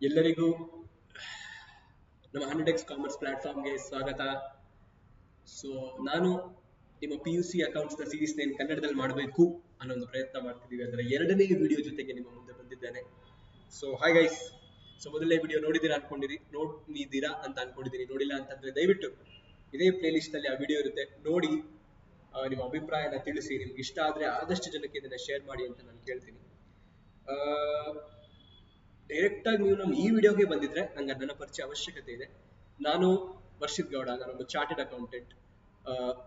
ಎಲ್ಲರಿಗೂ ನಮ್ಮ 100x commerce ಪ್ಲಾಟ್ಫಾರ್ಮ್ಗೆ ಸ್ವಾಗತ. ಸೊ ನಾನು ನಿಮ್ಮ PUC ಅಕೌಂಟ್ಸ್ ನ ಸೀರೀಸ್ ನೇನು ಕನ್ನಡದಲ್ಲಿ ಮಾಡಬೇಕು ಅನ್ನೋ ಒಂದು ಪ್ರಯತ್ನ ಮಾಡ್ತಿದ್ದೀವಿ. ಅದರ ಎರಡನೇ ವಿಡಿಯೋ ಜೊತೆಗೆ ನಿಮ್ಮ ಮುಂದೆ ಬಂದಿದ್ದೇನೆ. So hi guys. ಸೊ ಮೊದಲನೇ ವಿಡಿಯೋ ನೋಡಿದ್ದೀರಾ ಅಂತ ಅನ್ಕೊಂಡಿದ್ದೀನಿ. ನೋಡಿಲ್ಲ ಅಂತಂದ್ರೆ ದಯವಿಟ್ಟು ಇದೇ ಪ್ಲೇ ಲಿಸ್ಟ್ ಅಲ್ಲಿ ಆ ವಿಡಿಯೋ ಇರುತ್ತೆ, ನೋಡಿ ನಿಮ್ಮ ಅಭಿಪ್ರಾಯನ ತಿಳಿಸಿ. ನಿಮ್ಗೆ ಇಷ್ಟ ಆದ್ರೆ ಆದಷ್ಟು ಜನಕ್ಕೆ ಇದನ್ನ ಶೇರ್ ಮಾಡಿ ಅಂತ ನಾನು ಕೇಳ್ತೀನಿ. ಡೈರೆಕ್ಟ್ ಆಗಿ ನೀವು ನಮ್ಮ ಈ ವಿಡಿಯೋಗೆ ಬಂದಿದ್ರೆ ನಂಗೆ ನನ್ನ ಪರಿಚಯ ಅವಶ್ಯಕತೆ ಇದೆ. ನಾನು ವರ್ಷಿತ್ ಗೌಡ, ನಾನೊಬ್ಬ ಚಾರ್ಟೆಡ್ ಅಕೌಂಟೆಂಟ್.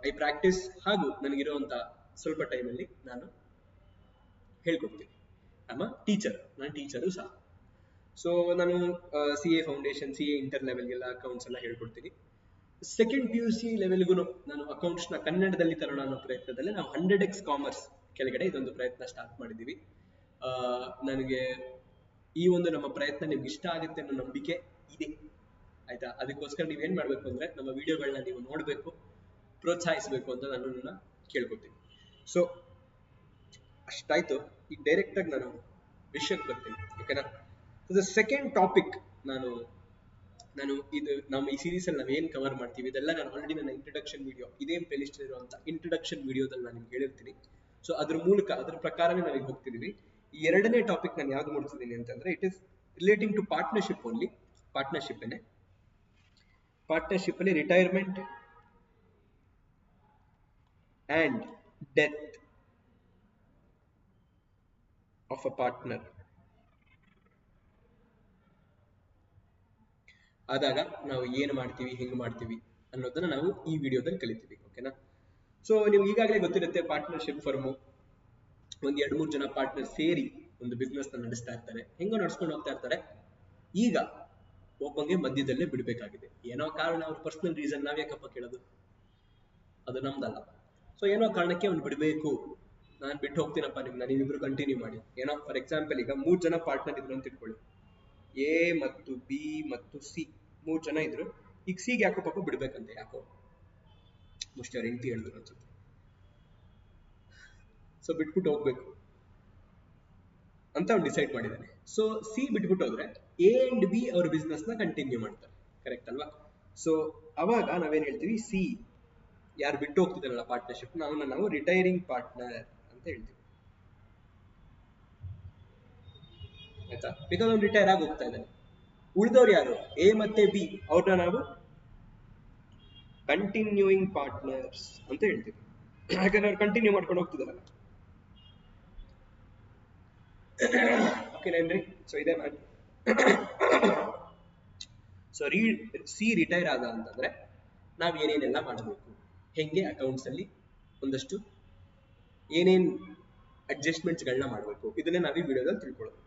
ಐ ಪ್ರಾಕ್ಟೀಸ್ ಹಾಗೂ ನನಗಿರುವಂತ ಸ್ವಲ್ಪ ಟೈಮಲ್ಲಿ ನಾನು ಹೇಳ್ಕೊಡ್ತೀನಿ. ನಾನು ಟೀಚರು ಸಹ. ಸೊ ನಾನು CA ಫೌಂಡೇಶನ್, CA ಇಂಟರ್ ಲೆವೆಲ್ಗೆಲ್ಲ ಅಕೌಂಟ್ಸ್ ಎಲ್ಲ ಹೇಳ್ಕೊಡ್ತೀನಿ. ಸೆಕೆಂಡ್ PUC ಲೆವೆಲ್ಗೂ ನಾನು ಅಕೌಂಟ್ಸ್ ನ ಕನ್ನಡದಲ್ಲಿ ತರೋಣ ಅನ್ನೋ ಪ್ರಯತ್ನದಲ್ಲಿ ನಾವು 100x ಕಾಮರ್ಸ್ ಕೆಳಗಡೆ ಇದೊಂದು ಪ್ರಯತ್ನ ಸ್ಟಾರ್ಟ್ ಮಾಡಿದ್ದೀವಿ. ನನಗೆ ಈ ಒಂದು ನಮ್ಮ ಪ್ರಯತ್ನ ನಿಮ್ಗೆ ಇಷ್ಟ ಆಗುತ್ತೆ ಅನ್ನೋ ನಂಬಿಕೆ ಇದೆ, ಆಯ್ತಾ? ಅದಕ್ಕೋಸ್ಕರ ನೀವೇನ್ ಮಾಡ್ಬೇಕು ಅಂದ್ರೆ ನಮ್ಮ ವಿಡಿಯೋಗಳನ್ನ ನೀವು ನೋಡ್ಬೇಕು, ಪ್ರೋತ್ಸಾಹಿಸಬೇಕು ಅಂತ ನಾನು ನನ್ನ ಕೇಳ್ಕೊತೀನಿ. ಸೊ ಅಷ್ಟಾಯ್ತು. ಈಗ ಡೈರೆಕ್ಟ್ ಆಗಿ ನಾನು ವಿಷಯಕ್ಕೆ ಬರ್ತೀನಿ, ಓಕೆನಾ? ಸೆಕೆಂಡ್ ಟಾಪಿಕ್ ನಾನು ಇದು ನಮ್ಮ ಈ ಸೀರೀಸ್ ಅಲ್ಲಿ ನಾವೇನ್ ಕವರ್ ಮಾಡ್ತೀವಿ ಇದೆಲ್ಲ ನಾನು ಆಲ್ರೆಡಿ ನನ್ನ ಇಂಟ್ರಡಕ್ಷನ್ ವಿಡಿಯೋ, ಇದೇ ಪ್ಲೇ ಲಿಸ್ಟ್ ಇರುವಂತ ಇಂಟ್ರಡಕ್ಷನ್ ವಿಡಿಯೋದಲ್ಲಿ ನಾನು ನಿಮ್ಗೆ ಹೇಳಿರ್ತೀನಿ. ಸೊ ಅದ್ರ ಪ್ರಕಾರನೇ ನಾವೀಗ ಹೋಗ್ತಿದೀವಿ. ಈ ಎರಡನೇ ಟಾಪಿಕ್ ನಾನು ಯಾವ್ದು ಮಾಡ್ತಿದ್ದೀನಿ ಅಂತಂದ್ರೆ it is relating to partnership only. Partnership ಅಲ್ಲಿ retirement and death of a partner ಆದಾಗ ನಾವು ಏನು ಮಾಡ್ತೀವಿ, ಹೆಂಗ್ ಮಾಡ್ತೀವಿ ಅನ್ನೋದನ್ನ ನಾವು ಈ ವಿಡಿಯೋದಲ್ಲಿ ಕಲಿತೀವಿ, ಓಕೆನಾ? ಸೊ ನಿಮ್ಗೆ ಈಗಾಗಲೇ ಗೊತ್ತಿರುತ್ತೆ, ಪಾರ್ಟ್ನರ್ಶಿಪ್ ಫರ್ಮು ಒಂದ್ 2-3 ಜನ ಪಾರ್ಟ್ನರ್ ಸೇರಿ ಒಂದು ಬಿಸ್ನೆಸ್ ನ ನಡೆಸ್ತಾ ಇರ್ತಾರೆ, ಹೆಂಗೋ ನಡ್ಸ್ಕೊಂಡು ಹೋಗ್ತಾ ಇರ್ತಾರೆ. ಈಗ ಒಬ್ಬಂಗೆ ಮಧ್ಯದಲ್ಲೇ ಬಿಡ್ಬೇಕಾಗಿದೆ, ಏನೋ ಕಾರಣ, ಅವ್ರ ಪರ್ಸನಲ್ ರೀಸನ್. ನಾವ್ ಯಾಕಪ್ಪ ಕೇಳೋದು, ಅದು ನಮ್ದಲ್ಲ. ಸೊ ಏನೋ ಕಾರಣಕ್ಕೆ ಅವ್ನು ಬಿಡ್ಬೇಕು, ನಾನ್ ಬಿಟ್ಟು ಹೋಗ್ತೀನಪ್ಪ ನಿಮ್ನ, ನೀವಿಬ್ರು ಕಂಟಿನ್ಯೂ ಮಾಡಿ. ಏನೋ ಫಾರ್ ಎಕ್ಸಾಂಪಲ್ ಈಗ 3 ಜನ ಪಾರ್ಟ್ನರ್ ಇದ್ರು ಅಂತ ಇಟ್ಕೊಳ್ಳಿ, A ಮತ್ತು B ಮತ್ತು C 3 ಜನ ಇದ್ರು. ಈಗ ಸಿಗೆ ಯಾಕೋ ಪಾಪ ಬಿಡ್ಬೇಕಂತೆ, ಯಾಕೋ ಮುಷ್ಟಿ ಅವ್ರ ಹೆಂಡತಿ ಹೇಳಿದ್ರು ಅನ್ಸುತ್ತೆ. ಸೊ ಬಿಟ್ಬಿಟ್ಟು ಹೋಗ್ಬೇಕು ಅಂತ ಅವ್ನು ಡಿಸೈಡ್ ಮಾಡಿದ್ದಾನೆ. ಸೊ ಸಿ ಬಿಟ್ಬಿಟ್ಟು ಹೋದ್ರೆ A ಅಂಡ್ B ಅವ್ರ ಬಿಸ್ನೆಸ್ ನ ಕಂಟಿನ್ಯೂ ಮಾಡ್ತಾರೆ, ಕರೆಕ್ಟ್ ಅಲ್ವಾ? ಸೊ ಅವಾಗ ನಾವೇನ್ ಹೇಳ್ತೀವಿ, ಸಿ ಯಾರು ಬಿಟ್ಟು ಹೋಗ್ತಿದ್ದಾರಲ್ಲ ಪಾರ್ಟ್ನರ್ಶಿಪ್, ನಾವು ರಿಟೈರಿಂಗ್ ಪಾರ್ಟ್ನರ್ ಅಂತ ಹೇಳ್ತೀವಿ, ಆಯ್ತಾ? ಬಿಕಾಸ್ ಅವ್ನು ರಿಟೈರ್ ಆಗಿ ಹೋಗ್ತಾ ಇದ್ದಾನೆ. ಉಳಿದವ್ರು ಯಾರು, A ಮತ್ತೆ B, ಅವ್ರನ್ನ ನಾವು ಕಂಟಿನ್ಯೂಯಿಂಗ್ ಪಾರ್ಟ್ನರ್ಸ್ ಅಂತ ಹೇಳ್ತೀವಿ, ಯಾಕಂದ್ರೆ ಅವ್ರು ಕಂಟಿನ್ಯೂ ಮಾಡ್ಕೊಂಡು ಹೋಗ್ತಿದಾರಲ್ಲ. ಓಕೆನೇನ್ರಿ? ಸೊ ಇದೇ ಮಾಡಿ. ಸೊ ಸಿ ರಿಟೈರ್ ಆದ ಅಂತಂದ್ರೆ ನಾವ್ ಏನೇನೆಲ್ಲ ಮಾಡಬೇಕು, ಹೆಂಗೆ ಅಕೌಂಟ್ಸ್ ಅಲ್ಲಿ ಒಂದಷ್ಟು ಏನೇನ್ ಅಡ್ಜಸ್ಟ್ಮೆಂಟ್ಸ್ ಗಳನ್ನ ಮಾಡಬೇಕು, ಇದನ್ನೇ ನಾವ್ ಈ ವಿಡಿಯೋದಲ್ಲಿ ತಿಳ್ಕೊಳ್ಳೋದು.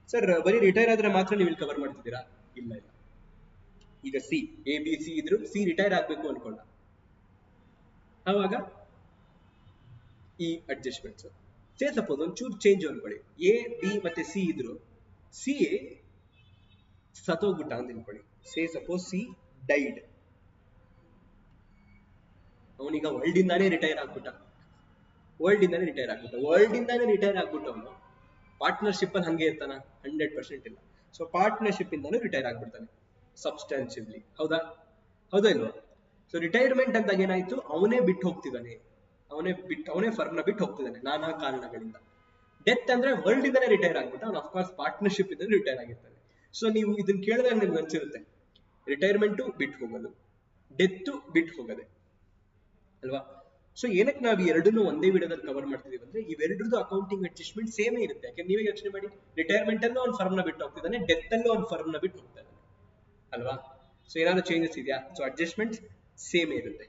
ಸರ್ ಬರೀ ರಿಟೈರ್ ಆದ್ರೆ ಮಾತ್ರ ನೀವು ಇಲ್ಲಿ ಕವರ್ ಮಾಡ್ತಿದ್ದೀರಾ? ಇಲ್ಲ. ಈಗ ABC ಇದ್ರು, ಸಿ ರಿಟೈರ್ ಆಗ್ಬೇಕು ಅನ್ಕೊಂಡ, ಆವಾಗ ಈ ಅಡ್ಜಸ್ಟ್ಮೆಂಟ್ಸ್ ಸಪೋಸ್ ಒಂಚೂರು ಚೇಂಜ್ ಅನ್ಕೊಳ್ಳಿ. AB ಮತ್ತೆ C ಇದ್ರು, ಸಿ ಸತ್ತೋಗ್ಬಿಟ್ಟ ಅಂತ ಅನ್ಕೊಳ್ಳಿ. ಸಪೋಸ್ ಸಿ ಡೈಡ್, ಅವನೀಗ ವರ್ಲ್ಡ್ ಇಂದಾನೇ ರಿಟೈರ್ ಆಗ್ಬಿಟ್ಟ ಅವನು ಪಾರ್ಟ್ನರ್ಶಿಪ್ ಅಲ್ಲಿ ಹಂಗೆ ಇರ್ತಾನ? 100% ಇಲ್ಲ. ಸೊ ಪಾರ್ಟ್ನರ್ಶಿಪ್ ಇಂದಾನು ರಿಟೈರ್ ಆಗ್ಬಿಡ್ತಾನೆ ಸಬ್ಸ್ಟಾನ್ಷಿಯಲಿ, ಹೌದಾ ಇಲ್ವಾ? ಸೊ ರಿಟೈರ್ಮೆಂಟ್ ಅಂದಾಗ ಏನಾಯ್ತು, ಅವನೇ ಬಿಟ್ಟು ಹೋಗ್ತಿದ್ದಾನೆ, ಅವನೇ ಫರ್ಮ್ ನ ಬಿಟ್ಟು ಹೋಗ್ತಿದ್ದಾನೆ ನಾನಾ ಕಾರಣಗಳಿಂದ. ಡೆತ್ ಅಂದ್ರೆ ವರ್ಲ್ಡ್ ಇಂದಾನೆ ರಿಟೈರ್ ಆಗ್ಬಿಟ್ಟ ಅವನು, ಅಫ್ಕೋರ್ಸ್ ಪಾರ್ಟ್ನರ್ಶಿಪ್ ಇಂದ ರಿಟೈರ್ ಆಗಿರ್ತಾನೆ. ಸೊ ನೀವು ಇದನ್ನ ಕೇಳಿದಾಗ ನಿಮ್ಗೆ ಅನ್ಸಿರುತ್ತೆ, ರಿಟೈರ್ಮೆಂಟು ಬಿಟ್ಟು ಹೋಗೋದು, ಡೆತ್ ಬಿಟ್ಟು ಹೋಗದೆ ಅಲ್ವಾ? ಸೊ ಏನಕ್ಕೆ ನಾವು ಎರಡನ್ನೂ ಒಂದೇ ವಿಡಿಯೋದಲ್ಲಿ ಕವರ್ ಮಾಡ್ತಿದೀವಿ ಅಂದ್ರೆ ಇವೆರಡರದ್ದು ಅಕೌಂಟಿಂಗ್ ಅಡ್ಜಸ್ಟ್ಮೆಂಟ್ ಸೇಮೇ ಇರುತ್ತೆ. ಯಾಕಂದ್ರೆ ನೀವೇ ಯೋಚನೆ ಮಾಡಿ, ರಿಟೈರ್ಮೆಂಟ್ ಅಲ್ಲೂ ಅವ್ನು ಫರ್ಮ್ ನ ಬಿಟ್ಟು ಹೋಗ್ತಿದ್ದಾನೆ, ಡೆತ್ ಅಲ್ಲೂ ಅವ್ನು ಫರ್ಮ್ ನ ಬಿಟ್ಟು ಹೋಗ್ತಾ ಇದ್ದಾನೆ ಅಲ್ವಾ? ಸೊ ಏನಾದ್ರು ಚೇಂಜಸ್ ಇದೆಯಾ? ಸೊ ಅಡ್ಜಸ್ಟ್ಮೆಂಟ್ ಸೇಮೇ ಇರುತ್ತೆ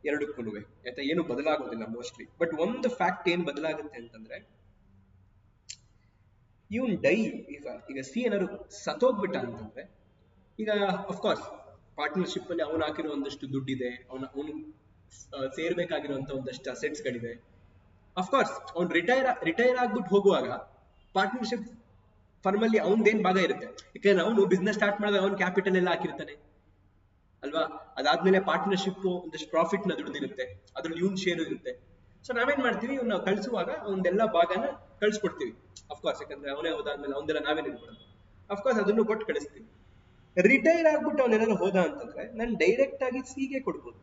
ಎರಡಕ್ಕೂ, ಆಯ್ತಾ? ಏನು ಬದಲಾಗೋದಿಲ್ಲ ಮೋಸ್ಟ್ಲಿ. ಬಟ್ ಒಂದು ಫ್ಯಾಕ್ಟ್ ಏನ್ ಬದಲಾಗುತ್ತೆ ಅಂತಂದ್ರೆ, ಇವನ್ ಈಗ ಸಿ ಏನಾದ್ರು ಸತ್ತೋಗ್ಬಿಟ್ಟ ಅಂತಂದ್ರೆ, ಈಗ ಅಫ್ಕೋರ್ಸ್ ಪಾರ್ಟ್ನರ್ಶಿಪ್ ಅಲ್ಲಿ ಅವನು ಹಾಕಿರೋ ಒಂದಷ್ಟು ದುಡ್ಡಿದೆ, ಅವನು ಸೇರ್ಬೇಕಾಗಿರುವಂತ ಒಂದಷ್ಟು ಅಸೆಟ್ಸ್ ಗಳಿದೆ. ಅಫ್ಕೋರ್ಸ್ ಅವ್ನು ರಿಟೈರ್ ಆಗ್ಬಿಟ್ಟು ಹೋಗುವಾಗ ಪಾರ್ಟ್ನರ್ಶಿಪ್ ಫರ್ಮ್ ಅಲ್ಲಿ ಅವನದೇನ್ ಭಾಗ ಇರುತ್ತೆ, ಯಾಕಂದ್ರೆ ಅವನು ಬಿಸ್ನೆಸ್ ಸ್ಟಾರ್ಟ್ ಮಾಡಿದಾಗ ಅವ್ನು ಕ್ಯಾಪಿಟಲ್ ಎಲ್ಲ ಹಾಕಿರ್ತಾನೆ ಅಲ್ವಾ? ಅದಾದ್ಮೇಲೆ ಪಾರ್ಟ್ನರ್ಶಿಪ್ ಒಂದಷ್ಟು ಪ್ರಾಫಿಟ್ ನ ದುಡ್ದಿರುತ್ತೆ, ಅದ್ರಲ್ಲಿ ಇವನ್ ಶೇರ್ ಇರುತ್ತೆ. ಸೊ ನಾವೇನ್ ಮಾಡ್ತೀವಿ, ಇವ್ನ ಕಳಿಸುವಾಗ ಒಂದೆಲ್ಲ ಭಾಗನ ಕಳ್ಸಿಕೊಡ್ತೀವಿ ಅಫ್ಕೋರ್ಸ್, ಯಾಕಂದ್ರೆ ಅವನೇ ಹೋದಾದ್ಮೇಲೆ ಅವನ್ನೆಲ್ಲ ನಾವೇ ನಿಂತ್ಕೊಳ್ಳೋದು. ಅಫ್ಕೋರ್ಸ್ ಅದನ್ನು ಕೊಟ್ಟು ಕಳಿಸ್ತೀನಿ. ರಿಟೈರ್ ಆಗ್ಬಿಟ್ಟು ಅವನೇನಾದ್ರು ಹೋದ ಅಂತಂದ್ರೆ ನಾನು ಡೈರೆಕ್ಟ್ ಆಗಿ ಸಿಗೆ ಕೊಡ್ಬೋದು,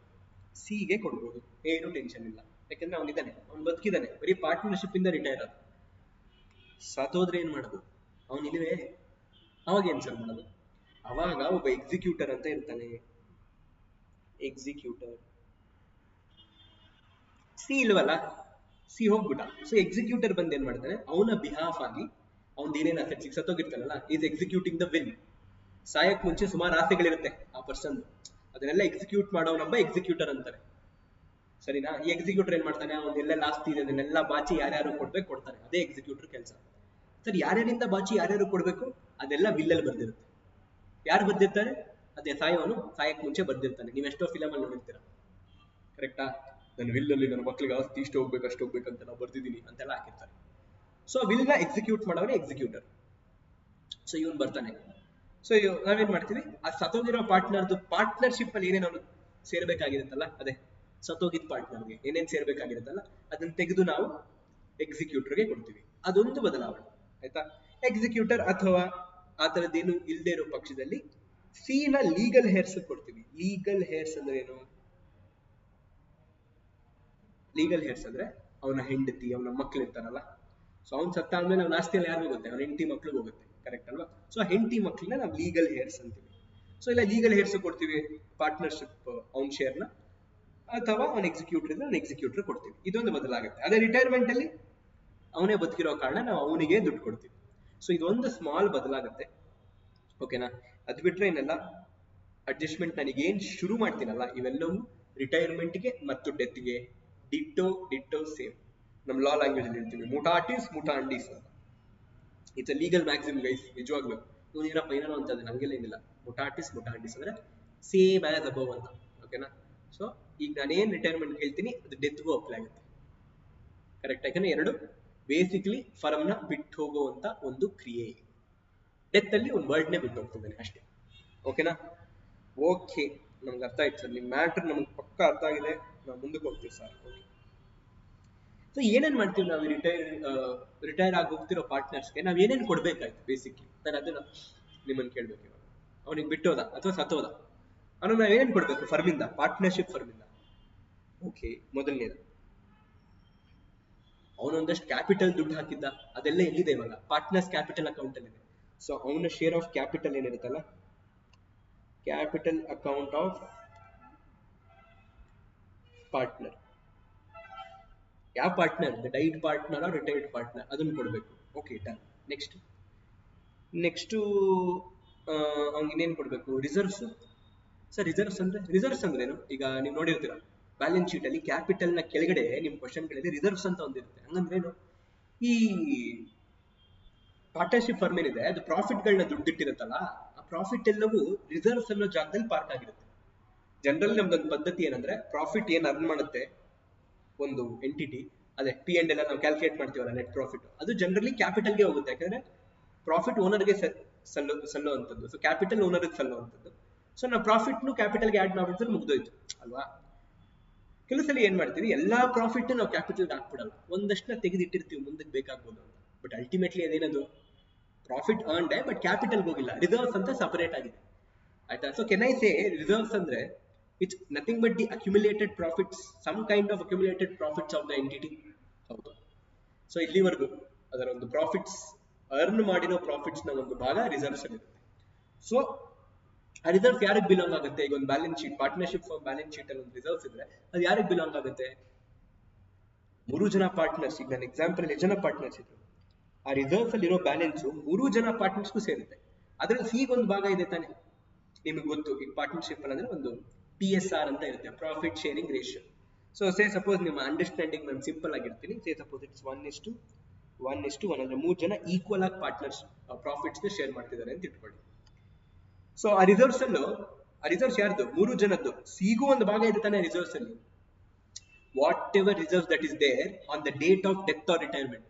ಸಿಗೆ ಕೊಡ್ಬೋದು, ಏನು ಟೆನ್ಷನ್ ಇಲ್ಲ. ಯಾಕಂದ್ರೆ ಅವನಿದ್ದಾನೆ, ಅವ್ನು ಬದುಕಿದ್ದಾನೆ, ಬರೀ ಪಾರ್ಟ್ನರ್ಶಿಪ್ ಇಂದ ರಿಟೈರ್ ಆದ. ಸತ್ತೋದ್ರೆ ಏನ್ ಮಾಡೋದು, ಅವನಿಲ್ವೇ, ಅವಾಗ ಏನ್ ಸರ್ ಮಾಡೋದು? ಅವಾಗ ಒಬ್ಬ ಎಕ್ಸಿಕ್ಯೂಟರ್ ಅಂತ ಇರ್ತಾನೆ. ಎಕ್ಸಿಕ್ಯೂಟರ್ ಸಿ ಇಲ್ವಲ್ಲ, ಸಿ ಹೋಗ್ಬಿಟ್ಟ. ಸೊ ಎಕ್ಸಿಕ್ಯೂಟರ್ ಬಂದ್ ಏನ್ ಮಾಡ್ತಾನೆ, ಅವನ ಬಿಹಾಫ್ ಆಗಿ ಅವ್ನ್ ಏನೇನ್ ಅಸೆಟ್ಸ್ ಈಗ ಸತ್ತೋಗಿರ್ತಾನಲ್ಲ, ಈಸ್ ಎಕ್ಸಿಕ್ಯೂಟಿಂಗ್ ದ ವಿಲ್. ಸಾಯಕ್ ಮುಂಚೆ ಸುಮಾರು ಆಸೆಗಳಿರುತ್ತೆ ಆ ಪರ್ಸನ್, ಅದನ್ನೆಲ್ಲ ಎಕ್ಸಿಕ್ಯೂಟ್ ಮಾಡೋನೊಬ್ಬ ಎಕ್ಸಿಕ್ಯೂಟರ್ ಅಂತಾರೆ. ಸರಿನಾ? ಈ ಎಕ್ಸಿಕ್ಯೂಟರ್ ಏನ್ ಮಾಡ್ತಾನೆ, ಅವ್ನ ಎಲ್ಲೆಲ್ಲ ಆಸ್ತಿ ಇದೆ ಅದನ್ನೆಲ್ಲ ಬಾಚಿ ಯಾರ್ಯಾರು ಕೊಡ್ಬೇಕು ಕೊಡ್ತಾನೆ, ಅದೇ ಎಕ್ಸಿಕ್ಯೂಟರ್ ಕೆಲಸ. ಸರಿ, ಯಾರ್ಯಾರಿಂದ ಬಾಚಿ ಯಾರ್ಯಾರು ಕೊಡ್ಬೇಕು ಅದೆಲ್ಲ ವಿಲ್ಲಲ್ಲಿ ಬರ್ದಿರುತ್ತೆ. ಯಾರು ಬರ್ದಿರ್ತಾರೆ? ಅದೇ ಸಾಯೋನು ಸಾಯಕ್ ಮುಂಚೆ ಬರ್ದಿರ್ತಾನೆ. ನೀವ್ ಎಷ್ಟೋ ಫಿಲಮ್ ಅಲ್ಲಿ ನೋಡಿರ್ತೀರ, ಕರೆಕ್ಟಾ? ನನ್ನ ವಿಲ್ಲಲ್ಲಿ ನನ್ನ ಮಕ್ಳಿಗೆ ಆಸ್ತಿ ಇಷ್ಟು ಹೋಗ್ಬೇಕು ಅಷ್ಟು ಹೋಗ್ಬೇಕಂತ ನಾವು ಬರ್ದಿದ್ದೀನಿ ಅಂತೆಲ್ಲ ಹಾಕಿರ್ತಾರೆ. ಸೊ ವಿಲ್ ನ ಎಕ್ಸಿಕ್ಯೂಟ್ ಮಾಡೋನೇ ಎಕ್ಸಿಕ್ಯೂಟರ್. ಸೊ ಇವನ್ ಬರ್ತಾನೆ. ಸೊ ನಾವೇನ್ ಮಾಡ್ತೀವಿ, ಆ ಸತ್ತೋಗಿರೋ ಪಾರ್ಟ್ನರ್ದು ಪಾರ್ಟ್ನರ್ಶಿಪ್ ಅಲ್ಲಿ ಏನೇನು ಸೇರ್ಬೇಕಾಗಿರುತ್ತಲ್ಲ, ಅದೇ ಸತ್ತೋಗಿದ್ ಪಾರ್ಟ್ನರ್ಗೆ ಏನೇನ್ ಸೇರ್ಬೇಕಾಗಿರುತ್ತಲ್ಲ ಅದನ್ನ ತೆಗೆದು ನಾವು ಎಕ್ಸಿಕ್ಯೂಟರ್ಗೆ ಕೊಡ್ತೀವಿ. ಅದೊಂದು ಬದಲಾವಣೆ, ಆಯ್ತಾ? ಎಕ್ಸಿಕ್ಯೂಟರ್ ಅಥವಾ ಆ ತರದ್ದೇನು ಇಲ್ದೇ ಇರೋ ಪಕ್ಷದಲ್ಲಿ ಸಿ ನ ಲೀಗಲ್ ಹೇರ್ಸ್ ಕೊಡ್ತೀವಿ. ಲೀಗಲ್ ಹೇರ್ಸ್ ಅಂದ್ರೆ ಏನು? ಲೀಗಲ್ ಹೇರ್ಸ್ ಅಂದ್ರೆ ಅವನ ಹೆಂಡತಿ, ಅವನ ಮಕ್ಳು ಇರ್ತಾರಲ್ಲ. ಸೊ ಅವ್ನ್ ಸತ್ತ ಆದ್ಮೇಲೆ ಅವ್ನ ಆಸ್ತಿ ಎಲ್ಲ ಯಾರಿಗೂ ಹೋಗುತ್ತೆ? ಅವನ ಹೆಂಡತಿ ಮಕ್ಳಿಗೆ ಹೋಗುತ್ತೆ, ಕರೆಕ್ಟ್ ಅಲ್ವಾ? ಸೊ ಹೆಂಡತಿ ಮಕ್ಳನ್ನ ನಾವು ಲೀಗಲ್ ಹೇರ್ಸ್ ಅಂತೀವಿ. ಸೊ ಇಲ್ಲ ಲೀಗಲ್ ಹೇರ್ಸ್ ಕೊಡ್ತೀವಿ ಪಾರ್ಟ್ನರ್ಶಿಪ್ ಅವ್ನ ಶೇರ್ನ, ಅಥವಾ ಅವ್ನ ಎಕ್ಸಿಕ್ಯೂಟರ್ ಇದ್ರೆ ಅವ್ನ ಎಕ್ಸಿಕ್ಯೂಟರ್ ಕೊಡ್ತೀವಿ. ಇದೊಂದು ಬದಲಾಗುತ್ತೆ. ಅದೇ ರಿಟೈರ್ಮೆಂಟ್ ಅಲ್ಲಿ ಅವನೇ ಬದುಕಿರೋ ಕಾರಣ ನಾವು ಅವನಿಗೆ ದುಡ್ಡು ಕೊಡ್ತೀವಿ. ಸೊ ಇದೊಂದು ಸ್ಮಾಲ್ ಬದಲಾಗುತ್ತೆ, ಓಕೆನಾ? ಅದ್ ಬಿಟ್ರೆ ಇನ್ನೆಲ್ಲ ಅಡ್ಜಸ್ಟ್ಮೆಂಟ್ ನನಗೇನ್ ಶುರು ಮಾಡ್ತೀನಲ್ಲ ಇವೆಲ್ಲವೂ ರಿಟೈರ್ಮೆಂಟ್ಗೆ ಮತ್ತು ಡೆತ್ಗೆ ಡಿಟ್ಟೋ ಸೇಮ್. ನಮ್ ಲಾ ಲ್ಯಾಂಗ್ವೇಜ್ ಅಲ್ಲಿ ಹೇಳ್ತೀವಿ ಮುಟಾಟಿಸ್ ಮುಟಾಂಡಿಸ್ ಅಂತ. It's a legal maxim guys, ನಿಜವಾಗ್ಲು. ಏನಪ್ಪ ಏನೋ ಅಂತ ನಮ್ಗೆಲ್ಲ ಏನಿಲ್ಲ. ಮುಟಾಟಿಸ್ ಮುಟಾಂಡಿಸ್ ಅಂದ್ರೆ ಸೇಮ್ ಆಸ್ ಅಬೌವ್ ಅಂತ, ಓಕೆನಾ? ಸೊ ಈಗ ನಾನೇನ್ ರಿಟೈರ್ಮೆಂಟ್ ಹೇಳ್ತೀನಿ ಅದು ಡೆತ್ಗೂ ಅಪ್ಲೈ ಆಗುತ್ತೆ, ಕರೆಕ್ಟ್? ಯಾಕಂದ್ರೆ ಎರಡು ಬೇಸಿಕ್ಲಿ ಫರ್ಮ್ ನ ಬಿಟ್ಟು ಹೋಗುವಂತ ಒಂದು ಕ್ರಿಯೆ. ಡೆತ್ ಅಲ್ಲಿ ಒಂದು ವರ್ಡ್ ನೇ ಬಿಟ್ಟು ಹೋಗ್ತಿದ್ದಾನೆ ಅಷ್ಟೇ, ಓಕೆನಾ? ಓಕೆ, ನಮ್ಗೆ ಅರ್ಥ ಆಯ್ತು ಸರ್, ನಿಮ್ ಮ್ಯಾಟ್ರ್ ನಮ್ಗೆ ಪಕ್ಕ ಅರ್ಥ ಆಗಿದೆ. ನಾವು ಮುಂದಕ್ಕೆ ಹೋಗ್ತೀವಿ ಸರ್. ಸೊ ಏನೇನ್ ಮಾಡ್ತೀವಿ ನಾವು ರಿಟೈರ್ ಆಗಿ ಹೋಗ್ತಿರೋ ಪಾರ್ಟ್ನರ್ಸ್ಗೆ ನಾವ್ ಏನೇನ್ ಕೊಡ್ಬೇಕಾಯ್ತು ಬೇಸಿಕ್ಲಿ? ನಾನು ಅದನ್ನ ನಿಮ್ಮನ್ನ ಕೇಳ್ಬೇಕು. ಇವಾಗ ಅವನಿಗೆ ಬಿಟ್ಟೋದ ಅಥವಾ ಸತ್ತೋದ, ಅವನು ನಾವ್ ಏನೇನ್ ಕೊಡ್ಬೇಕು ಫರ್ಮಿಂದ, ಪಾರ್ಟ್ನರ್ಶಿಪ್ ಫರ್ಮಿಂದ? ಓಕೆ, ಮೊದಲನೇದು ಅವನೊಂದಷ್ಟು ಕ್ಯಾಪಿಟಲ್ ದುಡ್ಡು ಹಾಕಿದ್ದ, ಅದೆಲ್ಲ ಎಲ್ಲಿದೆ ಇವಾಗ? ಪಾರ್ಟ್ನರ್ಸ್ ಕ್ಯಾಪಿಟಲ್ ಅಕೌಂಟ್ ಅಲ್ಲಿ ಇದೆ. ಸೊ ಅವನ ಶೇರ್ ಆಫ್ ಕ್ಯಾಪಿಟಲ್ ಏನಿರುತ್ತಲ್ಲ, ಕ್ಯಾಪಿಟಲ್ ಅಕೌಂಟ್ ಆಫ್ ಪಾರ್ಟ್ನರ್. ಯಾವ partner? Died partner or retired partner, ಅದನ್ನು ಕೊಡ್ಬೇಕು. Okay, done. ನೆಕ್ಸ್ಟ್ ಅವ್ನಿಗೆ ಇನ್ನೇನ್ ಕೊಡ್ಬೇಕು? ರಿಸರ್ವ್ಸ್. ಸರ್ ರಿಸರ್ವ್ಸ್ ಅಂದ್ರೇನು? ಈಗ ನೀವು ನೋಡಿರ್ತೀರ ಬ್ಯಾಲೆನ್ಸ್ ಶೀಟ್ ಅಲ್ಲಿ ಕ್ಯಾಪಿಟಲ್ ನ ಕೆಳಗಡೆ ನಿಮ್ ಕ್ವಶನ್ ಗಳಲ್ಲಿ ರಿಸರ್ವ್ಸ್ ಅಂತ ಒಂದಿರುತ್ತೆ. ಹಂಗಂದ್ರೇನು? ಈ ಪಾರ್ಟ್ನರ್ಶಿಪ್ ಫರ್ಮ್ ಏನಿದೆ ಅದು ಪ್ರಾಫಿಟ್ ಗಳನ್ನ ದುಡ್ಡಿಟ್ಟಿರುತ್ತಲ್ಲ, ಆ ಪ್ರಾಫಿಟ್ ಎಲ್ಲವೂ ರಿಸರ್ವ್ಸ್ ಅನ್ನೋ ಜಾಗದಲ್ಲಿ ಪಾರ್ಕ್ ಆಗಿರುತ್ತೆ. ಜನರಲ್ ನಮ್ದೊಂದು ಪದ್ಧತಿ ಏನಂದ್ರೆ, ಪ್ರಾಫಿಟ್ ಏನ್ ಅರ್ನ್ ಮಾಡುತ್ತೆ ಒಂದು ಎಂಟಿಟಿ, ಅದೇ ಪಿ ಅಂಡ್ ಎಲ್ಲ ನಾವು ಕ್ಯಾಲ್ಕುಲೇಟ್ ಮಾಡ್ತೀವಲ್ಲ, ನೆಟ್ ಪ್ರಾಫಿಟ್, ಅದು ಜನರಲಿ ಕ್ಯಾಪಿಟಲ್ಗೆ ಹೋಗುತ್ತೆ. ಯಾಕಂದ್ರೆ ಪ್ರಾಫಿಟ್ ಓನರ್ಗೆ ಸಲ್ಲೋ ಅಂತದ್ದು, ಸೊ ಕ್ಯಾಪಿಟಲ್ ಓನರ್ಗೆ ಸಲ್ಲೋ ಅಂತದ್ದು. ಸೊ ನಾವು ಪ್ರಾಫಿಟ್ನು ಕ್ಯಾಪಿಟಲ್ಗೆ ಆಡ್ ಮಾಡ್ಬಿಟ್ರೆ ಮುಗ್ದೋಯ್ತು ಅಲ್ವಾ? ಕೆಲವು ಸಲ ಏನ್ ಮಾಡ್ತೀವಿ, ಎಲ್ಲಾ ಪ್ರಾಫಿಟ್ ನಾವು ಕ್ಯಾಪಿಟಲ್ಗೆ ಹಾಕ್ಬಿಡಲ್ಲ, ಒಂದಷ್ಟನ್ನ ತೆಗೆದಿಟ್ಟಿರ್ತೀವಿ ಮುಂದಕ್ಕೆ ಬೇಕಾಗ್ಬೋದು ಅಂತ. ಬಟ್ ಅಲ್ಟಿಮೇಟ್ಲಿ ಅದೇನದು ಪ್ರಾಫಿಟ್ ಅರ್ನ್ಡ್ ಬಟ್ ಕ್ಯಾಪಿಟಲ್ಗೆ ಹೋಗಿಲ್ಲ, ರಿಸರ್ವ್ಸ್ ಅಂತ ಸಪರೇಟ್ ಆಗಿದೆ, ಆಯ್ತಾ? So can I say reserves ಅಂದ್ರೆ it's nothing but the accumulated profits, some kind of accumulated profits of the entity. ಹೌದು. ಸೊ ಇಲ್ಲಿವರೆಗೂ ಅದರ ಒಂದು ಪ್ರಾಫಿಟ್ಸ್, ಅರ್ನ್ ಮಾಡಿರೋ ಪ್ರಾಫಿಟ್ಸ್ ನ ಒಂದು ಭಾಗ ರಿಸರ್ವ್ಸ್ ಅಲ್ಲಿ ಇರುತ್ತೆ. ಸೊ ಆ ರಿಸರ್ವ್ಸ್ ಯಾರಿಗೆ ಬಿಲಾಂಗ್ ಆಗುತ್ತೆ? ಈಗ ಒಂದು balance sheet, partnership balance sheet ಅಲ್ಲಿ ಒಂದು ರಿಸರ್ವ್ಸ್ ಇದ್ರೆ ಅದು ಯಾರಿಗೆ ಬಿಲಾಂಗ್ ಆಗುತ್ತೆ? 3 ಜನ ಪಾರ್ಟ್ನರ್ಸ್. ಈಗ ನನ್ನ ಎಕ್ಸಾಂಪಲ್ 2 ಜನ ಪಾರ್ಟ್ನರ್ಸ್ ಇದ್ರು, ಆ ರಿಸರ್ವ್ಸ್ ಅಲ್ಲಿ ಇರೋ ಬ್ಯಾಲೆನ್ಸ್ 3 ಜನ ಪಾರ್ಟ್ನರ್ಸ್ಗೂ ಸೇರುತ್ತೆ. ಅದ್ರಲ್ಲಿ ಸಿ ಒಂದು ಭಾಗ ಇದೆ ತಾನೆ, ನಿಮಗೆ ಗೊತ್ತು. ಈಗ ಪಾರ್ಟ್ನರ್ಶಿಪ್ ಅಂದ್ರೆ ಒಂದು PSR ಅಂತ ಇರುತ್ತೆ, profit sharing ratio. So say suppose ನಿಮ್ಮ ಅಂಡರ್ಸ್ಟ್ಯಾಂಡಿಂಗ್ ನಾನು ಸಿಂಪಲ್ ಆಗಿರ್ತೀನಿ, ಸೇ ಸಪೋಸ್ ಇಟ್ಸ್ 1:1 ಅಂದ್ರೆ 3 ಜನ ಈಕ್ವಲ್ ಆಗಿ ಪಾರ್ಟ್ನರ್ಸ್ ಪ್ರಾಫಿಟ್ಸ್ ನ ಶೇರ್ ಮಾಡ್ತಿದ್ದಾರೆ ಅಂತ ಇಟ್ಕೊಳ್ಳಿ. ಸೊ ಆ ರಿಸರ್ವ್ಸ್ ಯಾರ್ದು? 3 ಜನದ್ದು. ಸಿಗೂ ಒಂದು ಭಾಗ ಇದೆ ತಾನೆ ರಿಸರ್ವ್ಸ್ ಅಲ್ಲಿ. Whatever reserves that is there on the date of death or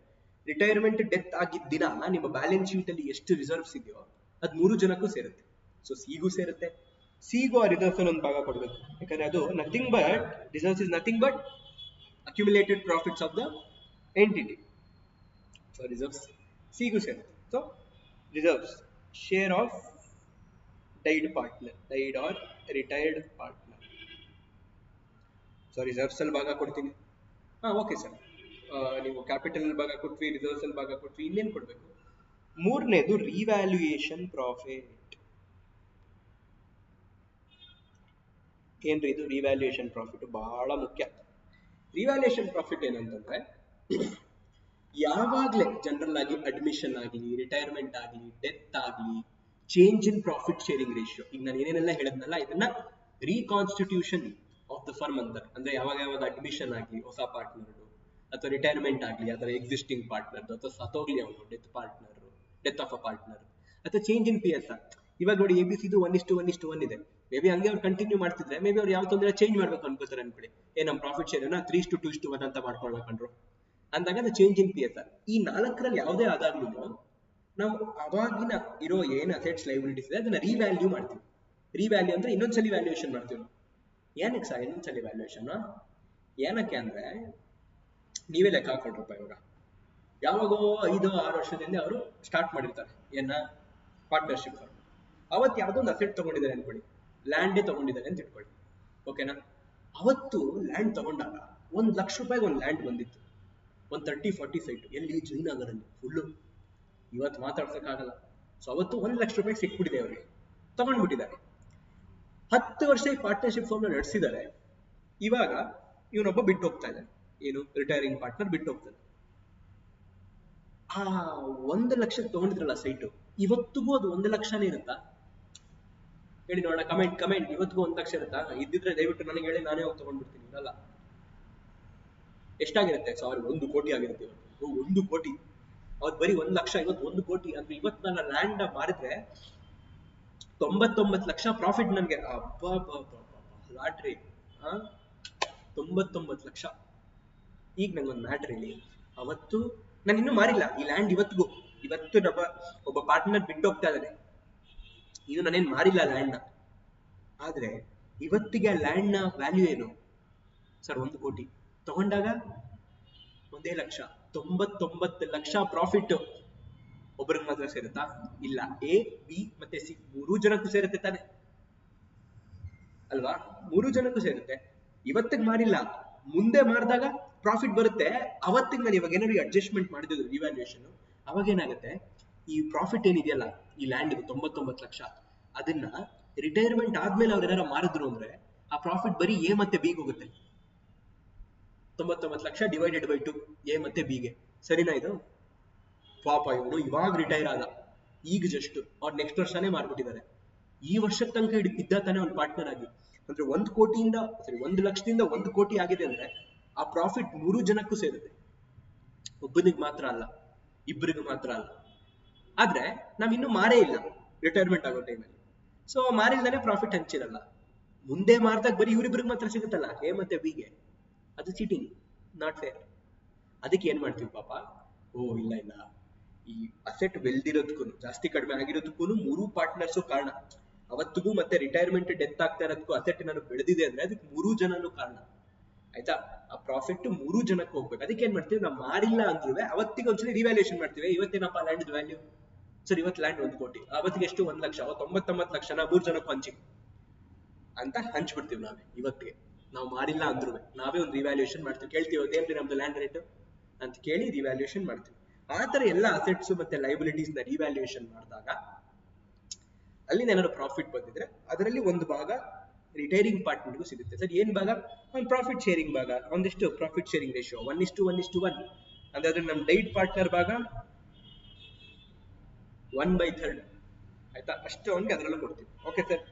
retirement death ಆಗಿದ್ದ ದಿನ ನಿಮ್ಮ ಬ್ಯಾಲೆನ್ಸ್ ಶೀಟ್ ಅಲ್ಲಿ ಎಷ್ಟು ರಿಸರ್ವ್ಸ್ ಇದೆಯೋ ಅದು 3 ಜನಕ್ಕೂ ಸೇರುತ್ತೆ. ಸೊ ಸಿಗೂ ಸೇರುತ್ತೆ, ಸಿಗೂ ಆ ರಿಸರ್ವ್ಸ್ ಅಲ್ಲಿ ಒಂದು ಭಾಗ ಕೊಡ್ಬೇಕು. ಯಾಕಂದ್ರೆ ಅದು nothing but reserves is nothing but accumulated profits of the entity. So reserves ಸಿಗೂ ಸೇರುತ್ತೆ. So reserves share of died or retired partner. Sorry, reserves ಅಲ್ಲಿ ಭಾಗ ಕೊಡ್ತೀನಿ. ಹಾ, ಓಕೆ ಸರ್. ನೀವು ಕ್ಯಾಪಿಟಲ್ ಭಾಗ ಕೊಟ್ವಿ, ರಿಸರ್ವ್ಸ್ ಅಲ್ಲಿ ಭಾಗ ಕೊಟ್ವಿ, ಇನ್ನೇನು ಕೊಡ್ಬೇಕು? ಮೂರನೇದು ರಿವ್ಯಾಲ್ಯೂಯೇಷನ್ ಪ್ರಾಫಿಟ್. ಏನ್ರಿ ಇದು ರಿವ್ಯಾಲ್ಯೂಯೇಷನ್ ಪ್ರಾಫಿಟ್? ಬಹಳ ಮುಖ್ಯ. ರಿವ್ಯಾಲ್ಯೂಯೇಷನ್ ಪ್ರಾಫಿಟ್ ಏನಂತಂದ್ರೆ, ಯಾವಾಗ್ಲೇ ಜನರಲ್ ಆಗಿ ಅಡ್ಮಿಷನ್ ಆಗಲಿ, ರಿಟೈರ್ಮೆಂಟ್ ಆಗಲಿ, ಡೆತ್ ಆಗಲಿ, change in profit sharing ratio, ಈಗ ನಾನು ಏನೇನೆಲ್ಲ ಹೇಳಿದ್ನಲ್ಲ ಇದನ್ನ ರೀಕಾನ್ಸ್ಟಿಟ್ಯೂಷನ್ ಆಫ್ ದ ಫರ್ಮ್ ಅಂತಾರೆ. ಅಂದ್ರೆ ಯಾವಾಗ ಅಡ್ಮಿಷನ್ ಆಗಲಿ ಹೊಸ ಪಾರ್ಟ್ನರ್, ಅಥವಾ ರಿಟೈರ್ಮೆಂಟ್ ಆಗಲಿ ಅದರ ಎಕ್ಸಿಸ್ಟಿಂಗ್ ಪಾರ್ಟ್ನರ್, ಅಥವಾ ಸತ್ತೋಗ್ಲಿ ಅವನು ಡೆತ್ ಆಫ್ ಅ ಪಾರ್ಟ್ನರ್, ಅಥವಾ ಚೇಂಜ್ ಇನ್ PSR. ಇವಾಗ ನೋಡಿ ABCದು 1:1:1 ಇದೆ. ಮೇ ಬಿ ಹಂಗೆ ಅವ್ರು ಕಂಟಿನ್ಯೂ ಮಾಡ್ತಿದ್ರೆ ಮೇ ಬಿ ಅವ್ರು ಯಾವ ತೊಂದರೆ ಚೇಂಜ್ ಮಾಡ್ಬೇಕು ಅನ್ಕೋತಾರೆ ಅನ್ಕೊಳ್ಳಿ. ನಮ್ಮ ಪ್ರಾಫಿಟ್ ಶೇರ್ 3:2:1 ಅಂತ ಮಾಡ್ಕೊಳ್ಬೇಕಂಡ್ರು ಅಂದಾಗ ಅದು ಚೇಂಜ್ ಇನ್ PSR. ಈ ನಾಲ್ಕರಲ್ಲಿ ಯಾವುದೇ ಆದಾಗ್ಲೂ ನಾವು ಅವಾಗಿನ ಇರೋ ಏನ್ ಅಸೆಟ್ಸ್ ಲೈಬಿಲಿಟೀಸ್ ಇದೆ ಅದನ್ನ ರಿವ್ಯಾಲ್ಯೂ ಮಾಡ್ತೀವಿ. ರಿವ್ಯಾಲ್ಯೂ ಅಂದ್ರೆ ಇನ್ನೊಂದ್ಸಲಿ ವ್ಯಾಲ್ಯೂಯೇಷನ್ ಮಾಡ್ತೀವಿ. ಏನಕ್ಕೆ ಸರ್ ಇನ್ನೊಂದ್ಸಲಿ ವ್ಯಾಲ್ಯೂಯೇಷನ್? ಏನಕ್ಕೆ ಅಂದ್ರೆ ನೀವೇ ಲೆಕ್ಕ ಹಾಕೊಳ್ರಪ್ಪ. ಇವಾಗ ಯಾವಾಗೋ 5-6 ವರ್ಷದಿಂದ ಅವರು ಸ್ಟಾರ್ಟ್ ಮಾಡಿರ್ತಾರೆ ಪಾರ್ಟ್ನರ್ಶಿಪ್. ಅವತ್ತು ಯಾವುದೋ ಒಂದು ಅಸೆಟ್ ತಗೊಂಡಿದ್ದಾರೆ ಅನ್ಕೊಳ್ಳಿ, ಲ್ಯಾಂಡೇ ತಗೊಂಡಿದ್ದಾರೆ ಅಂತ ಇಟ್ಕೊಳ್ಳಿ, ಓಕೆನಾ? ಅವತ್ತು ಲ್ಯಾಂಡ್ ತಗೊಂಡಾಗ ₹1,00,000 ಒಂದು ಲ್ಯಾಂಡ್ ಬಂದಿತ್ತು. ಒಂದು 30-40 ಸೈಟ್ ಎಲ್ಲಿ ಜೈನಗರಲ್ಲಿ ಫುಲ್ಲು. ಇವತ್ತು ಮಾತಾಡ್ಸಕ್ಕಾಗಲ್ಲ. ಸೊ ಅವತ್ತು ₹1,00,000 ಸಿಕ್ಬಿಟ್ಟಿದೆ ಅವರಿಗೆ, ತಗೊಂಡ್ಬಿಟ್ಟಿದ್ದಾರೆ. 10 ವರ್ಷ ಈ ಪಾರ್ಟ್ನರ್ಶಿಪ್ ಫಾರ್ಮ್ ನಡೆಸಿದ್ದಾರೆ. ಇವಾಗ ಇವನೊಬ್ಬ ಬಿಟ್ಟು ಹೋಗ್ತಾ ಇದ್ದಾನೆ, ರಿಟೈರಿಂಗ್ ಪಾರ್ಟ್ನರ್ ಬಿಟ್ಟು ಹೋಗ್ತಾನೆ. ಆ 1,00,000 ತಗೊಂಡಿದ್ರಲ್ಲ ಸೈಟು, ಇವತ್ತಿಗೂ ಅದು 1,00,000ನೇ ಇರುತ್ತಾ? ಹೇಳಿ ನೋಡೋಣ, ಕಮೆಂಟ್. ಇವತ್ತಿಗೂ 1,00,000 ಇರುತ್ತಾ? ಇದ್ದಿದ್ರೆ ದಯವಿಟ್ಟು ನನಗೆ ಹೇಳಿ, ನಾನೇ ಹೋಗಿ ತಗೊಂಡ್ಬಿಡ್ತೀನಿ. ಇರಲ್ಲ. ಎಷ್ಟಾಗಿರುತ್ತೆ? 1 ಕೋಟಿ ಆಗಿರುತ್ತೆ ಇವತ್ತು. 1 ಕೋಟಿ. ಅವತ್ತು ಬರೀ 1,00,000, ಇವತ್ತು 1 ಕೋಟಿ. ಅಂದ್ರೆ ಇವತ್ತು ನನ್ನ ಲ್ಯಾಂಡ್ ಮಾರಿದ್ರೆ 99 ಲಕ್ಷ ಪ್ರಾಫಿಟ್ ನನಗೆ. ಲಾಟ್ರಿ. 99 ಲಕ್ಷ. ಈಗ ನಂಗೊಂದು ಮ್ಯಾಟ್ರ್ ಇಲ್ಲಿ, ಅವತ್ತು ನಾನು ಇನ್ನೂ ಮಾರಿಲ್ಲ ಈ ಲ್ಯಾಂಡ್. ಇವತ್ತು ಒಬ್ಬ ಪಾರ್ಟ್ನರ್ ಬಿಟ್ಟು ಹೋಗ್ತಾ ಇದ್ದಾನೆ, ಇದು ನಾನೇನ್ ಮಾರಿಲ್ಲ ಲ್ಯಾಂಡ್ ನ. ಆದ್ರೆ ಇವತ್ತಿಗೆ ಆ ಲ್ಯಾಂಡ್ ನ ವ್ಯಾಲ್ಯೂ ಏನು ಸರ್? 1 ಕೋಟಿ. ತಗೊಂಡಾಗ 1,00,000. 99 ಲಕ್ಷ ಪ್ರಾಫಿಟ್ ಒಬ್ಬರಿಗೆ ಮಾತ್ರ ಸೇರುತ್ತಾ? ಇಲ್ಲ. A, B ಮತ್ತೆ C 3 ಜನಕ್ಕೂ ಸೇರುತ್ತೆ ತಾನೆ ಅಲ್ವಾ? 3 ಜನಕ್ಕೂ ಸೇರುತ್ತೆ. ಇವತ್ತಿಗೆ ಮಾರಿಲ್ಲ, ಮುಂದೆ ಮಾರಿದಾಗ ಪ್ರಾಫಿಟ್ ಬರುತ್ತೆ. ಅವತ್ತಿಗೆ ನಾನು ಇವಾಗ ಏನಾದ್ರು ಅಡ್ಜಸ್ಟ್ಮೆಂಟ್ ಮಾಡಿದ್ರು ರಿವ್ಯಾಲ್ಯೂಯೇಷನ್, ಅವಾಗ ಏನಾಗುತ್ತೆ, ಈ ಪ್ರಾಫಿಟ್ ಏನಿದೆಯಲ್ಲ ಈ ಲ್ಯಾಂಡ್ 99 ಲಕ್ಷ, ಅದನ್ನ ರಿಟೈರ್ಮೆಂಟ್ ಆದ್ಮೇಲೆ ಅವ್ರು ಏನಾರು ಮಾರಿದ್ರು ಅಂದ್ರೆ ಆ ಪ್ರಾಫಿಟ್ ಬರೀ A ಮತ್ತೆ B ಹೋಗುತ್ತೆ. 99 ಲಕ್ಷ ಡಿವೈಡೆಡ್ ಬೈ 2 A ಮತ್ತೆ B ಗೆ. ಸರಿನಾ ಇದು? ಪಾಪ ಇವನು ಇವಾಗ ರಿಟೈರ್ ಆದ, ಈಗ ಜಸ್ಟ್ ಅವ್ರು ನೆಕ್ಸ್ಟ್ ವರ್ಷನೇ ಮಾರ್ಬಿಟ್ಟಿದ್ದಾರೆ. ಈ ವರ್ಷದ ತನಕ ಇದ್ದ ತಾನೆ ಅವ್ನ ಪಾರ್ಟ್ನರ್ ಆಗಿ. ಅಂದ್ರೆ 1,00,000ದಿಂದ 1 ಕೋಟಿ ಆಗಿದೆ ಅಂದ್ರೆ ಆ ಪ್ರಾಫಿಟ್ 3 ಜನಕ್ಕೂ ಸೇರುತ್ತೆ, ಒಬ್ಬನಿಗೆ ಮಾತ್ರ ಅಲ್ಲ, ಇಬ್ಬರಿಗೆ ಮಾತ್ರ ಅಲ್ಲ. ಆದ್ರೆ ನಾವಿನ್ನೂ ಮಾರೇ ಇಲ್ಲ ರಿಟೈರ್ಮೆಂಟ್ ಆಗೋ ಟೈಮಲ್ಲಿ. ಸೊ ಮಾರಿಲ್ದಾನೆ ಪ್ರಾಫಿಟ್ ಹಂಚಿರಲ್ಲ. ಮುಂದೆ ಮಾರ್ದಾಗ ಬರೀ ಇವ್ರಿಬ್ರಿಗೆ ಮಾತ್ರ ಸಿಗುತ್ತಲ್ಲ, A ಮತ್ತೆ B ಗೆ. ಅದು ಚೀಟಿಂಗ್, ನಾಟ್ ಫೇರ್. ಅದಕ್ಕೆ ಏನ್ ಮಾಡ್ತೀವಿ ಪಾಪ, ಇಲ್ಲ ಈ ಅಸೆಟ್ ಬೆಳ್ದಿರೋದಕ್ಕೂ ಜಾಸ್ತಿ ಕಡಿಮೆ ಆಗಿರೋದಕ್ಕೂ 3 ಪಾರ್ಟ್ನರ್ಸು ಕಾರಣ. ಅವತ್ತಿಗೂ ಮತ್ತೆ ರಿಟೈರ್ಮೆಂಟ್ ಡೆತ್ ಆಗ್ತಾ ಇರೋದಕ್ಕೂ ಅಸೆಟ್ ಏನಾದ್ರು ಬೆಳೆದಿದೆ ಅಂದ್ರೆ ಅದಕ್ಕೆ 3 ಜನನು ಕಾರಣ. ಆಯ್ತಾ? ಆ ಪ್ರಾಫಿಟ್ 3 ಜನಕ್ಕೆ ಹೋಗ್ಬೇಕು. ಅದಕ್ಕೆ ಏನ್ ಮಾಡ್ತೀವಿ, ನಾವು ಮಾರಿಲ್ಲ ಅಂದ್ರೂ ಅವತ್ತಿಗೆ ಒಂದ್ಸಲಿ ರಿವ್ಯಾಲ್ಯೂಯೇಷನ್ ಮಾಡ್ತೀವಿ. ಇವತ್ತೇನಪ್ಪ ಲ್ಯಾಂಡ್ ವ್ಯಾಲ್ಯೂ ಸರ್? ಇವತ್ತು ಲ್ಯಾಂಡ್ 1 ಕೋಟಿ, ಅವತ್ತಿಗೆ ಎಷ್ಟು? 1,00,000. 99 ಲಕ್ಷನ 3 ಜನಕ್ಕೂ ಹಂಚಿ ಅಂತ ಹಂಚ್ಬಿಡ್ತೀವಿ ನಾವೇ. ಇವತ್ತಿಗೆ ನಾವು ಮಾರಿಲ್ಲ ಅಂದ್ರೂ ನಾವೇ ಒಂದು ರಿವ್ಯಾಲ್ಯೂಯೇಷನ್ ಮಾಡ್ತೀವಿ. ಕೇಳ್ತೀವಿ ಅದೇನ್ರಿ ನಮ್ದು ಲ್ಯಾಂಡ್ ರೇಟ್ ಅಂತ ಕೇಳಿ ರಿವ್ಯಾಲ್ಯೂಯೇಷನ್ ಮಾಡ್ತೀವಿ. ಆ ತರ ಎಲ್ಲ ಅಸೆಟ್ಸ್ ಮತ್ತೆ ಲೈಬಿಲಿಟೀಸ್ ನ ರಿವ್ಯಾಲ್ಯೂಯೇಷನ್ ಮಾಡಿದಾಗ ಅಲ್ಲಿಂದ ಏನಾದ್ರು ಪ್ರಾಫಿಟ್ ಬಂದಿದ್ರೆ ಅದರಲ್ಲಿ ಒಂದು ಭಾಗ ರಿಟೈರಿಂಗ್ ಪಾರ್ಟ್ನರ್ಗೂ ಸಿಗುತ್ತೆ. ಸರ್ ಏನ್ ಭಾಗ? ಒಂದು ಪ್ರಾಫಿಟ್ ಶೇರಿಂಗ್ ಭಾಗ. ಒಂದಿಷ್ಟು ಪ್ರಾಫಿಟ್ ಶೇರಿಂಗ್ ರೇಷಿಯೋ 1:1:1. ಅಂದ್ರೆ ನಮ್ ಡೈಟ್ ಪಾರ್ಟ್ನರ್ ಭಾಗ 1/3. ಆಯ್ತಾ? ಅಷ್ಟು ಅವನಿಗೆ ಅದರಲ್ಲೂ ಕೊಡ್ತೀವಿ. ಓಕೆ ಸರ್,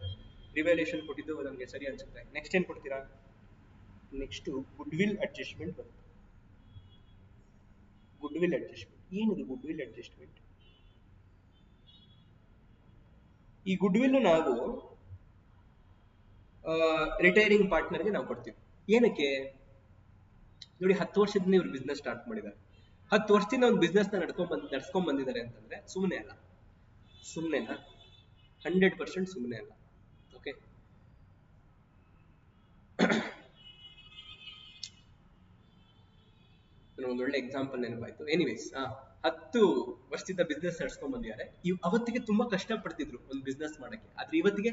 ರಿವ್ಯಾಲ್ಯೂಯೇಷನ್ ಕೊಟ್ಟಿದ್ದು ನಮಗೆ ಸರಿ ಅನ್ಸುತ್ತೆ. ನೆಕ್ಸ್ಟ್ ಏನ್ ಕೊಡ್ತೀರಾ? ನೆಕ್ಸ್ಟ್ ಗುಡ್ ವಿಲ್ ಅಡ್ಜಸ್ಟ್ಮೆಂಟ್ ಬರುತ್ತೆ. ಗುಡ್ ವಿಲ್ ಅಡ್ಜಸ್ಟ್ಮೆಂಟ್ ಏನಿದು? ಗುಡ್ ವಿಲ್ ಅಡ್ಜಸ್ಟ್ಮೆಂಟ್, ಈ ಗುಡ್ ವಿಲ್ ನಾವು ರಿಟೈರಿಂಗ್ ಪಾರ್ಟ್ನರ್ಗೆ ನಾವು ಕೊಡ್ತೀವಿ. ಏನಕ್ಕೆ ನೋಡಿ, 10 ವರ್ಷದಿಂದ ಇವ್ರು ಬಿಸ್ನೆಸ್ ಸ್ಟಾರ್ಟ್ ಮಾಡಿದ್ದಾರೆ. 10 ವರ್ಷದಿಂದ ಒಂದು ಬಿಸ್ನೆಸ್ ನ ನಡ್ಸ್ಕೊಂಡ್ ಬಂದಿದ್ದಾರೆ ಅಂತಂದ್ರೆ ಸುಮ್ಮನೆ ಅಲ್ಲ. ಸುಮ್ಮನೆನಾ? 100% ಸುಮ್ಮನೆ ಅಲ್ಲ. ಓಕೆ, ಒಂದು ಒಳ್ಳೆ ಎಕ್ಸಾಂಪಲ್ ನೆನಪಾಯ್ತು. ಎನಿವೇಸ್ 10 ವರ್ಷದಿಂದ ಬಿಸ್ನೆಸ್ ನಡ್ಸ್ಕೊಂಡ್ ಬಂದಿದ್ದಾರೆ. ಅವತ್ತಿಗೆ ತುಂಬಾ ಕಷ್ಟ ಪಡ್ತಿದ್ರು ಒಂದು ಬಿಸ್ನೆಸ್ ಮಾಡಕ್ಕೆ, ಆದ್ರೆ ಇವತ್ತಿಗೆ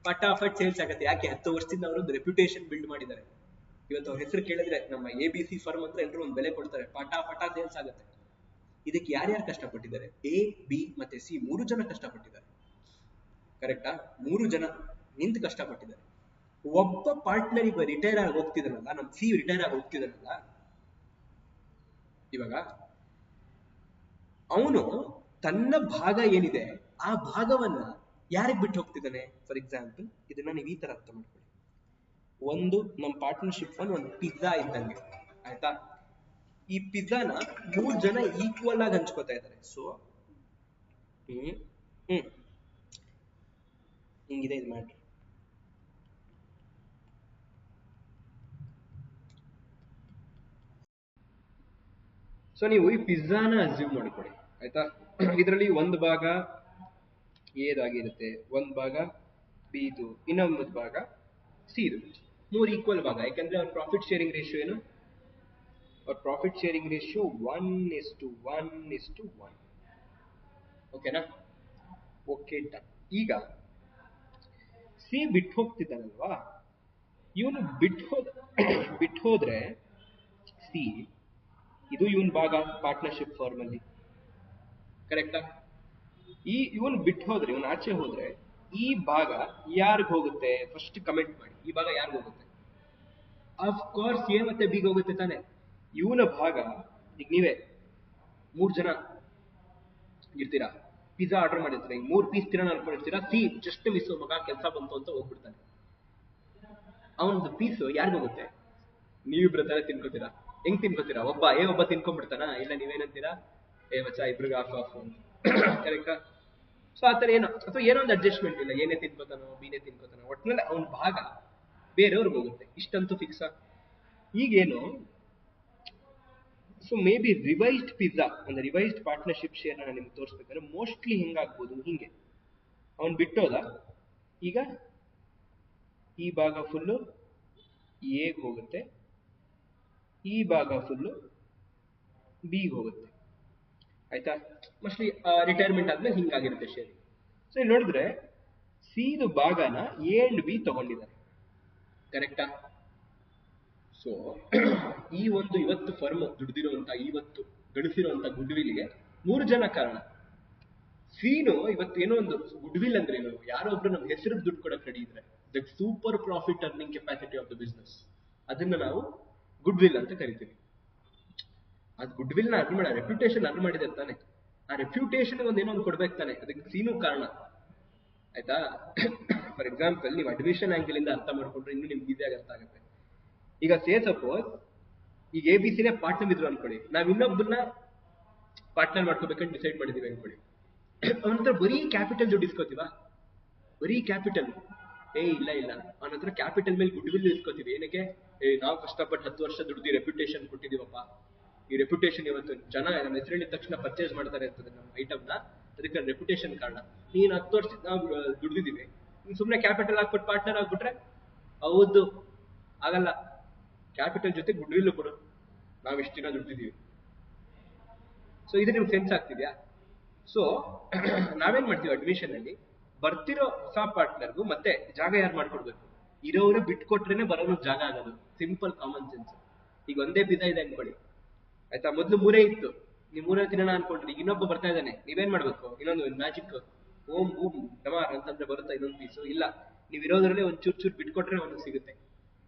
ಫಟಾಫಟ್ ಸೇಲ್ಸ್ ಆಗತ್ತೆ. ಯಾಕೆ? 10 ವರ್ಷದಿಂದ ಅವರು ಒಂದು ರೆಪ್ಯುಟೇಷನ್ ಬಿಲ್ಡ್ ಮಾಡಿದ್ದಾರೆ. ಇವತ್ತು ಅವ್ರ ಹೆಸರು ಕೇಳಿದ್ರೆ ನಮ್ಮ ABC ಫರ್ಮ್ ಅಂತ ಎಲ್ಲರೂ ಒಂದು ಬೆಲೆ ಕೊಡ್ತಾರೆ, ಪಟಾ ಸೇಲ್ಸ್ ಆಗುತ್ತೆ. ಇದಕ್ಕೆ ಯಾರ್ಯಾರು ಕಷ್ಟಪಟ್ಟಿದ್ದಾರೆ? A, B ಮತ್ತೆ C 3 ಜನ ಕಷ್ಟಪಟ್ಟಿದ್ದಾರೆ. ಕರೆಕ್ಟಾ? 3 ಜನ ನಿಂತು ಕಷ್ಟಪಟ್ಟಿದ್ದಾರೆ. ಒಬ್ಬ ಪಾರ್ಟ್ನರ್ ಈಗ ರಿಟೈರ್ ಆಗಿ ಹೋಗ್ತಿದ್ದಾನಲ್ಲ, ನಮ್ C ರಿಟೈರ್ ಆಗಿ ಹೋಗ್ತಿದ್ದಾನಲ್ಲ, ಇವಾಗ ಅವನು ತನ್ನ ಭಾಗ ಏನಿದೆ ಆ ಭಾಗವನ್ನ ಯಾರಿಗೆ ಬಿಟ್ಟು ಹೋಗ್ತಿದ್ದಾನೆ? ಫಾರ್ ಎಕ್ಸಾಂಪಲ್ ಇದನ್ನ ನೀವು ಈ ತರ ಅರ್ಥ ಮಾಡ್ಕೊಳ್ಳಿ. ಒಂದು ನಮ್ಮ ಪಾರ್ಟ್ನರ್ಶಿಪ್ ಫಂಡ್ ಒಂದು ಪಿಜ್ಜಾ ಇದ್ದಂಗೆ, ಆಯ್ತಾ? ಈ ಪಿಜ್ಜಾನ 3 ಜನ ಈಕ್ವಲ್ ಆಗಿ ಹಂಚ್ಕೋತಾ ಇದ್ದಾರೆ. ಸೊ ಹಿಂಗಿದೆ ಇದು ಮ್ಯಾಟ್ರ್. ಸೊ ನೀವು ಈ ಪಿಜ್ಜಾನ ಅಸ್ಯೂಮ್ ಮಾಡಿಕೊಡಿ, ಆಯ್ತಾ? ಇದರಲ್ಲಿ ಒಂದು ಭಾಗ ಎದಾಗಿರುತ್ತೆ, ಒಂದು ಭಾಗ ಬಿದು, ಇನ್ನೊಂದು ಭಾಗ ಸಿದು, 3 ಈಕ್ವಲ್ ಭಾಗ. ಯಾಕಂದ್ರೆ ಅವ್ರ ಪ್ರಾಫಿಟ್ ಶೇರಿಂಗ್ ರೇಷಿಯೋ ಏನು? ಅವ್ರ ಪ್ರಾಫಿಟ್ ಶೇರಿಂಗ್ ರೇಷಿಯೋ 1:1:1. ಓಕೆನಾ? Okay done. ಈಗ ಸಿ ಬಿಟ್ಟು ಹೋಗ್ತಿದ್ದಾನಲ್ವಾ, ಇವನು ಬಿಟ್ಟು ಹೋದ್ರೆ ಸಿ, ಇದು ಇವನ್ ಭಾಗ ಪಾರ್ಟ್ನರ್ಶಿಪ್ ಫಾರ್ಮ್ ಅಲ್ಲಿ, ಕರೆಕ್ಟಾ? ಇವನು ಬಿಟ್ಟು ಹೋದ್ರೆ, ಇವನು ಆಚೆ ಹೋದ್ರೆ ಈ ಭಾಗ ಯಾರಿಗ ಹೋಗುತ್ತೆ? ಫಸ್ಟ್ ಕಮೆಂಟ್ ಮಾಡಿ, ಈ ಭಾಗ ಯಾರಿಗ ಹೋಗುತ್ತೆ? ಆಫ್ ಕೋರ್ಸ್ ಎ ಮತ್ತೆ ಬಿಗೆ ಹೋಗುತ್ತೆ ತಾನೆ. ಇವನ ಭಾಗ, ಈಗ ನೀವೇ 3 ಜನ ಇರ್ತೀರಾ, ಪಿಜ್ಜಾ ಆರ್ಡರ್ ಮಾಡಿರ್ತೀರಾ, ಈಗ 3 ಪೀಸ್ ತಿನ್ನೋಣ ಅನ್ಕೊಂಡಿರ್ತೀರಾ. ಸಿ ಜಸ್ಟ್ ಮಿಸ್, ಮಗ ಕೆಲಸ ಬಂತು ಅಂತ ಹೋಗ್ಬಿಡ್ತಾನೆ. ಅವನದು ಪೀಸ್ ಯಾರಿಗ ಹೋಗುತ್ತೆ? ನೀವಿಬ್ರ ತರ ತಿನ್ಕೋತೀರಾ. ಹೆಂಗ್ ತಿನ್ಕೋತೀರಾ? ಒಬ್ಬ ತಿನ್ಕೊಂಡ್ಬಿಡ್ತಾನ? ಇಲ್ಲ ನೀವೇನಂತೀರಾ? ಮಚ್ಚ ಇಬ್ರಿಗೆ ಆಫ್ ಕರೆಕ್ಟಾ? ಸೊ ಆತರ ಏನೋ, ಅಥವಾ ಏನೋ ಒಂದು ಅಡ್ಜಸ್ಟ್ಮೆಂಟ್ ಇಲ್ಲ, ಏನೇ ತಿನ್ಕೋತಾನೋ ಬಿನೇ ತಿನ್ಕೋತಾನೋ, ಒಟ್ಟಿನಲ್ಲಿ ಅವನ ಭಾಗ ಬೇರೆಯವ್ರಿಗೆ ಹೋಗುತ್ತೆ. ಇಷ್ಟಂತೂ ಫಿಕ್ಸ್. ಈಗೇನು, so may be revised pizza ಅಂದ್ರೆ ರಿವೈಸ್ಡ್ ಪಾರ್ಟ್ನರ್ಶಿಪ್ ಶೇರ್ ನಾನು ನಿಮ್ಗೆ ತೋರಿಸ್ಬೇಕಾದ್ರೆ ಮೋಸ್ಟ್ಲಿ ಹಿಂಗಾಗ್ಬೋದು. ಹಿಂಗೆ ಅವನ್ ಬಿಟ್ಟೋದ, ಈಗ ಈ ಭಾಗ ಫುಲ್ಲು ಎಗೆ ಹೋಗುತ್ತೆ, ಈ ಭಾಗ ಫುಲ್ಲು ಬಿಗೆ ಹೋಗುತ್ತೆ, ಆಯ್ತಾ? ಮೋಸ್ಟ್ಲಿ ರಿಟೈರ್ಮೆಂಟ್ ಆದ್ಮೇಲೆ ಹಿಂಗಾಗಿರುತ್ತೆ ಶೇರ್. ಸೊ ಇಲ್ಲಿ ನೋಡಿದ್ರೆ ಸಿದು ಭಾಗನ ಎ ಅಂಡ್ ಬಿ ತಗೊಂಡಿದ್ದಾರೆ, ಕರೆಕ್ಟಾ? ಸೊ ಈ ಒಂದು ಇವತ್ತು ಫರ್ಮ್ ದುಡ್ದಿರುವಂತ, ಇವತ್ತು ಗಳಿಸಿರುವಂತ ಗುಡ್ ವಿಲ್ಗೆ 3 ಜನ ಕಾರಣ. ಸಿನು ಇವತ್ತು ಏನೋ ಒಂದು ಗುಡ್ ವಿಲ್ ಅಂದ್ರೆ ಏನು? ಯಾರೋ ಒಬ್ರು ನಮ್ ಹೆಸರು ದುಡ್ಡು ಕೊಡಕ್ ರೆಡಿ ಇದ್ರೆ, that super profit earning capacity of the business, ಅದನ್ನ ನಾವು ಗುಡ್ ವಿಲ್ ಅಂತ ಕರಿತೀವಿ. ಅದು ಗುಡ್ ವಿಲ್ ನ ಅರ್ನ್ ಮಾಡ, ರೆಪ್ಯುಟೇಷನ್ ಅರ್ನ್ ಮಾಡಿದೆ ತಾನೆ. ಆ ರೆಪ್ಯುಟೇಷನ್ ಒಂದೇನೋ ಒಂದು ಕೊಡ್ಬೇಕು ತಾನೆ, ಅದಕ್ಕೆ ಸೀನು ಕಾರಣ, ಆಯ್ತಾ? ಫಾರ್ ಎಕ್ಸಾಂಪಲ್ ನೀವು ಅಡ್ಮಿಷನ್ ಆಂಗಲ್ ಇಂದ ಅರ್ಥ ಮಾಡ್ಕೊಂಡ್ರೆ ಇನ್ನು ನಿಮ್ಗೆ ಈಸಿಯಾಗಿ ಅರ್ಥ ಆಗುತ್ತೆ. ಈಗ ಸಪೋಸ್ ಈಗ ABC ನೇ ಪಾರ್ಟ್ನರ್ ಇದ್ರು ಅನ್ಕೊಳ್ಳಿ, ನಾವ್ ಇನ್ನೊಬ್ಬರನ್ನ ಪಾರ್ಟ್ನರ್ ಮಾಡ್ಕೋಬೇಕಂತ ಡಿಸೈಡ್ ಮಾಡಿದೀವಿ ಅನ್ಕೊಳ್ಳಿ. ಅವನ ಹತ್ರ ಬರೀ ಕ್ಯಾಪಿಟಲ್ ದುಡ್ಡು ಇಸ್ಕೋತೀವ, ಬರೀ ಕ್ಯಾಪಿಟಲ್. ಇಲ್ಲ ಅವನ ಹತ್ರ ಕ್ಯಾಪಿಟಲ್ ಮೇಲೆ ಗುಡ್ ವಿಲ್ ಇಸ್ಕೋತೀವಿ. ಏನಕ್ಕೆ? ನಾವು ಕಷ್ಟಪಟ್ಟು 10 ವರ್ಷ ದುಡ್ದು ರೆಪ್ಯುಟೇಷನ್ ಕೊಟ್ಟಿದೀವಪ್ಪ, ಈ ರೆಪ್ಯುಟೇಷನ್ ಇವತ್ತು ಜನ ನಮ್ಮ ಹೆಸರಿನ ತಕ್ಷಣ ಪರ್ಚೇಸ್ ಮಾಡ್ತಾರೆ ಇರ್ತದೆ ನಮ್ಮ ಐಟಮ್ನ, ಅದಕ್ಕೆ ರೆಪ್ಯುಟೇಷನ್ ಕಾರಣ. ನೀನ್ 10 ವರ್ಷ ನಾವು ದುಡ್ದಿದ್ದೀವಿ, ನೀನ್ ಸುಮ್ನೆ ಕ್ಯಾಪಿಟಲ್ ಹಾಕ್ಬಿಟ್ಟು ಪಾರ್ಟ್ನರ್ ಆಗ್ಬಿಟ್ರೆ ಹೌದು ಆಗಲ್ಲ. ಕ್ಯಾಪಿಟಲ್ ಜೊತೆ ಗುಡ್ ವಿಲ್ ಕೊಡು, ನಾವ್ ಇಷ್ಟು ದಿನ ದುಡ್ದಿದ್ದೀವಿ. ಸೊ ಇದು ನಿಮ್ಗೆ ಸೆನ್ಸ್ ಆಗ್ತಿದ್ಯಾ? ಸೊ ನಾವೇನ್ ಮಾಡ್ತೀವಿ, ಅಡ್ಮಿಷನ್ ಅಲ್ಲಿ ಬರ್ತಿರೋ ಹೊಸ ಪಾರ್ಟ್ನರ್ಗೂ ಮತ್ತೆ ಜಾಗ ಯಾರು ಮಾಡ್ಕೊಡ್ಬೇಕು? ಇರೋರು ಬಿಟ್ಕೊಟ್ರೇನೆ ಬರೋನು ಜಾಗ ಆಗೋದು. Simple common sense. ಈಗ ಒಂದೇ ಪಿಜ್ಜಾ ಇದೆ ಅನ್ಕೊಳ್ಳಿ, ಆಯ್ತಾ? ಮೊದ್ಲು 3 ಇತ್ತು, ನೀವು 3 ತಿನ್ನೋಣ ಅನ್ಕೊಂಡ್ರಿ, ಈಗ ಇನ್ನೊಬ್ಬ ಬರ್ತಾ ಇದ್ದಾನೆ, ನೀವೇನ್ ಮಾಡ್ಬೇಕು? ಇನ್ನೊಂದು ಮ್ಯಾಜಿಕ್ ಓಂ ಬೂಮ್ ಡಮಾರ್ ಅಂತಂದ್ರೆ ಬರುತ್ತಾ ಇನ್ನೊಂದು ಪೀಸು? ಇಲ್ಲ, ನೀವು ಇರೋದ್ರಲ್ಲೇ ಒಂದ್ ಚೂರ್ ಬಿಟ್ಕೊಟ್ರೆ ಅವನಿಗೆ ಸಿಗುತ್ತೆ.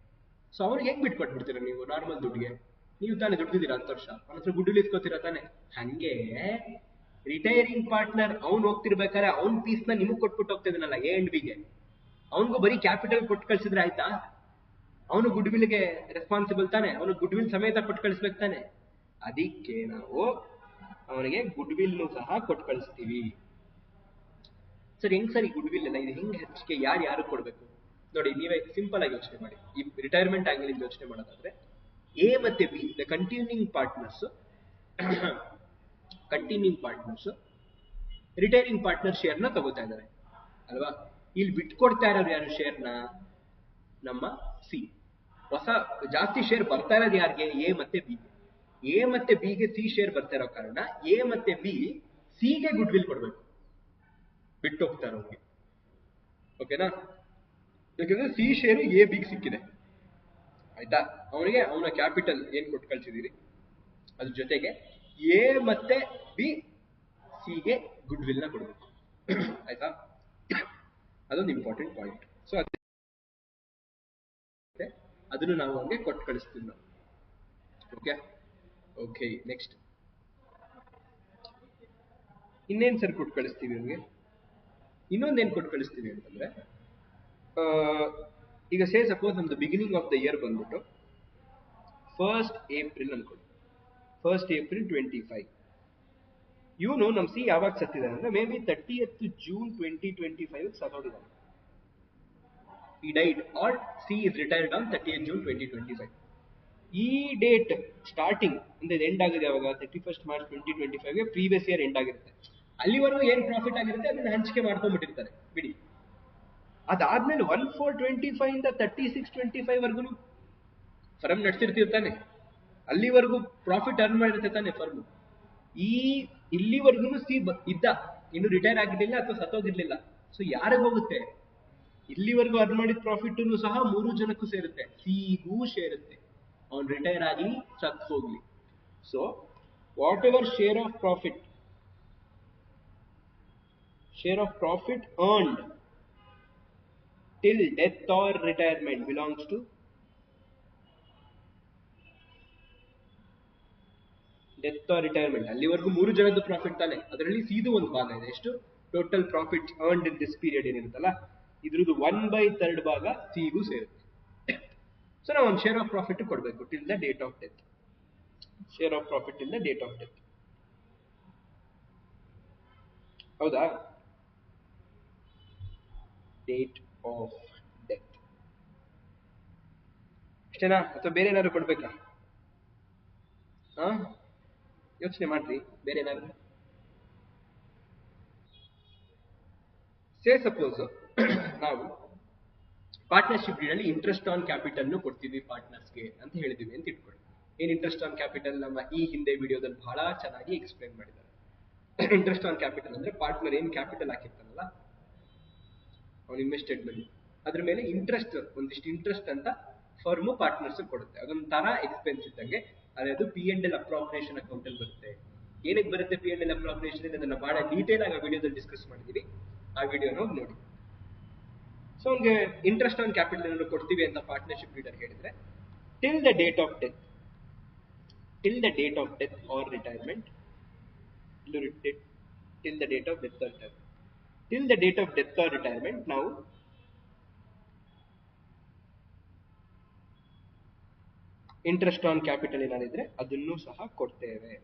ಸೊ ಅವ್ರಿಗೆ ಹೆಂಗ್ ಬಿಟ್ಕೊಟ್ಬಿಡ್ತೀರಾ ನೀವು? ನಾರ್ಮಲ್ ದುಡ್ಡಿಗೆ ನೀವು ತಾನೇ ದುಡ್ದಿದ್ದೀರಾ 10 ವರ್ಷ, ಅವನ ಹತ್ರ ಗುಡ್ ವಿಲ್ ಇಸ್ಕೋತೀರಾ ತಾನೆ. ಹಂಗೆ ರಿಟೈರಿಂಗ್ ಪಾರ್ಟ್ನರ್ ಅವ್ನು ಹೋಗ್ತಿರ್ಬೇಕಾದ್ರೆ ಅವ್ನ್ ಪೀಸ್ ನ ನಿಮಗ್ ಕೊಟ್ಬಿಟ್ಟು ಹೋಗ್ತಿದ್ದಾನಲ್ಲ ಎ ಅಂಡ್ ಬಿಗೆ, ಅವನಿಗೂ ಬರೀ ಕ್ಯಾಪಿಟಲ್ ಕೊಟ್ಟು ಕಳ್ಸಿದ್ರೆ ಆಯ್ತಾ? ಅವನು ಗುಡ್ ವಿಲ್ಗೆ ರೆಸ್ಪಾನ್ಸಿಬಲ್ ತಾನೆ, ಅವನು ಗುಡ್ ವಿಲ್ ಸಮೇತ ಕೊಟ್ಟು ಕಳಿಸ್ಬೇಕು ತಾನೆ. ಅದಕ್ಕೆ ನಾವು ಅವನಿಗೆ ಗುಡ್ ವಿಲ್ ಸಹ ಕೊಟ್ಟು ಕಳಿಸ್ತೀವಿ. ಸರ್ ಹೆಂಗ್ ಸರ್ ಈ ಗುಡ್ ವಿಲ್ ಎಲ್ಲ ಇದು ಹೆಂಗ್ ಹೆಚ್ಚಿಗೆ ಯಾರು ಕೊಡ್ಬೇಕು? ನೋಡಿ, ನೀವೇ ಸಿಂಪಲ್ ಆಗಿ ಯೋಚನೆ ಮಾಡಿ. ಈ ರಿಟೈರ್ಮೆಂಟ್ ಆಂಗಲ್ ಇಂದ ಯೋಚನೆ ಮಾಡೋದಾದ್ರೆ ಎ ಮತ್ತೆ B the continuing partners retiring partner share ನ ತಗೋತಾ ಇದ್ದಾರೆ ಅಲ್ವಾ? ಇಲ್ಲಿ ಬಿಟ್ಕೊಡ್ತಾ ಇರೋರು ಯಾರು ಶೇರ್ನ? ನಮ್ಮ ಸಿ. ಹೊಸ ಜಾಸ್ತಿ ಶೇರ್ ಬರ್ತಾ ಇರೋದು ಯಾರಿಗೆ? ಎ ಮತ್ತೆ ಬಿ. ಎ ಮತ್ತೆ ಬಿ ಗೆ ಸಿ ಶೇರ್ ಬರ್ತಾ ಇರೋ ಕಾರಣ ಎ ಮತ್ತೆ ಬಿ ಸಿ ಗೆ ಗುಡ್ ವಿಲ್ ಕೊಡ್ಬೇಕು, ಬಿಟ್ಟು ಹೋಗ್ತಾರೆ ಅವ್ರಿಗೆ. ಓಕೆನಾ? ಯಾಕಂದ್ರೆ ಸಿ ಶೇರ್ ಎ ಬಿಗ್ ಸಿಕ್ಕಿದೆ, ಆಯ್ತಾ? ಅವನಿಗೆ ಅವನ ಕ್ಯಾಪಿಟಲ್ ಏನ್ ಕೊಟ್ಟು ಕಳ್ಸಿದೀರಿ, ಅದ್ರ ಜೊತೆಗೆ ಎ ಮತ್ತೆ ಬಿ ಸಿ ಗೆ ಗುಡ್ ವಿಲ್ ನ ಕೊಡ್ಬೇಕು. ಆಯ್ತಾ? ಅದೊಂದು ಇಂಪಾರ್ಟೆಂಟ್ ಪಾಯಿಂಟ್. ಸೊ ಅದನ್ನು ನಾವು ಅವನಿಗೆ ಕೊಟ್ಟು ಕಳಿಸ್ತೀವಿ ನಾವು. ಓಕೆ ಓಕೆ, ನೆಕ್ಸ್ಟ್ ಇನ್ನೇನ್ ಸರ್ ಕೊಟ್ಟು ಕಳಿಸ್ತೀವಿ ಅವನಿಗೆ? ಇನ್ನೊಂದೇನ್ ಕೊಟ್ಟು ಕಳಿಸ್ತೀವಿ ಅಂತಂದ್ರೆ, ಈಗ ಸೇ ಸಪೋಸ್ ನಮ್ದು ಬಿಗಿನಿಂಗ್ ಆಫ್ ದ ಇಯರ್ ಬಂದ್ಬಿಟ್ಟು 1st April ಅನ್ಕೊಳ್ಳಿ, 1st April 25. ಇವನು ನಮ್ ಸಿ ಯಾವಾಗ ಸತ್ತಿದ್ದಾನೆ ಅಂದ್ರೆ may be 30th June 2025 ಸತ್ತೋಗಿದ್ದಾನೆ. He died or C is retired on 30th June 2025. ಈ ಡೇಟ್ ಸ್ಟಾರ್ಟಿಂಗ್ ಅಂದ್ರೆ ಎಂಡ್ ಆಗಿದೆ ಯಾವಾಗ? 31st March 2025 ಗೆ ಪ್ರೀವಿಯಸ್ ಇಯರ್ ಎಂಡ್ ಆಗಿರುತ್ತೆ. ಅಲ್ಲಿವರೆಗೂ ಏನ್ ಪ್ರಾಫಿಟ್ ಆಗಿರುತ್ತೆ ಅದನ್ನ ಹಂಚಿಕೆ ಮಾಡ್ಕೊಂಡ್ಬಿಟ್ಟಿರ್ತಾರೆ ಬಿಡಿ. ಅದಾದ್ಮೇಲೆ 1/4/25 ಇಂದ 36/25 ವರ್ಗು ಫರ್ಮ್ ನಡೆಸಿರ್ತಿರ್ತಾನೆ, ಅಲ್ಲಿವರೆಗೂ ಪ್ರಾಫಿಟ್ ಅರ್ನ್ ಮಾಡಿರುತ್ತೆ ತಾನೆ ಫರ್ಮ್. ಇಲ್ಲಿವರೆಗೂ ಸಿ ಇದ್ದ, ಇನ್ನು ರಿಟೈರ್ ಆಗಿರ್ಲಿಲ್ಲ ಅಥವಾ ಸತ್ತೋಗಿರ್ಲಿಲ್ಲ. ಸೊ ಯಾರಿಗೆ ಹೋಗುತ್ತೆ? ಇಲ್ಲಿವರೆಗೂ ಅರ್ನ್ ಮಾಡಿದ ಪ್ರಾಫಿಟ್ ಸಹ 3 ಜನಕ್ಕೂ ಸೇರುತ್ತೆ, ಸಿಗೂ ಸೇರುತ್ತೆ, ಅವ್ನು ರಿಟೈರ್ ಆಗಲಿ ಸತ್ ಹೋಗ್ಲಿ. So whatever share of profit earned till death or retirement belongs to death or retirement. ಅಲ್ಲಿವರೆಗೂ 3 ಜನದ ಪ್ರಾಫಿಟ್ ತಾನೆ, ಅದರಲ್ಲಿ ಸಿದು ಒಂದು ಭಾಗ ಇದೆ. ಎಷ್ಟು? Total profit earned in this period ಏನಿರುತ್ತಲ್ಲ, ಇದ್ರದ್ದು 1/3 ಭಾಗ ಸಿಗೂ ಸೇರುತ್ತೆ. ಸೊ ನಾವು ಒಂದು ಶೇರ್ ಆಫ್ ಪ್ರಾಫಿಟ್ ಕೊಡಬೇಕು till the date of death. Share of profit till the date of death. ಹೌದಾ? ಡೇಟ್ ಆಫ್ ಡೆತ್ ಅಷ್ಟೇನಾ ಅಥವಾ ಬೇರೆ ಏನಾದ್ರು ಕೊಡ್ಬೇಕಾ? ಯೋಚನೆ ಮಾಡ್ರಿ, ಬೇರೆ ಏನಾದ್ರು. ಸೇ ಸಪೋಸ್ ನಾವು ಪಾರ್ಟ್ನರ್ಶಿಪ್ ಡೀಡಲ್ಲಿ ಇಂಟ್ರೆಸ್ಟ್ ಆನ್ ಕ್ಯಾಪಿಟಲ್ ಕೊಡ್ತೀವಿ ಪಾರ್ಟ್ನರ್ಸ್ಗೆ ಅಂತ ಹೇಳಿದೀವಿ ಅಂತ ಇಟ್ಕೊಳ್ಳಿ. ಏನ್ ಇಂಟ್ರೆಸ್ಟ್ ಆನ್ ಕ್ಯಾಪಿಟಲ್ ನಮ್ಮ ಈ ಹಿಂದೆ ವಿಡಿಯೋದಲ್ಲಿ ಬಹಳ ಚೆನ್ನಾಗಿ ಎಕ್ಸ್ಪ್ಲೈನ್ ಮಾಡಿದ್ದಾರೆ. ಇಂಟ್ರೆಸ್ಟ್ ಆನ್ ಕ್ಯಾಪಿಟಲ್ ಅಂದ್ರೆ ಪಾರ್ಟ್ನರ್ ಏನ್ ಕ್ಯಾಪಿಟಲ್ ಹಾಕಿರ್ತಾನಲ್ಲ ಅವ್ನು ಇನ್ವೆಸ್ಟೆಡ್ ಮನಿ, ಅದ್ರ ಮೇಲೆ ಇಂಟ್ರೆಸ್ಟ್, ಒಂದಿಷ್ಟು ಇಂಟ್ರೆಸ್ಟ್ ಅಂತ ಫರ್ಮ್ ಪಾರ್ಟ್ನರ್ಸ್ ಕೊಡುತ್ತೆ. ಅದೊಂದು ತರ ಎಕ್ಸ್ಪೆನ್ಸ್ ಇದ್ದಂಗೆ. ಅದು P&L ಅಪ್ರಾಪ್ರಿಯೇಷನ್ ಅಕೌಂಟ್ ಅಲ್ಲಿ ಬರುತ್ತೆ. ಏನಕ್ಕೆ ಬರುತ್ತೆ P&L ಅಪ್ರಾಪ್ರಿಯೇಷನ್? ಅದನ್ನ ಬಹಳ ಡೀಟೇಲ್ ಆಗಿ ವಿಡಿಯೋದಲ್ಲಿ ಡಿಸ್ಕಸ್ ಮಾಡಿದೀವಿ, ಆ ವಿಡಿಯೋನ ಹೋಗಿ ನೋಡಿ. ಸೊ ಅವ್ನಿಗೆ ಇಂಟ್ರೆಸ್ಟ್ ಆನ್ ಕ್ಯಾಪಿಟಲ್ ಏನಾದ್ರು ಕೊಡ್ತೀವಿ ಅಂತ ಪಾರ್ಟ್ನರ್ಶಿಪ್ ಲೀಡರ್ ಹೇಳಿದ್ರೆ, till the date of death or retirement, till the date of death or retirement ನಾವು ಇಂಟ್ರೆಸ್ಟ್ ಆನ್ ಕ್ಯಾಪಿಟಲ್ ಏನಾದಿದ್ರೆ ಅದನ್ನು ಸಹ ಕೊಡ್ತೇವೆ.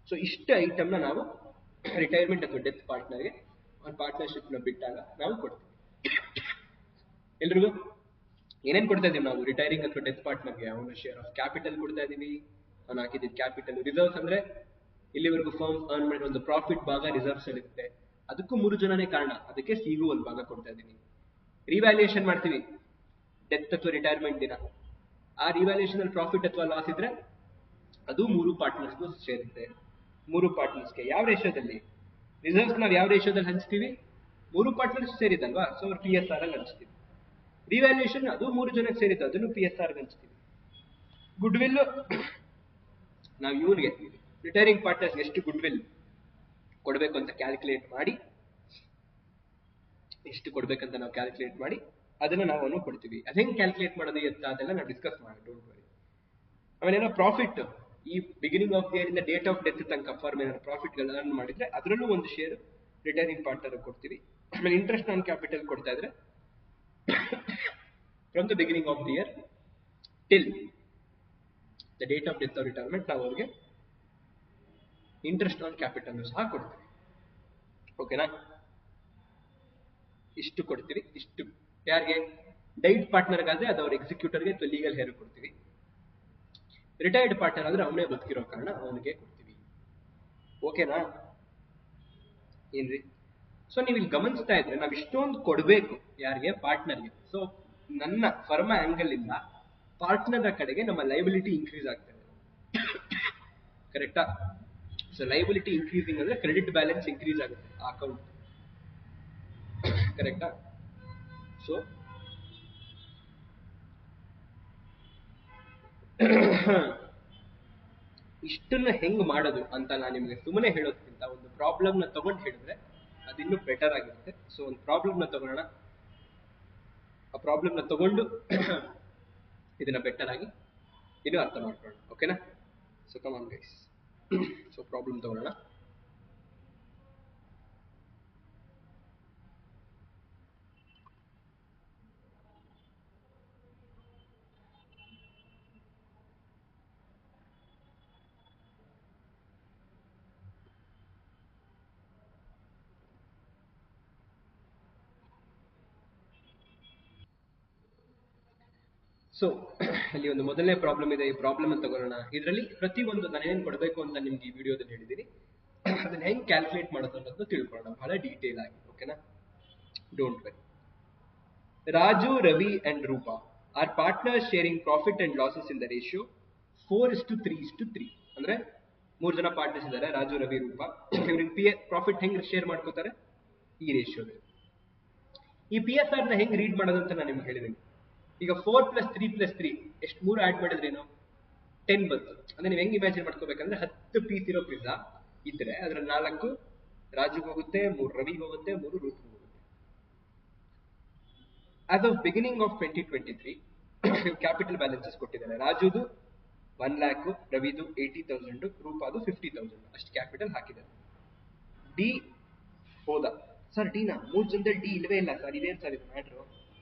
ಸೊ ಇಷ್ಟು ಐಟಮ್ನ ನಾವು ರಿಟೈರ್ಮೆಂಟ್ ಅಥವಾ ಡೆತ್ ಪಾರ್ಟ್ನರ್ಗೆ ಒಂದು ಪಾರ್ಟ್ನರ್ಶಿಪ್ ನ ಬಿಟ್ಟಾಗ ನಾವು ಕೊಡ್ತೀವಿ. ಎಲ್ರಿಗೂ ಏನೇನ್ ಕೊಡ್ತಾ ಇದೀವಿ ನಾವು ರಿಟೈರಿಂಗ್ ಅಥವಾ ಡೆತ್ ಪಾರ್ಟ್ನರ್ಗೆ? ಅವನ ಶೇರ್ ಆಫ್ ಕ್ಯಾಪಿಟಲ್ ಕೊಡ್ತಾ ಇದೀವಿ, ಅವನು ಹಾಕಿದ ಕ್ಯಾಪಿಟಲ್. ರಿಸರ್ವ್ಸ್ ಅಂದ್ರೆ ಇಲ್ಲಿವರೆಗೂ ಫರ್ಮ್ ಅರ್ನ್ ಮಾಡಿರೋ ಒಂದು ಪ್ರಾಫಿಟ್ ಭಾಗ ರಿಸರ್ವ್ಸ್ ಅಲ್ಲಿ ಇರುತ್ತೆ, ಅದಕ್ಕೂ 3 ಜನನೇ ಕಾರಣ, ಅದಕ್ಕೆ ಸಿಗೂ ಒಂದು ಭಾಗ ಕೊಡ್ತಾ ಇದೀನಿ. ರಿವ್ಯಾಲ್ಯೂಯೇಷನ್ ಮಾಡ್ತೀವಿ ಡೆತ್ ಅಥವಾ ರಿಟೈರ್ಮೆಂಟ್ ದಿನ, ಆ ರಿವ್ಯಾಲ್ಯೂಯೇಷನ್ ಅಲ್ಲಿ ಪ್ರಾಫಿಟ್ ಅಥವಾ ಲಾಸ್ ಇದ್ರೆ ಅದು 3 ಪಾರ್ಟ್ನರ್ಸ್ಗೂ ಸೇರುತ್ತೆ. 3 ಪಾರ್ಟ್ನರ್ಸ್ಗೆ ಯಾವ ರೇಷಿಯೋದಲ್ಲಿ? ರಿಸರ್ವ್ಸ್ ನಾವು ಯಾವ ರೇಷಿಯೋದಲ್ಲಿ ಹಂಚ್ತೀವಿ? 3 ಪಾರ್ಟ್ನರ್ಸ್ ಸೇರಿದಲ್ವಾ, ಸೊ ಅವ್ರು PSR ಅಲ್ಲಿ ಹಂಚ್ತೀವಿ. ರಿವ್ಯಾಲ್ಯೂಯೇಷನ್ ಅದು 3 ಜನಕ್ಕೆ ಸೇರಿತ್ತು, ಅದನ್ನು PSR ಹಂಚ್ತೀವಿ. ಗುಡ್ ವಿಲ್ ನಾವು ಇವನಿಗೆ ರಿಟೈರಿಂಗ್ ಪಾರ್ಟ್ನರ್ಸ್ ಎಷ್ಟು ಗುಡ್ ವಿಲ್ ಕೊಡಬೇಕು ಅಂತ ಕ್ಯಾಲ್ಕುಲೇಟ್ ಮಾಡಿ, ಎಷ್ಟು ಕೊಡ್ಬೇಕಂತ ನಾವು ಕ್ಯಾಲ್ಕುಲೇಟ್ ಮಾಡಿ ಅದನ್ನ ನಾವು ಕೊಡ್ತೀವಿ. ಅದ್ ಹೆಂಗ್ ಕ್ಯಾಲ್ಕುಲೇಟ್ ಮಾಡೋದು ಅಂತ ಅದೆಲ್ಲ ನಾವು ಡಿಸ್ಕಸ್ ಮಾಡಿ, ಡೋಂಟ್ ವರಿ. ಆಮೇಲೆ ಏನೋ ಪ್ರಾಫಿಟ್ ಈ ಬಿಗಿನಿಂಗ್ ಆಫ್ ಇಯರ್ ಇಂದ ಡೇಟ್ ಆಫ್ ಡೆತ್ ತನಕ ಫರ್ಮ್ ಏನಾದ್ರು ಪ್ರಾಫಿಟ್ ಅರ್ನ್ ಮಾಡಿದ್ರೆ ಅದರಲ್ಲೂ ಒಂದು ಶೇರ್ ರಿಟೈರಿಂಗ್ ಪಾರ್ಟ್ನರ್ ಕೊಡ್ತೀವಿ. ಆಮೇಲೆ ಇಂಟ್ರೆಸ್ಟ್ ಆನ್ ಕ್ಯಾಪಿಟಲ್ ಕೊಡ್ತಾ ಇದ್ರೆ from the beginning of the year till the date of death or retirement ನಾವು ಅವ್ರಿಗೆ ಇಂಟ್ರೆಸ್ಟ್ ಆನ್ ಕ್ಯಾಪಿಟಲ್ ಸಹ ಕೊಡ್ತೀವಿ. ಓಕೆನಾ? ಇಷ್ಟು ಕೊಡ್ತೀವಿ. ಇಷ್ಟು ಯಾರಿಗೆ? ಡೈಟ್ ಪಾರ್ಟ್ನರ್ಗಾದ್ರೆ ಅದು ಅವ್ರ ಎಕ್ಸಿಕ್ಯೂಟರ್ಗೆ ಅಥವಾ ಲೀಗಲ್ ಹೇರ್ ಕೊಡ್ತೀವಿ. ರಿಟೈರ್ಡ್ ಪಾರ್ಟ್ನರ್ ಆದ್ರೆ ಅವನೇ ಬದುಕಿರೋ ಕಾರಣ ಅವನಿಗೆ ಕೊಡ್ತೀವಿ. ಓಕೆನಾ? ಏನ್ರಿ? ಸೊ ನೀವು ಇಲ್ಲಿ ಗಮನಿಸ್ತಾ ಇದ್ರೆ ನಾವು ಇಷ್ಟೊಂದು ಕೊಡ್ಬೇಕು ಯಾರಿಗೆ? ಪಾರ್ಟ್ನರ್ಗೆ. ಸೊ ನನ್ನ ಫರ್ಮ ಆಂಗಲ್ ಇಂದ ಪಾರ್ಟ್ನರ್ ಕಡೆಗೆ ನಮ್ಮ ಲೈಬಿಲಿಟಿ ಇನ್ಕ್ರೀಸ್ ಆಗ್ತದೆ. ಕರೆಕ್ಟಾ? ಸೊ ಲೈಬಿಲಿಟಿ ಇನ್ಕ್ರೀಸಿಂಗ್ ಅಂದ್ರೆ ಕ್ರೆಡಿಟ್ ಬ್ಯಾಲೆನ್ಸ್ ಇನ್ಕ್ರೀಸ್ ಆಗುತ್ತೆ ಆ ಅಕೌಂಟ್. ಕರೆಕ್ಟಾ? ಸೊ ಇಷ್ಟನ್ನ ಹೆಂಗ್ ಮಾಡೋದು ಅಂತ ನಾನು ನಿಮಗೆ ಸುಮ್ಮನೆ ಹೇಳೋದಕ್ಕಿಂತ ಒಂದು ಪ್ರಾಬ್ಲಮ್ ನ ತಗೊಂಡು ಹೇಳಿದ್ರೆ ಅದಿನ್ನೂ ಬೆಟರ್ ಆಗಿರುತ್ತೆ. ಸೊ ಒಂದು ಪ್ರಾಬ್ಲಮ್ ನ ತಗೊಳ್ಳೋಣ, ಆ ಪ್ರಾಬ್ಲಮ್ ನ ತಗೊಂಡು ಇದನ್ನ ಬೆಟರ್ ಆಗಿ ಇನ್ನೂ ಅರ್ಥ ಮಾಡ್ಕೊಳ್ಳೋಣ. ಓಕೆನಾ? So come on guys. So problem ತಗೊಳ್ಳೋಣ. ಸೊ ಇಲ್ಲಿ ಒಂದು ಮೊದಲನೇ ಪ್ರಾಬ್ಲಮ್ ಇದೆ. ಈ ಪ್ರಾಬ್ಲಮ್ ಅನ್ನು ತಗೊಳ್ಳೋಣ. ಇದರಲ್ಲಿ ಪ್ರತಿಯೊಂದು ನಾನು ಏನ್ ಕೊಡಬೇಕು ಅಂತ ನಿಮ್ಗೆ ಈ ವಿಡಿಯೋದಲ್ಲಿ ಹೇಳಿದ್ದೀನಿ, ಅದನ್ನ ಹೆಂಗ್ ಕ್ಯಾಲ್ಕುಲೇಟ್ ಮಾಡೋದು ಅನ್ನೋದನ್ನ ತಿಳ್ಕೊಳ್ಳೋಣ ಬಹಳ ಡೀಟೇಲ್ ಆಗಿ. ಓಕೆನಾ? Don't worry. Raju, Ravi and Rupa are partners sharing profit and losses in the ratio 4:3:3. ಅಂದ್ರೆ 3 ಜನ ಪಾರ್ಟ್ನರ್ಸ್ ಇದ್ದಾರೆ, ರಾಜು, ರವಿ, ರೂಪಾ. ಇವ್ರಿಗೆ ಪ್ರಾಫಿಟ್ ಹೆಂಗ್ ಶೇರ್ ಮಾಡ್ಕೋತಾರೆ? ಈ ರೇಷಿಯೋದಲ್ಲಿ. ಈ PSR ನ ಹೆಂಗ್ ರೀಡ್ ಮಾಡೋದು ಅಂತ ನಾನು ನಿಮ್ಗೆ ಹೇಳಿದ್ದೀನಿ. ಈಗ 4 + 3 + 3 ಎಷ್ಟು 3 ಆಡ್ ಮಾಡಿದ್ರೇನು 10 ಬಂತು. ಅಂದ್ರೆ ನೀವು ಹೆಂಗ್ ಇಮ್ಯಾಜಿನ್ ಮಾಡ್ಕೋಬೇಕಂದ್ರೆ 10 ಪೀಸ್ ಇರೋ ಪಿಜ್ಜಾ ಇದ್ರೆ ಅದ್ರ 4 ರಾಜುಗೆ ಹೋಗುತ್ತೆ, 3 ರವಿಗೆ ಹೋಗುತ್ತೆ, 3 ರೂಪ್ಗೆ ಹೋಗುತ್ತೆ. As of beginning of 2023 capital balances ಕೊಟ್ಟಿದ್ದಾರೆ. ರಾಜುದು 1 lakh, ರವಿದು 80,000, ರೂಪಾದು 50,000 ಅಷ್ಟು ಕ್ಯಾಪಿಟಲ್ ಹಾಕಿದ್ದಾರೆ. ಡಿ ಹೋದ. ಸರ್ ಡಿನಾ 3 ಜನದಲ್ಲಿ ಡಿ ಇಲ್ವೇ ಇಲ್ಲ ಸರ್, ಇದೇನು ಸರ್ ಇದು ಮ್ಯಾಟ್ರು?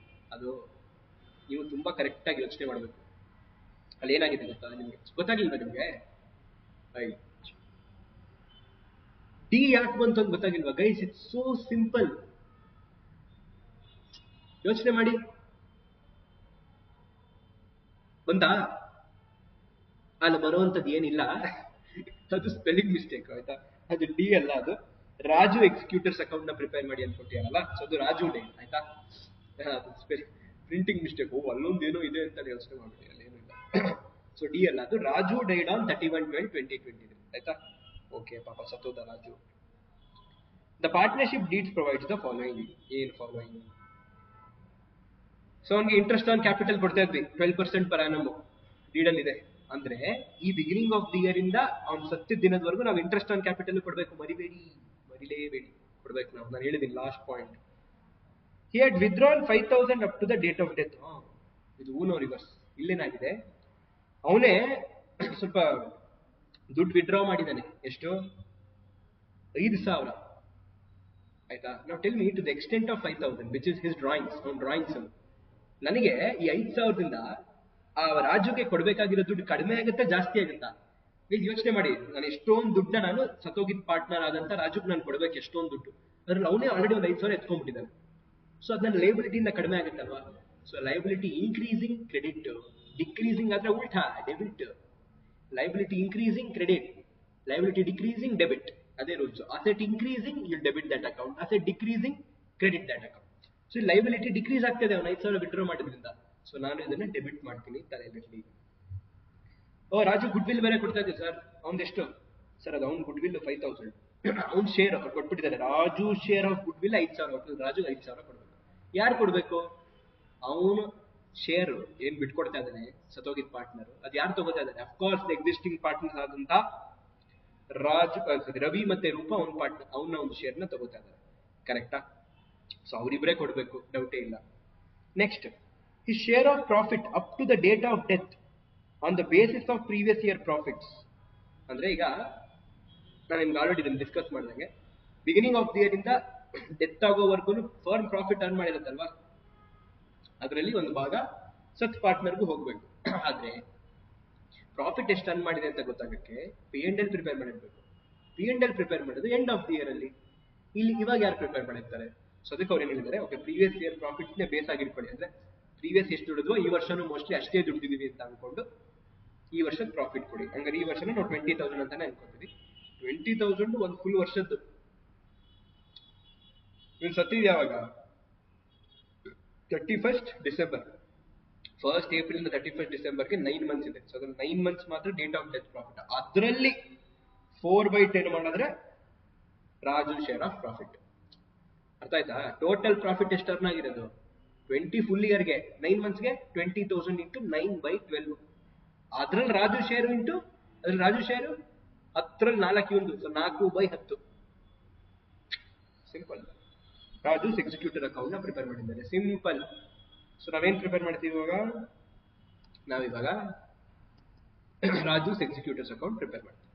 ಅದು ನೀವು ತುಂಬಾ ಕರೆಕ್ಟ್ ಆಗಿ ಯೋಚನೆ ಮಾಡಬೇಕು. ಅಲ್ಲಿ ಏನಾಗಿದೆ ಗೊತ್ತಾ ನಿಮ್ಗೆ? ಗೊತ್ತಾಗಿಲ್ವಾ ನಿಮ್ಗೆ? ಡಿ ಯಾಕೆ ಬಂತು ಅಂತ ಗೊತ್ತಾಗಿಲ್ವಾ ಗೈಸ್? It's so simple. ಯೋಚನೆ ಮಾಡಿ. ಬಂತಾ? ಅಲ್ಲಿ ಬರುವಂತದ್ದು ಏನಿಲ್ಲ, ಅದು ಸ್ಪೆಲ್ಲಿಂಗ್ ಮಿಸ್ಟೇಕ್ ಆಯ್ತಾ? ಅದು ಡಿ ಅಲ್ಲ, ಅದು ರಾಜು ಎಕ್ಸಿಕ್ಯೂಟರ್ಸ್ ಅಕೌಂಟ್ ನ ಪ್ರಿಪೇರ್ ಮಾಡಿ ಅನ್ಕೊಟ್ಟಿರಲ್ಲ, ಸೊ ಅದು ರಾಜು ಡೇ ಆಯ್ತಾ? Printing mistake. ಅಲ್ಲೊಂದು ಏನೋ ಇದೆ ಅಂತ ಯೋಚನೆ ಮಾಡ್ಬಿಡಿ, ಅಲ್ಲಿ ಏನೂ ಇಲ್ಲ. ಸೊ ಡಿ ಅಲ್ಲ, ಅದು ರಾಜು ಡೈಡ್ ಆನ್ 31/12/2023 ಆಯ್ತಾ? ಓಕೆ, ಪಾಪ ಸತ್ತೋದ Raju. The partnership deeds provides the following. ಏನ್ ಫಾಲೋಯಿಂಗ್? ಸೊ ಅವ್ನಿಗೆ ಇಂಟ್ರೆಸ್ಟ್ ಆನ್ ಕ್ಯಾಪಿಟಲ್ ಕೊಡ್ತಾ ಇದ್ವಿ 12% ಪರ್ ಆನಮ್ ಡೀಡಲ್ ಇದೆ. ಅಂದ್ರೆ ಈ ಬಿಗಿನಿಂಗ್ ಆಫ್ ದಿ ಇಯರ್ ಇಂದ ಅವ್ನು ಸತ್ತಿದ್ದ ದಿನದವರೆಗೂ ನಾವು ಇಂಟ್ರೆಸ್ಟ್ ಆನ್ ಕ್ಯಾಪಿಟಲ್ ಕೊಡಬೇಕು. ಮರಿಲೇಬೇಡಿ, ಕೊಡ್ಬೇಕು ನಾವು. ನಾನು ಹೇಳಿದ್ದೀನಿ last point. He had withdrawn 5,000 up to the date of death. ಇದು ಊನೋ ರಿವರ್ಸ್. ಇಲ್ಲೇನಾಗಿದೆ, ಅವನೇ ಸ್ವಲ್ಪ ದುಡ್ಡು ವಿಡ್ರಾ ಮಾಡಿದ್ದಾನೆ. ಎಷ್ಟು? 5,000 ಆಯ್ತಾ? ನಾವು tell me to the extent of 5,000 which is his drawings. ಅವ್ನ ಡ್ರಾಯಿಂಗ್ಸ್ ನನಗೆ ಈ 5,000ದಿಂದ ಆ ರಾಜುಗೆ ಕೊಡ್ಬೇಕಾಗಿರೋ ದುಡ್ಡು ಕಡಿಮೆ ಆಗುತ್ತಾ ಜಾಸ್ತಿ ಆಗುತ್ತಾ? ಈಗ ಯೋಚನೆ ಮಾಡಿ. ನಾನು ಎಷ್ಟೊಂದು ದುಡ್ಡ ನಾನು ಸತ್ತೋಗಿದ್ ಪಾರ್ಟ್ನರ್ ಆದಂತ ರಾಜುಗೆ ನಾನು ಕೊಡ್ಬೇಕು ಎಷ್ಟೊಂದು ದುಡ್ಡು. ಅದ್ರಲ್ಲಿ ಅವನೇ ಆಲ್ರೆಡಿ ಒಂದು 5,000 ಎತ್ಕೊಂಡ್ಬಿಟ್ಟಿದ್ದಾನೆ. ಸೊ ಅದ್ ನನ್ನ ಲೈಬಿಲಿಟಿಯಿಂದ ಕಡಿಮೆ ಆಗುತ್ತಲ್ವಾ? So liability increasing credit, decreasing ಆದ್ರೆ ಉಲ್ಟಾ debit. Liability increasing credit, liability decreasing debit. ಅದೇ rules. Asset increasing you debit that account, asset decreasing credit that account. So liability decrease ಆಗ್ತದೆ ಅವನು 5,000 ವಿಡ್ರಾ ಮಾಡಿದ್ರಿಂದ. ಸೊ ನಾನು ಇದನ್ನ ಡೆಬಿಟ್ ಮಾಡ್ತೀನಿ ತಲೆಯಲ್ಲಿ. ಓ ರಾಜು ಗುಡ್ ವಿಲ್ ಬೇರೆ ಕೊಡ್ತಾ ಇದ್ದೆ ಸರ್. ಅವನದೆಷ್ಟು ಸರ್? ಅದು ಅವ್ನ ಗುಡ್ ವಿಲ್ 5,000. ಅವ್ನ ಶೇರ್ ಕೊಟ್ಬಿಟ್ಟಿದ್ದಾರೆ. Raju share of goodwill 5,000. Raju 5,000 ಕೊಡ್ಬೇಕು. ಯಾರು ಕೊಡ್ಬೇಕು? ಅವನು ಶೇರ್ ಏನ್ ಬಿಟ್ಕೊಡ್ತಾ ಇದ್ದಾನೆ ಸತ್ತೋಗಿದ್ ಪಾರ್ಟ್ನರ್, ಅದು ಯಾರು ತಗೋತಾ ಇದ್ದಾನೆ? ಅಫ್ಕೋರ್ಸ್ ಎಕ್ಸಿಸ್ಟಿಂಗ್ ಪಾರ್ಟ್ನರ್ ಆದಂತ ರಾಜು, ರವಿ ಮತ್ತೆ ರೂಪಾ ಅವನ ಪಾರ್ಟ್ನರ್, ಅವನ ಒಂದು ಶೇರ್ ನ ತಗೋತಾ ಇದ್ದಾರೆ. ಕರೆಕ್ಟಾ? ಸೊ ಅವರಿಬ್ಬರೇ ಕೊಡ್ಬೇಕು, ಡೌಟೇ ಇಲ್ಲ. Next, his share of profit up to the date of death on the basis of previous year profits. ಅಂದ್ರೆ ಈಗ ನಾನು ನಿಮ್ಗೆ ಆಲ್ರೆಡಿ ಇದನ್ನು ಡಿಸ್ಕಸ್ ಮಾಡಿದಂಗೆ, ಬಿಗಿನಿಂಗ್ ಆಫ್ ದಿ ಇಯರ್ ಇಂದ ಡೆತ್ ಆಗೋವರೆಗೂ ಫರ್ಮ್ ಪ್ರಾಫಿಟ್ ಅರ್ನ್ ಮಾಡಿರುತ್ತಲ್ವಾ, ಅದರಲ್ಲಿ ಒಂದು ಭಾಗ ಸತ್ ಪಾರ್ಟ್ನರ್ಗೂ ಹೋಗ್ಬೇಕು. ಆದ್ರೆ ಪ್ರಾಫಿಟ್ ಎಷ್ಟು ಅರ್ನ್ ಮಾಡಿದೆ ಅಂತ ಗೊತ್ತಾಗಕ್ಕೆ P&L ಪ್ರಿಪೇರ್ ಮಾಡಿರ್ಬೇಕು. P&L ಪ್ರಿಪೇರ್ ಮಾಡೋದು ಎಂಡ್ ಆಫ್ ದಿ ಇಯರ್ ಅಲ್ಲಿ. ಇಲ್ಲಿ ಇವಾಗ ಯಾರು ಪ್ರಿಪೇರ್ ಮಾಡಿರ್ತಾರೆ? ಸೊ ಅದಕ್ಕೆ ಅವ್ರು ಏನ್ ಹೇಳಿದ್ದಾರೆ, ಓಕೆ ಪ್ರೀವಿಯಸ್ ಇಯರ್ ಪ್ರಾಫಿಟ್ ನೇ ಬೇಸ್ ಆಗಿಟ್ಕೊಳ್ಳಿ. ಅಂದ್ರೆ ಪ್ರೀವಿಯಸ್ ಎಷ್ಟು ದುಡಿದ್ವೋ ಈ ವರ್ಷನೂ ಮೋಸ್ಟ್ಲಿ ಅಷ್ಟೇ ದುಡ್ಡಿದೀವಿ ಅಂತ ಅನ್ಕೊಂಡು ಈ ವರ್ಷದ ಪ್ರಾಫಿಟ್ ಕೊಡಿ. ಹಂಗಾರೆ ಈ ವರ್ಷನ ನಾವು 20,000 ಅಂತಾನೆ ಅನ್ಕೋತೀವಿ. 20,000 ಒಂದು ಫುಲ್ ವರ್ಷದ್ದು. ಇವ್ರು ಸತ್ತಿದ್ ಯಾವಾಗ? 31st December. 1st April ಇಂದ 31st December ಗೆ 9 ಮಂತ್ಸ್ ಇದೆ. ಸೊ ಅದ್ರಲ್ಲಿ 9 ಮಂತ್ಸ್ ಮಾತ್ರ ಡೇಟ್ ಆಫ್ ಡೆತ್ ಪ್ರಾಫಿಟ್. ಅದರಲ್ಲಿ 4/10 ಮಾಡಿದ್ರೆ ರಾಜು ಶೇರ್ ಆಫ್ ಪ್ರಾಫಿಟ್. ಅರ್ಥ ಆಯ್ತಾ? ಟೋಟಲ್ ಪ್ರಾಫಿಟ್ ಎಷ್ಟು ಅರ್ನ್ ಆಗಿರೋದು 20 ಫುಲ್ ಇಯರ್ಗೆ, 9 ಮಂತ್ಸ್ಗೆ 20,000 ಇಂಟು 9/12. ಅದ್ರಲ್ಲಿ ರಾಜು ಶೇರು ಇಂಟು ಅದ್ರಲ್ಲಿ ರಾಜು ಶೇರು 10ರಲ್ಲಿ 4 ಇವಂದು, so 4/10. Simple. Raju executor account ನ ಪ್ರಿಪೇರ್ ಮಾಡಿದ್ದಾರೆ. ಸಿಂಪಲ್. ಸೊ ನಾವೇನ್ ಪ್ರಿಪೇರ್ ಮಾಡ್ತೀವಿ ಇವಾಗ? ನಾವಿವಾಗ ರಾಜು ಎಕ್ಸಿಕ್ಯೂಟರ್ಸ್ ಅಕೌಂಟ್ ಪ್ರಿಪೇರ್ ಮಾಡ್ತೀವಿ.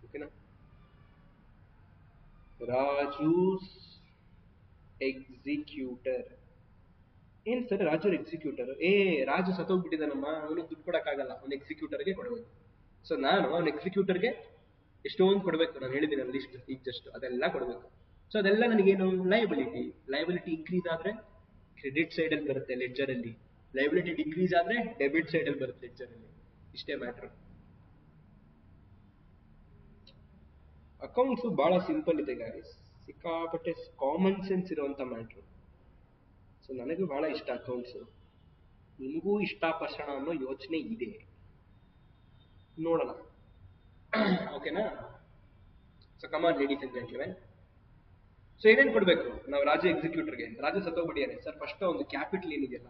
ಓಕೆನಾ? ರಾಜೂಸ್ ಎಕ್ಸಿಕ್ಯೂಟರ್. ಏನ್ ಸರ್ ರಾಜು ಎಕ್ಸಿಕ್ಯೂಟರ್? ರಾಜು ಸತ್ತೋಗ್ಬಿಟ್ಟಿದ್ದಾನಮ್ಮ, ಅವನಿಗೆ ದುಡ್ಡು ಕೊಡಕ್ಕಾಗಲ್ಲ, ಅವ್ನ ಎಕ್ಸಿಕ್ಯೂಟರ್ಗೆ ಕೊಡಬೇಕು. ಸೊ ನಾನು ಅವ್ನ ಎಕ್ಸಿಕ್ಯೂಟರ್ಗೆ ಎಷ್ಟೊಂದು ಕೊಡಬೇಕು, ನಾನು ಹೇಳಿದ್ದೀನಿ ಲಿಸ್ಟ್ ಈಗ ಜಸ್ಟ್, ಅದೆಲ್ಲ ಕೊಡಬೇಕು. ಸೊ ಅದೆಲ್ಲ ನನಗೇನು ಲಯಬಿಲಿಟಿ ಇನ್ಕ್ರೀಸ್ ಆದ್ರೆ ಕ್ರೆಡಿಟ್ ಸೈಡ್ ಅಲ್ಲಿ ಬರುತ್ತೆ ಲೆಡ್ಜರ್ ಅಲ್ಲಿ, ಲಯಬಿಲಿಟಿ ಡಿಕ್ರೀಸ್ ಆದ್ರೆ ಡೆಬಿಟ್ ಸೈಡ್ ಅಲ್ಲಿ ಬರುತ್ತೆ ಲೆಡ್ಜರ್ ಅಲ್ಲಿ. ಇಷ್ಟೇ ಮ್ಯಾಟರ್. ಅಕೌಂಟ್ಸ್ ಬಹಳ ಸಿಂಪಲ್ ಇದೆ ಗಾಯ್ಸ್, ಸಿಕ್ಕಾಪಟ್ಟೆ ಕಾಮನ್ ಸೆನ್ಸ್ ಇರುವಂತ ಮ್ಯಾಟ್ರು. ಸೊ ನನಗೂ ಬಹಳ ಇಷ್ಟ ಅಕೌಂಟ್ಸ್, ನಿಮಗೂ ಇಷ್ಟ ಪರ್ಸಣ ಅನ್ನೋ ಯೋಚನೆ ಇದೆ, ನೋಡೋಣ. ಓಕೆನಾ? So come on ladies and gentlemen. So ಏನೇನ್ ಕೊಡ್ಬೇಕು ನಾವು ರಾಜು ಎಕ್ಸಿಕ್ಯೂಟರ್ಗೆ? ರಾಜು ಸತ್ತೋಗ್ಬಿಟ್ಟಿಯಾನೆ ಸರ್, ಫಸ್ಟ್ ಒಂದು ಕ್ಯಾಪಿಟಲ್ ಏನಿದೆಯಲ್ಲ,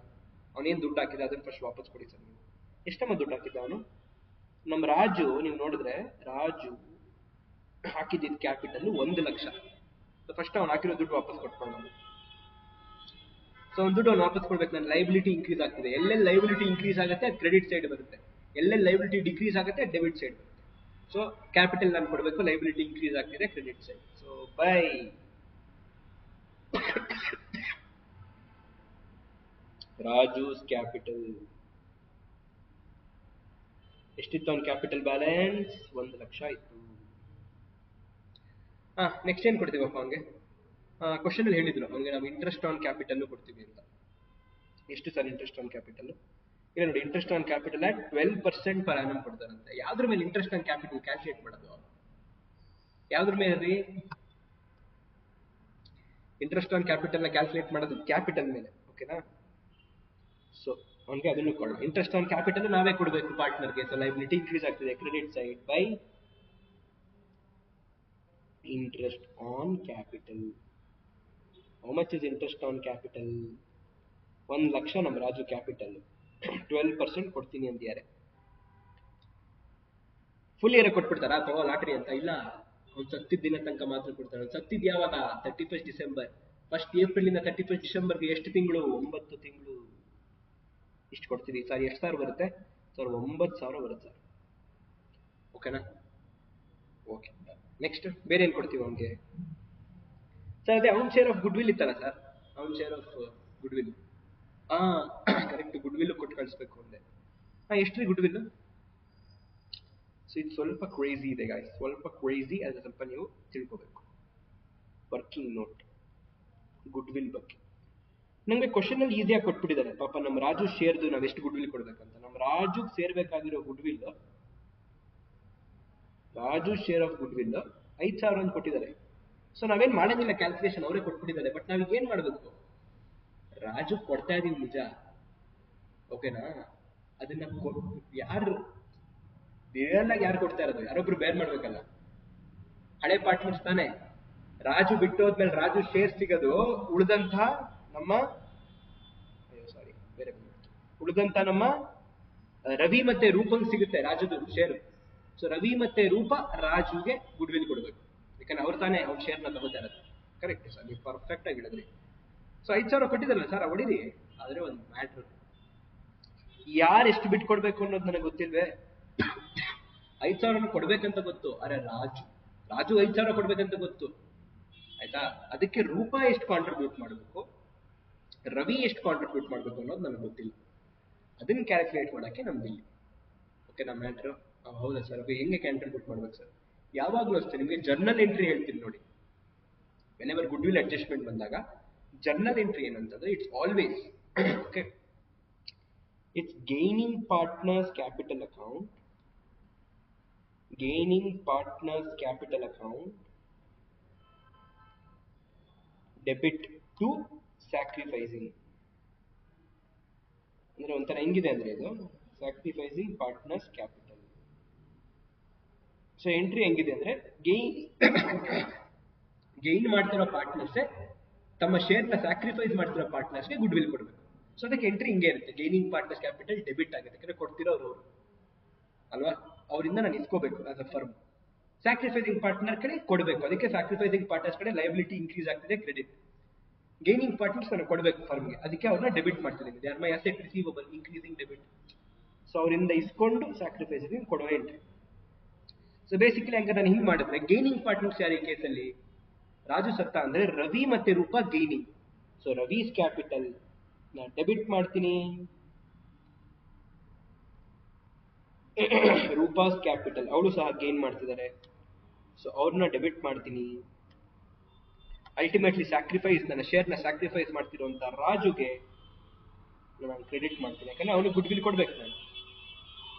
ಅವನೇನ್ ದುಡ್ಡು ಹಾಕಿದ ಅದನ್ನ ಫಸ್ಟ್ ವಾಪಸ್ ಕೊಡಿ ಸರ್. ನೀವು ಎಷ್ಟಮ್ಮ ದುಡ್ಡು ಹಾಕಿದ್ದ ಅವನು? ನಮ್ಮ ರಾಜು, ನೀವು ನೋಡಿದ್ರೆ ರಾಜು ಹಾಕಿದ್ದ ಕ್ಯಾಪಿಟಲ್ 1 ಲಕ್ಷ. ಫಸ್ಟ್ ಅವ್ನು ಹಾಕಿರೋ ದುಡ್ಡು ವಾಪಸ್ ಕೊಟ್ಕೊಂಡು, ಸೊ ಒಂದು ದುಡ್ಡು ಅವ್ನು ವಾಪಸ್ ಕೊಡ್ಬೇಕು. ನನ್ನ ಲೈಬಿಲಿಟಿ ಇನ್ಕ್ರೀಸ್ ಆಗ್ತಿದೆ, ಎಲ್ಲೆಲ್ಲಿ ಲೈಬಿಲಿಟಿ ಇನ್ಕ್ರೀಸ್ ಆಗುತ್ತೆ ಕ್ರೆಡಿಟ್ ಸೈಡ್ ಬರುತ್ತೆ, ಎಲ್ಲೆಲ್ಲಿ ಲೈಬಿಲಿಟಿ ಡಿಕ್ರೀಸ್ ಆಗುತ್ತೆ ಡೆಬಿಟ್ ಸೈಡ್ ಬರುತ್ತೆ. ಸೊ ಕ್ಯಾಪಿಟಲ್ ನಾನು ಕೊಡಬೇಕು, ಲೈಬಿಲಿಟಿ ಇನ್ಕ್ರೀಸ್ ಆಗ್ತಿದೆ credit side. So by Raju's capital. ಎಷ್ಟಿತ್ತು ಅವ್ನ ಕ್ಯಾಪಿಟಲ್ ಬ್ಯಾಲೆನ್ಸ್? 1 ಲಕ್ಷ ಇತ್ತು. ನೆಕ್ಸ್ಟ್ ಏನ್ ಕೊಡ್ತೀವಪ್ಪ ಅವ್ನಿಗೆ? ಕ್ವಶನ್ ಅಲ್ಲಿ ಹೇಳಿದ್ರು ಅವ್ನಿಗೆ ನಾವು ಇಂಟ್ರೆಸ್ಟ್ ಆನ್ ಕ್ಯಾಪಿಟಲ್ ಕೊಡ್ತೀವಿ ಅಂತ. ಎಷ್ಟು ಸರ್ ಇಂಟ್ರೆಸ್ಟ್ ಆನ್ ಕ್ಯಾಪಿಟಲ್? ಇಲ್ಲ ನೋಡಿ, interest on capital 12% per annum ಕೊಡ್ತಾರಂತೆ. ಯಾವ್ದ್ರ ಮೇಲೆ ಇಂಟ್ರೆಸ್ಟ್ ಆನ್ ಕ್ಯಾಪಿಟಲ್ ಕ್ಯಾಲ್ಕುಲೇಟ್ ಮಾಡೋದು? ಯಾವ್ದ್ರ ಮೇಲೆ ರೀ ಇಂಟ್ರೆಸ್ಟ್ ಆನ್ ಕ್ಯಾಪಿಟಲ್ ನ ಕ್ಯಾಲ್ಕುಲೇಟ್ ಮಾಡೋದು? ಕ್ಯಾಪಿಟಲ್ ಮೇಲೆ. ಓಕೆನಾ? ಸೊ ಅವನಿಗೆ ಅದನ್ನು ಕೊಡೋಣ. ಇಂಟ್ರೆಸ್ಟ್ ಆನ್ ಕ್ಯಾಪಿಟಲ್ ನಾವೇ ಕೊಡಬೇಕು ಪಾರ್ಟ್ನರ್ಗೆ. ಸೊ ಲೈಬಿಲಿಟಿ ಇನ್ಕ್ರೀಸ್ ಆಗ್ತಿದೆ credit side by interest on capital. How much is interest on capital? 1 lakh ನಮ್ಮ ರಾಜು ಕ್ಯಾಪಿಟಲ್, 12% ಕೊಡ್ತೀನಿ ಅಂದಿದ್ದಾರೆ. Full year ಕೊಟ್ಬಿಡ್ತಾರ? ತಗೋ ಲಾಟ್ರಿ ಅಂತ? ಇಲ್ಲ, ಅವ್ನು ಸತ್ತಿದ್ದ ದಿನ ತನಕ ಮಾತ್ರ ಕೊಡ್ತಾರೆ. ಅವ್ನು ಸತ್ತಿದ್ ಯಾವಾಗ? 31st December. 1st ಏಪ್ರಿಲ್ ಇಂದ 31st ಡಿಸೆಂಬರ್ಗೆ ಎಷ್ಟು ತಿಂಗಳು? 9 ತಿಂಗಳು. ಇಷ್ಟು ಕೊಡ್ತೀರಿ ಸರ್. ಎಷ್ಟು ಸಾವಿರ ಬರುತ್ತೆ ಸರ್? 9,000 ಬರುತ್ತೆ ಸರ್. ಓಕೆನಾ? ಓಕೆ. ನೆಕ್ಸ್ಟ್ ಬೇರೆ ಏನ್ ಕೊಡ್ತೀವಿ ಅವನಿಗೆ? ಸರ್ ಅದೇ ಅವ್ನ ಶೇರ್ ಆಫ್ ಗುಡ್ ವಿಲ್ ಇತ್ತಲ್ಲ ಸರ್, ಅವ್ನ share of goodwill. Correct, good will ಕೊಟ್ಟು ಕಳಿಸ್ಬೇಕು ಅಂದೆ. ಎಷ್ಟು ಗುಡ್ ವಿಲ್? ಸೊ ಇದು ಸ್ವಲ್ಪ ಕ್ರೇಜಿ ಇದೆ ಗಾಯ್ಸ್, ಸ್ವಲ್ಪ ಕ್ರೇಜಿ. ಅದು ಸ್ವಲ್ಪ ನೀವು ತಿಳ್ಕೋಬೇಕು. ವರ್ಕಿಂಗ್ ನೋಟ್ ಗುಡ್ ವಿಲ್ ಬಗ್ಗೆ ನಂಗೆ ಕ್ವಶನ್ ಅಲ್ಲಿ ಈಸಿಯಾಗಿ ಕೊಟ್ಬಿಟ್ಟಿದ್ದಾರೆ. ಪಾಪ ನಮ್ಮ ರಾಜು ಶೇರ್ದು ನಾವ್ ಎಷ್ಟು ಗುಡ್ ವಿಲ್ ಕೊಡ್ಬೇಕಂತ. ನಮ್ಮ ರಾಜು ಸೇರ್ಬೇಕಾಗಿರೋ goodwill, Raju share of goodwill 5,000 ಅಂತ ಕೊಟ್ಟಿದ್ದಾರೆ. ಸೊ ನಾವೇನ್ ಮಾಡೋದಿಲ್ಲ, ಕ್ಯಾಲ್ಕುಲೇಷನ್ ಅವರೇ ಕೊಟ್ಬಿಟ್ಟಿದ್ದಾರೆ. ಬಟ್ ನಾವ್ ಏನ್ ಮಾಡ್ಬೇಕು? ರಾಜು ಕೊಡ್ತಾ ಇದೀವಿ ನಿಜ, ಓಕೆನಾ? ಅದನ್ನ ಯಾರು ರಿಯಲ್ ಆಗಿ ಯಾರು ಕೊಡ್ತಾ ಇರೋದು? ಯಾರೊಬ್ರು ಬೇರ್ ಮಾಡ್ಬೇಕಲ್ಲ, ಹಳೆ ಪಾರ್ಟ್ನರ್ಸ್ ತಾನೆ. ರಾಜು ಬಿಟ್ಟು ಹೋದ್ಮೇಲೆ ರಾಜು ಶೇರ್ ಸಿಗೋದು ಉಳಿದಂತ ನಮ್ಮ ಉಳಿದಂತ ನಮ್ಮ ರವಿ ಮತ್ತೆ ರೂಪಂಗ್ ಸಿಗುತ್ತೆ ರಾಜುದು ಶೇರ್. ಸೊ ರವಿ ಮತ್ತೆ ರೂಪ ರಾಜುಗೆ ಗುಡ್ ವಿಲ್ ಕೊಡ್ಬೇಕು, ಯಾಕಂದ್ರೆ ಅವ್ರು ತಾನೇ ಅವ್ರ ಶೇರ್ ನ ತಗೋತಾ ಇರೋದು. ಕರೆಕ್ಟ್ ಸರ್, ನೀವು ಪರ್ಫೆಕ್ಟ್ ಆಗಿ ಹೇಳಿದ್ರಿ. ಸೊ 5,000 ಕೊಟ್ಟಿದ್ರಲ್ಲ ಸರ್, ಹೊಡಿರಿ. ಆದ್ರೆ ಒಂದು ಮ್ಯಾಟ್ರ್, ಯಾರು ಎಷ್ಟು ಬಿಟ್ಟು ಕೊಡ್ಬೇಕು ಅನ್ನೋದು ನನಗೆ ಗೊತ್ತಿಲ್ವೇ. 5,000 ಕೊಡ್ಬೇಕಂತ ಗೊತ್ತು, ಅರೆ ರಾಜು 5,000 ಕೊಡ್ಬೇಕಂತ ಗೊತ್ತು, ಆಯ್ತಾ? ಅದಕ್ಕೆ ರೂಪ ಎಷ್ಟು ಕಾಂಟ್ರಿಬ್ಯೂಟ್ ಮಾಡಬೇಕು, ರವಿ ಎಷ್ಟು ಕಾಂಟ್ರಿಬ್ಯೂಟ್ ಮಾಡಬೇಕು ಅನ್ನೋದು ನನಗೆ ಗೊತ್ತಿಲ್ಲ. ಅದನ್ನ ಕ್ಯಾಲ್ಕುಲೇಟ್ ಮಾಡಕ್ಕೆ ನಮ್ದು ಇಲ್ಲಿ. ಓಕೆ, ನಮ್ಮ ಮ್ಯಾಟ್ರ್. ಹೌದಾ ಸರ್? ಹೆಂಗೆ ಕ್ಯಾಲ್ಕುಲೇಟ್ ಮಾಡ್ಬೇಕು ಸರ್? ಯಾವಾಗಲೂ ಅಷ್ಟೇ ನಿಮಗೆ ಜರ್ನಲ್ ಎಂಟ್ರಿ ಹೇಳ್ತೀನಿ ನೋಡಿ. ವೆನೆವರ್ ಗುಡ್ ವಿಲ್ ಅಡ್ಜಸ್ಟ್ಮೆಂಟ್ ಬಂದಾಗ ಜರ್ನಲ್ ಎಂಟ್ರಿ ಏನಂತಂದ್ರೆ it's always okay, it's gaining partners capital account, gaining partners capital account debit to sacrificing. ಅಂದ್ರೆ ಒಂಥರ ಹೆಂಗಿದೆ ಅಂದ್ರೆ ಇದು sacrificing partners capital. So entry ಹೆಂಗಿದೆ ಅಂದ್ರೆ ಗೈನ್ ಮಾಡ್ತಿರೋ ಪಾರ್ಟ್ನರ್ಸೇ ತಮ್ಮ ಶೇರ್ನ ಸ್ಯಾಕ್ರಿಫೈಸ್ ಮಾಡ್ತಿರೋ ಪಾರ್ಟ್ನರ್ಸ್ಗೆ ಗುಡ್ ವಿಲ್ ಕೊಡಬೇಕು. ಸೊ ಅದಕ್ಕೆ ಎಂಟ್ರಿ ಹಿಂಗೆ ಇರುತ್ತೆ, ಗೈನಿಂಗ್ ಪಾರ್ಟ್ನರ್ಸ್ ಕ್ಯಾಪಿಟಲ್ ಡೆಬಿಟ್ ಆಗುತ್ತೆ, ಯಾಕಂದ್ರೆ ಕೊಡ್ತಿರೋರು ಅವರು ಅಲ್ವಾ, ಅವರಿಂದ ನಾನು ಇಸ್ಕೋಬೇಕು as a firm. Sacrificing partner ಕಡೆ ಕೊಡಬೇಕು, ಅದಕ್ಕೆ ಸ್ಯಾಕ್ರಿಫೈಸಿಂಗ್ ಪಾರ್ಟ್ನರ್ಸ್ ಕಡೆ ಲಯಬಿಲಿಟಿ ಇನ್ಕ್ರೀಸ್ ಆಗ್ತಿದೆ, ಕ್ರೆಡಿಟ್. ಗೈನಿಂಗ್ ಪಾರ್ಟ್ನರ್ಸ್ ನಾನು ಕೊಡಬೇಕು ಫರ್ಮ್ಗೆ, ಅದಕ್ಕೆ ಅವ್ರನ್ನ ಡೆಬಿಟ್ ಮಾಡ್ತಿದ್ದೀನಿ, they are my asset receivable increasing debit. So ಅವರಿಂದ ಇಸ್ಕೊಂಡು ಸ್ಯಾಕ್ರಿಫೈಸಿಂಗ್ ಕೊಡೋ ಎಂಟ್ರಿ. ಸೊ ಬೇಸಿಕಲಿ ಹಂಗ ನಾನು ಹಿಂಗೆ ಮಾಡಿದ್ರೆ ಗೈನಿಂಗ್ ಪಾರ್ಟ್ನರ್ಸ್ ಯಾರು ಈ ಕೇಸಲ್ಲಿ? ರಾಜು ಸತ್ತ ಅಂದ್ರೆ ರವಿ ಮತ್ತೆ ರೂಪ ಗೈನಿಂಗ್. ಸೊ ರವೀಸ್ ಕ್ಯಾಪಿಟಲ್ ನಾನು ಡೆಬಿಟ್ ಮಾಡ್ತೀನಿ, ರೂಪಾಸ್ ಕ್ಯಾಪಿಟಲ್ ಅವಳು ಸಹ ಗೇನ್ ಮಾಡ್ತಿದ್ದಾರೆ, ಸೊ ಅವ್ರನ್ನ ಡೆಬಿಟ್ ಮಾಡ್ತೀನಿ. ಅಲ್ಟಿಮೇಟ್ಲಿ ಸ್ಯಾಕ್ರಿಫೈಸ್, ನನ್ನ ಶೇರ್ನ ಸ್ಯಾಕ್ರಿಫೈಸ್ ಮಾಡ್ತಿರುವಂತ ರಾಜುಗೆ ನಾನು ಕ್ರೆಡಿಟ್ ಮಾಡ್ತೀನಿ, ಯಾಕಂದ್ರೆ ಅವನಿಗೆ ಗುಡ್ ವಿಲ್ ಕೊಡ್ಬೇಕು ನಾನು.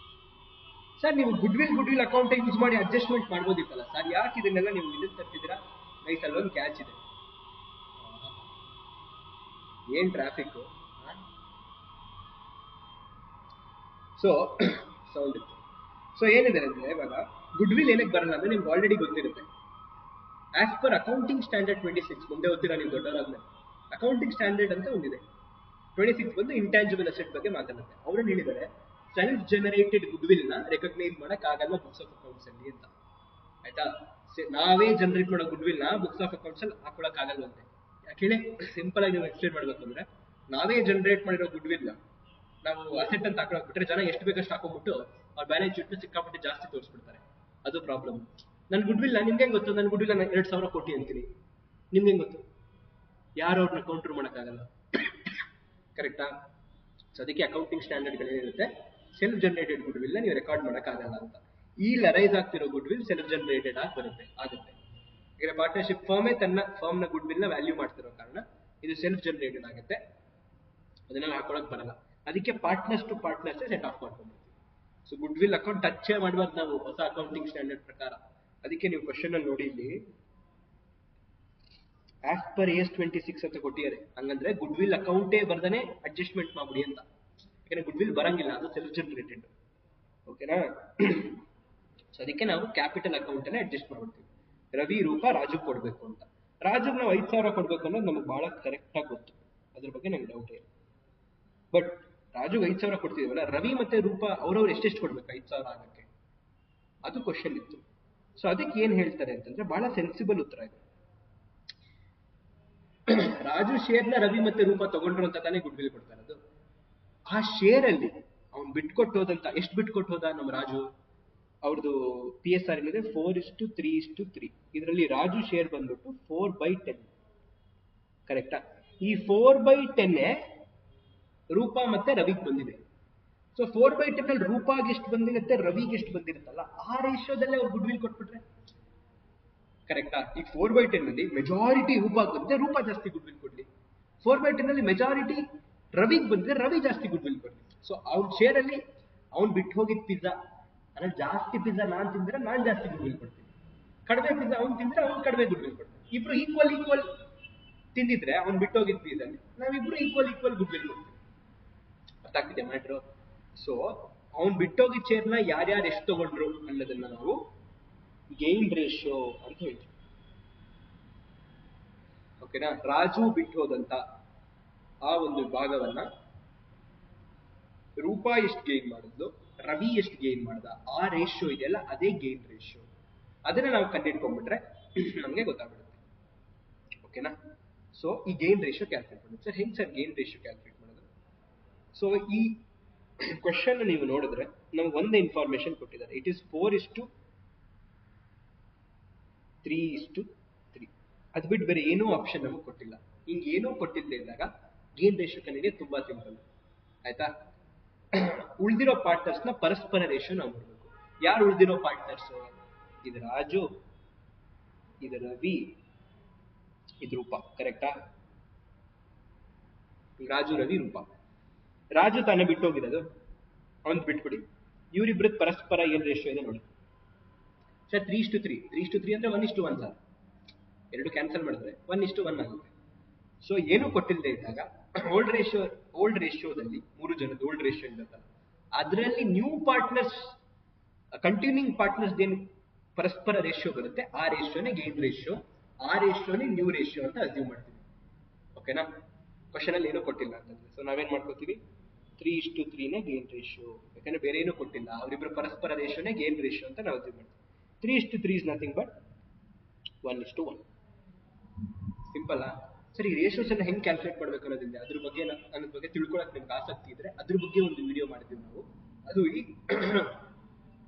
ಸರ್ ನೀವು ಗುಡ್ ವಿಲ್ ಅಕೌಂಟ್ ಯೂಸ್ ಮಾಡಿ ಅಡ್ಜಸ್ಟ್ಮೆಂಟ್ ಮಾಡ್ಬೋದಿತ್ತಲ್ಲ ಸರ್, ಯಾಕೆ ಇದನ್ನೆಲ್ಲ ನೀವು ಇದನ್ನ ತರ್ತಿದ್ದೀರಾ? ನೈಸ್ ಅಲ್ಲೊಂದು ಕ್ಯಾಚ್ ಇದೆ. ಏನ್ ಟ್ರಾಫಿಕ್. ಸೊ ಸೌಂಡ್ ಇತ್ತು. ಸೊ ಏನಿದೆ ಅಂದ್ರೆ ಇವಾಗ ಗುಡ್ ವಿಲ್ ಏನಕ್ಕೆ ಬರಲ್ಲ ಅಂದ್ರೆ ನಿಮ್ಗೆ ಆಲ್ರೆಡಿ ಗೊತ್ತಿರುತ್ತೆ. ಆಸ್ ಪರ್ ಅಕೌಂಟಿಂಗ್ ಸ್ಟ್ಯಾಂಡರ್ಡ್ 26 ಮುಂದೆ ಓದ್ತೀರಾ ನೀವು ದೊಡ್ಡವರಾದ್ಮೇಲೆ, ಅಕೌಂಟಿಂಗ್ ಸ್ಟ್ಯಾಂಡರ್ಡ್ ಅಂತ ಒಂದಿದೆ. 26 ಬಂದು ಇಂಟ್ಯಾಂಜಿಬಲ್ ಅಸೆಟ್ ಬಗ್ಗೆ ಮಾತಾಡುತ್ತೆ. ಅವ್ರು ಹೇಳಿದ್ದಾರೆ ಸೆಲ್ಫ್ ಜನರೇಟೆಡ್ ಗುಡ್ ವಿಲ್ ನ ರೆಕಗ್ನೈಸ್ ಮಾಡಕ್ ಆಗಲ್ಲ ಬುಕ್ಸ್ ಆಫ್ ಅಕೌಂಟ್ಸ್ ಅಲ್ಲಿ ಅಂತ. ಆಯ್ತಾ, ನಾವೇ ಜನರೇಟ್ ಮಾಡೋ ಗುಡ್ ವಿಲ್ ನ ಬುಕ್ಸ್ ಆಫ್ ಅಕೌಂಟ್ಸ್ ಅಲ್ಲಿ ಹಾಕೊಳಕ್ ಆಗಲ್ವಂತೆ. ಯಾಕೆ ಹೇಳಿ, ಸಿಂಪಲ್ ಆಗಿ ನೀವು ಎಕ್ಸ್ಪ್ಲೇನ್ ಮಾಡ್ಬೇಕು ಅಂದ್ರೆ, ನಾವೇ ಜನರೇಟ್ ಮಾಡಿರೋ ಗುಡ್ ವಿಲ್ ನ ನಾವು ಅಸೆಟ್ ಅಂತ ಹಾಕೊಳಕ್ ಬಿಟ್ರೆ ಜನ ಎಷ್ಟು ಬೇಕಷ್ಟು ಹಾಕೊಂಡ್ಬಿಟ್ಟು ಅವ್ರ ಬ್ಯಾಲೆನ್ಸ್ ಶೀಟ್ ಸಿಕ್ಕಾಪಟ್ಟೆ ಜಾಸ್ತಿ ತೋರಿಸ್ಬಿಡ್ತಾರೆ. ಅದು ಪ್ರಾಬ್ಲಮ್. ನನ್ ಗುಡ್ ವಿಲ್ ನಿಮ್ಗೆ ಹೆಂಗ್ ಗೊತ್ತು? ನನ್ ಗುಡ್ ವಿಲ್ 2,000 ಕೋಟಿ ಅಂತೀನಿ, ನಿಮ್ಗೆ ಹೆಂಗ್ ಗೊತ್ತು? ಯಾರು ಅವ್ರನ್ನ ಕೌಂಟರ್ ಮಾಡಕ್ಕಾಗಲ್ಲ, ಕರೆಕ್ಟಾ? ಸೊ ಅದಕ್ಕೆ ಅಕೌಂಟಿಂಗ್ ಸ್ಟ್ಯಾಂಡರ್ಡ್ಗಳೇನಿರುತ್ತೆ, ಸೆಲ್ಫ್ ಜನರೇಟೆಡ್ ಗುಡ್ ವಿಲ್ ನ ನೀವು ರೆಕಾರ್ಡ್ ಮಾಡಕ್ಕಾಗಲ್ಲ ಅಂತ. ಈ ಲರೈಸ್ ಆಗ್ತಿರೋ ಗುಡ್ ವಿಲ್ ಸೆಲ್ಫ್ ಜನರೇಟೆಡ್ ಆಗಿ ಆಗುತ್ತೆ. ಈಗ ಪಾರ್ಟ್ನರ್ಶಿಪ್ ಫರ್ಮೇ ತನ್ನ ಫರ್ಮ್ ನ ಗುಡ್ ವಿಲ್ ನ ವ್ಯಾಲ್ಯೂ ಮಾಡ್ತಿರೋ ಕಾರಣ ಇದು ಸೆಲ್ಫ್ ಜನರೇಟೆಡ್ ಆಗುತ್ತೆ, ಅದನ್ನ ಹಾಕೊಳಕ್ ಬರಲ್ಲ. ಅದಕ್ಕೆ partners to partners set off ಮಾಡ್ಕೊಂಡ್ಬಿಡ್ತೀವಿ. So goodwill account touch ಮಾಡಬಾರ್ದು ನಾವು ಹೊಸ ಅಕೌಂಟಿಂಗ್ ಸ್ಟ್ಯಾಂಡರ್ಡ್ ಪ್ರಕಾರ. ಅದಕ್ಕೆ ನೀವು ಕ್ವಶನ್ ಅಲ್ಲಿ ನೋಡಿ, ಇಲ್ಲಿ ಆಸ್ ಪರ್ AS 26 ಅಂತ ಕೊಟ್ಟಿದ್ದಾರೆ. ಹಂಗಂದ್ರೆ ಗುಡ್ ವಿಲ್ ಅಕೌಂಟೇ ಬರ್ದನೆ ಅಡ್ಜಸ್ಟ್ಮೆಂಟ್ ಮಾಡ್ಬಿಡಿ ಅಂತ, ಯಾಕಂದ್ರೆ ಗುಡ್ ವಿಲ್ ಬರಂಗಿಲ್ಲ, ಅದು ಸೆಲ್ಫ್ ಜನರೇಟೆಡ್. ಓಕೆನಾ? ಸೊ ಅದಕ್ಕೆ ನಾವು ಕ್ಯಾಪಿಟಲ್ ಅಕೌಂಟ್ ಅಲ್ಲೇ ಅಡ್ಜಸ್ಟ್ ಮಾಡ್ಬಿಡ್ತೀವಿ. ರವಿ ರೂಪ ರಾಜು ಕೊಡ್ಬೇಕು ಅಂತ. ರಾಜುಗ್ ನಾವು 5,000 ಕೊಡ್ಬೇಕು ಅನ್ನೋದು ನಮಗೆ ಬಹಳ ಕರೆಕ್ಟ್ ಆಗಿ ಗೊತ್ತು, ಅದ್ರ ಬಗ್ಗೆ ನಂಗೆ ಡೌಟ್ ಇಲ್ಲ. ಬಟ್ ರಾಜುಗ್ 5,000 ಕೊಡ್ತಿದೀವಲ್ಲ, ರವಿ ಮತ್ತೆ ರೂಪ ಅವ್ರವ್ರು ಎಷ್ಟೆಷ್ಟು ಕೊಡ್ಬೇಕು 5,000 ಆಗಕ್ಕೆ? ಅದು ಕ್ವಶನ್ ಇತ್ತು. ಸೊ ಅದಕ್ಕೆ ಏನ್ ಹೇಳ್ತಾರೆ ಅಂತಂದ್ರೆ ಬಹಳ ಸೆನ್ಸಿಬಲ್ ಉತ್ತರ ಇದೆ. ರಾಜು ಶೇರ್ನ ರವಿ ಮತ್ತೆ ರೂಪ ತಗೊಂಡ್ರು ಅಂತ ತಾನೇ ಗುಡ್ ವಿಲ್ ಕೊಡ್ತಾರೆ. ಅದು ಆ ಶೇರ್ ಅಲ್ಲಿ ಅವ್ನು ಬಿಟ್ಕೊಟ್ಟು ಹೋದಂತ, ಎಷ್ಟು ಬಿಟ್ಕೊಟ್ಟು ಹೋದ ನಮ್ಮ ರಾಜು? ಅವ್ರದ್ದು PSR ಏನಿದೆ 4:3:3. ಇದರಲ್ಲಿ ರಾಜು ಶೇರ್ ಬಂದ್ಬಿಟ್ಟು 4/10, ಕರೆಕ್ಟಾ? ಈ 4/10 ರೂಪ ಮತ್ತೆ ರವಿಗೆ ಬಂದಿದೆ. ಸೊ 4/10 ಅಲ್ಲಿ ರೂಪಾಗೆ ಎಷ್ಟು ಬಂದಿರುತ್ತೆ, ರವಿಗೆ ಎಷ್ಟು ಬಂದಿರುತ್ತಲ್ಲ, ಆ ರೇಷಿಯೋದಲ್ಲೇ ಅವ್ರು ಗುಡ್ ವಿಲ್ ಕೊಟ್ಬಿಟ್ರೆ ಕರೆಕ್ಟಾ? ಈಗ 4/10 ಅಲ್ಲಿ ಮೆಜಾರಿಟಿ ರೂಪಾಗೆ ಬಂದ್ರೆ ರೂಪ ಜಾಸ್ತಿ ಗುಡ್ ವಿಲ್ ಕೊಡ್ಲಿ, 4/10 ಅಲ್ಲಿ ಮೆಜಾರಿಟಿ ರವಿಗೆ ಬಂದ್ರೆ ರವಿ ಜಾಸ್ತಿ ಗುಡ್ ವಿಲ್ ಕೊಡ್ಲಿ. ಸೊ ಅವ್ನ ಶೇರ್ ಅಲ್ಲಿ ಅವ್ನ್ ಬಿಟ್ಟು ಹೋಗಿದ್ ಪಿಜ್ಜಾ ಅಂದ್ರೆ ಜಾಸ್ತಿ ಪಿಜ್ಜಾ ನಾನ್ ತಿಂದ್ರೆ ನಾನ್ ಜಾಸ್ತಿ ಗುಡ್ ವಿಲ್ ಕೊಡ್ತೀನಿ, ಕಡಿಮೆ ಪಿಜ್ಜಾ ಅವ್ನ್ ತಿಂದ್ರೆ ಅವ್ನ್ ಕಡಿಮೆ ಗುಡ್ ವಿಲ್ ಕೊಡ್ತೀನಿ. ಇಬ್ರು ಈಕ್ವಲ್ ತಿಂದಿದ್ರೆ ಅವ್ನ್ ಬಿಟ್ಟು ಹೋಗಿದ್ ಪಿಜ್ಜಾ ನಾವಿಬ್ರು ಈಕ್ವಲ್ ಗುಡ್ ವಿಲ್ ಕೊಡ್ತೀವಿ. ಅರ್ಥ ಆಗ್ತಿದೆ ಮ್ಯಾಟ್ರು? ಸೊ ಅವ್ನ್ ಬಿಟ್ಟೋಗಿದ್ ಶೇರ್ನ ಯಾರ್ಯಾರು ಎಷ್ಟು ತಗೊಂಡ್ರು ಅನ್ನೋದನ್ನ ನಾವು ಗೇನ್ ರೇಷಿಯೋ ಅಂತ ಹೇಳ್ತೀವಿ. ಓಕೆನಾ? ರಾಜು ಬಿಟ್ಟು ಹೋದಂತ ಆ ಒಂದು ಭಾಗವನ್ನ ರೂಪ ಎಷ್ಟು ಗೇನ್ ಮಾಡಿದ್ಲು, ರವಿ ಎಷ್ಟು ಗೇನ್ ಮಾಡ್ದ, ಆ ರೇಷಿಯೋ ಇದೆಯಲ್ಲ ಅದೇ ಗೇನ್ ರೇಷಿಯೋ. ಅದನ್ನ ನಾವು ಕಂಡಿಡ್ಕೊಂಡ್ಬಿಟ್ರೆ ನಮ್ಗೆ ಗೊತ್ತಾಗ್ಬಿಡುತ್ತೆ. ಓಕೆನಾ? ಸೊ ಈ ಗೇನ್ ರೇಷಿಯೋ ಕ್ಯಾಲ್ಕುಲೇಟ್ ಮಾಡೋದು. ಸರ್ ಹೆಂಗ್ ಸರ್ ಗೇನ್ ರೇಷಿಯೋ ಕ್ಯಾಲ್ಕುಲೇಟ್ ಮಾಡೋದು? ಸೊ ಈ ಕ್ವಶನ್ ನೀವು ನೋಡಿದ್ರೆ ನಮ್ಗೆ ಒಂದೇ ಇನ್ಫಾರ್ಮೇಶನ್ ಕೊಟ್ಟಿದ್ದಾರೆ, ಇಟ್ ಇಸ್ 4:3:3. ಅದು ಬಿಟ್ಟು ಬೇರೆ ಏನೂ ಆಪ್ಷನ್ ನಮಗೆ ಕೊಟ್ಟಿಲ್ಲ. ಹಿಂಗೆ ಏನೂ ಕೊಟ್ಟಿಲ್ಲದೆ ಇದ್ದಾಗ ಗೇನ್ ರೇಷಿಯೋ ಕಲಿಗೆ ತುಂಬಾ ಸಿಂಪಲ್. ಆಯ್ತಾ? ಉಳಿದಿರೋ ಪಾರ್ಟ್ನರ್ಸ್ ನ ಪರಸ್ಪರ ರೇಷಿಯೋ ನಾವು ನೋಡ್ಬೇಕು. ಯಾರು ಉಳಿದಿರೋ ಪಾರ್ಟ್ನರ್ಸ್? ಇದು ರಾಜು, ಇದು ರವಿ, ಇದು ರೂಪ, ಕರೆಕ್ಟಾ? ರಾಜು, ರವಿ, ರೂಪ. ರಾಜು ತಾನೇ ಬಿಟ್ಟು ಹೋಗಿರೋದು, ಅವನ್ ಬಿಟ್ಬಿಡಿ. ಇವರಿಬ್ರದ್ ಪರಸ್ಪರ ಏನ್ ರೇಷಿಯೋ ಇದೆ ನೋಡಿ ಸರ್. 3:3 ಅಂದ್ರೆ 1:1 ಸರ್. 2 ಕ್ಯಾನ್ಸಲ್ ಮಾಡಿದ್ರೆ 1:1 ಆಗುತ್ತೆ. ಸೊ ಏನು ಕೊಟ್ಟಿಲ್ಲದೆ ಇದ್ದಾಗ ಓಲ್ಡ್ ರೇಷಿಯೋದಲ್ಲಿ 3 ಜನದ ಓಲ್ಡ್ ರೇಷಿಯೋ ಇರುತ್ತಲ್ಲ, ಅದರಲ್ಲಿ ನ್ಯೂ ಪಾರ್ಟ್ನರ್ಸ್ ಕಂಟಿನ್ಯೂಯಿಂಗ್ ಪಾರ್ಟ್ನರ್ಸ್ ಏನು ಪರಸ್ಪರ ರೇಷಿಯೋ ಬರುತ್ತೆ, ಆ ರೇಷಿಯೋನೇ ಗೇನ್ ರೇಷಿಯೋ, ಆ ರೇಷಿಯೋನೇ ನ್ಯೂ ರೇಷಿಯೋ ಅಂತ ಅಸ್ಯೂಮ್ ಮಾಡ್ತೀವಿ. ಓಕೆನಾ? ಕ್ವಶನ್ ಅಲ್ಲಿ ಏನೂ ಕೊಟ್ಟಿಲ್ಲ ಅಂತಂದ್ರೆ, ಸೊ ನಾವೇನ್ ಮಾಡ್ಕೋತೀವಿ, 3:3ನೇ ಗೇನ್ ರೇಷಿಯೋ, ಯಾಕಂದ್ರೆ ಬೇರೆ ಏನೂ ಕೊಟ್ಟಿಲ್ಲ, ಅವರಿಬ್ರು ಪರಸ್ಪರ ರೇಷಿಯೋನೇ ಗೇನ್ ರೇಷಿಯೋ ಅಂತ ನಾವು ಅಸ್ಯೂಮ್ ಮಾಡ್ತೀವಿ. 3:3 ಇಸ್ ನಥಿಂಗ್ ಬಟ್ 1:1. ಸಿಂಪಲ್. ಸರಿ, ರೇಷಿಯೋಸ್ ಅನ್ನ ಹೆಂಗ್ ಕ್ಯಾಲ್ಕುಲೇಟ್ ಮಾಡ್ಬೇಕು ಅನ್ನೋದಿಲ್ಲ, ಅದ್ರ ಬಗ್ಗೆ ತಿಳ್ಕೊಳಕ್ ನಿಮ್ಗೆ ಆಸಕ್ತಿ ಇದ್ರೆ ಅದ್ರ ಬಗ್ಗೆ ಒಂದು ವಿಡಿಯೋ ಮಾಡಿದ್ವಿ ನಾವು, ಅದು ಈ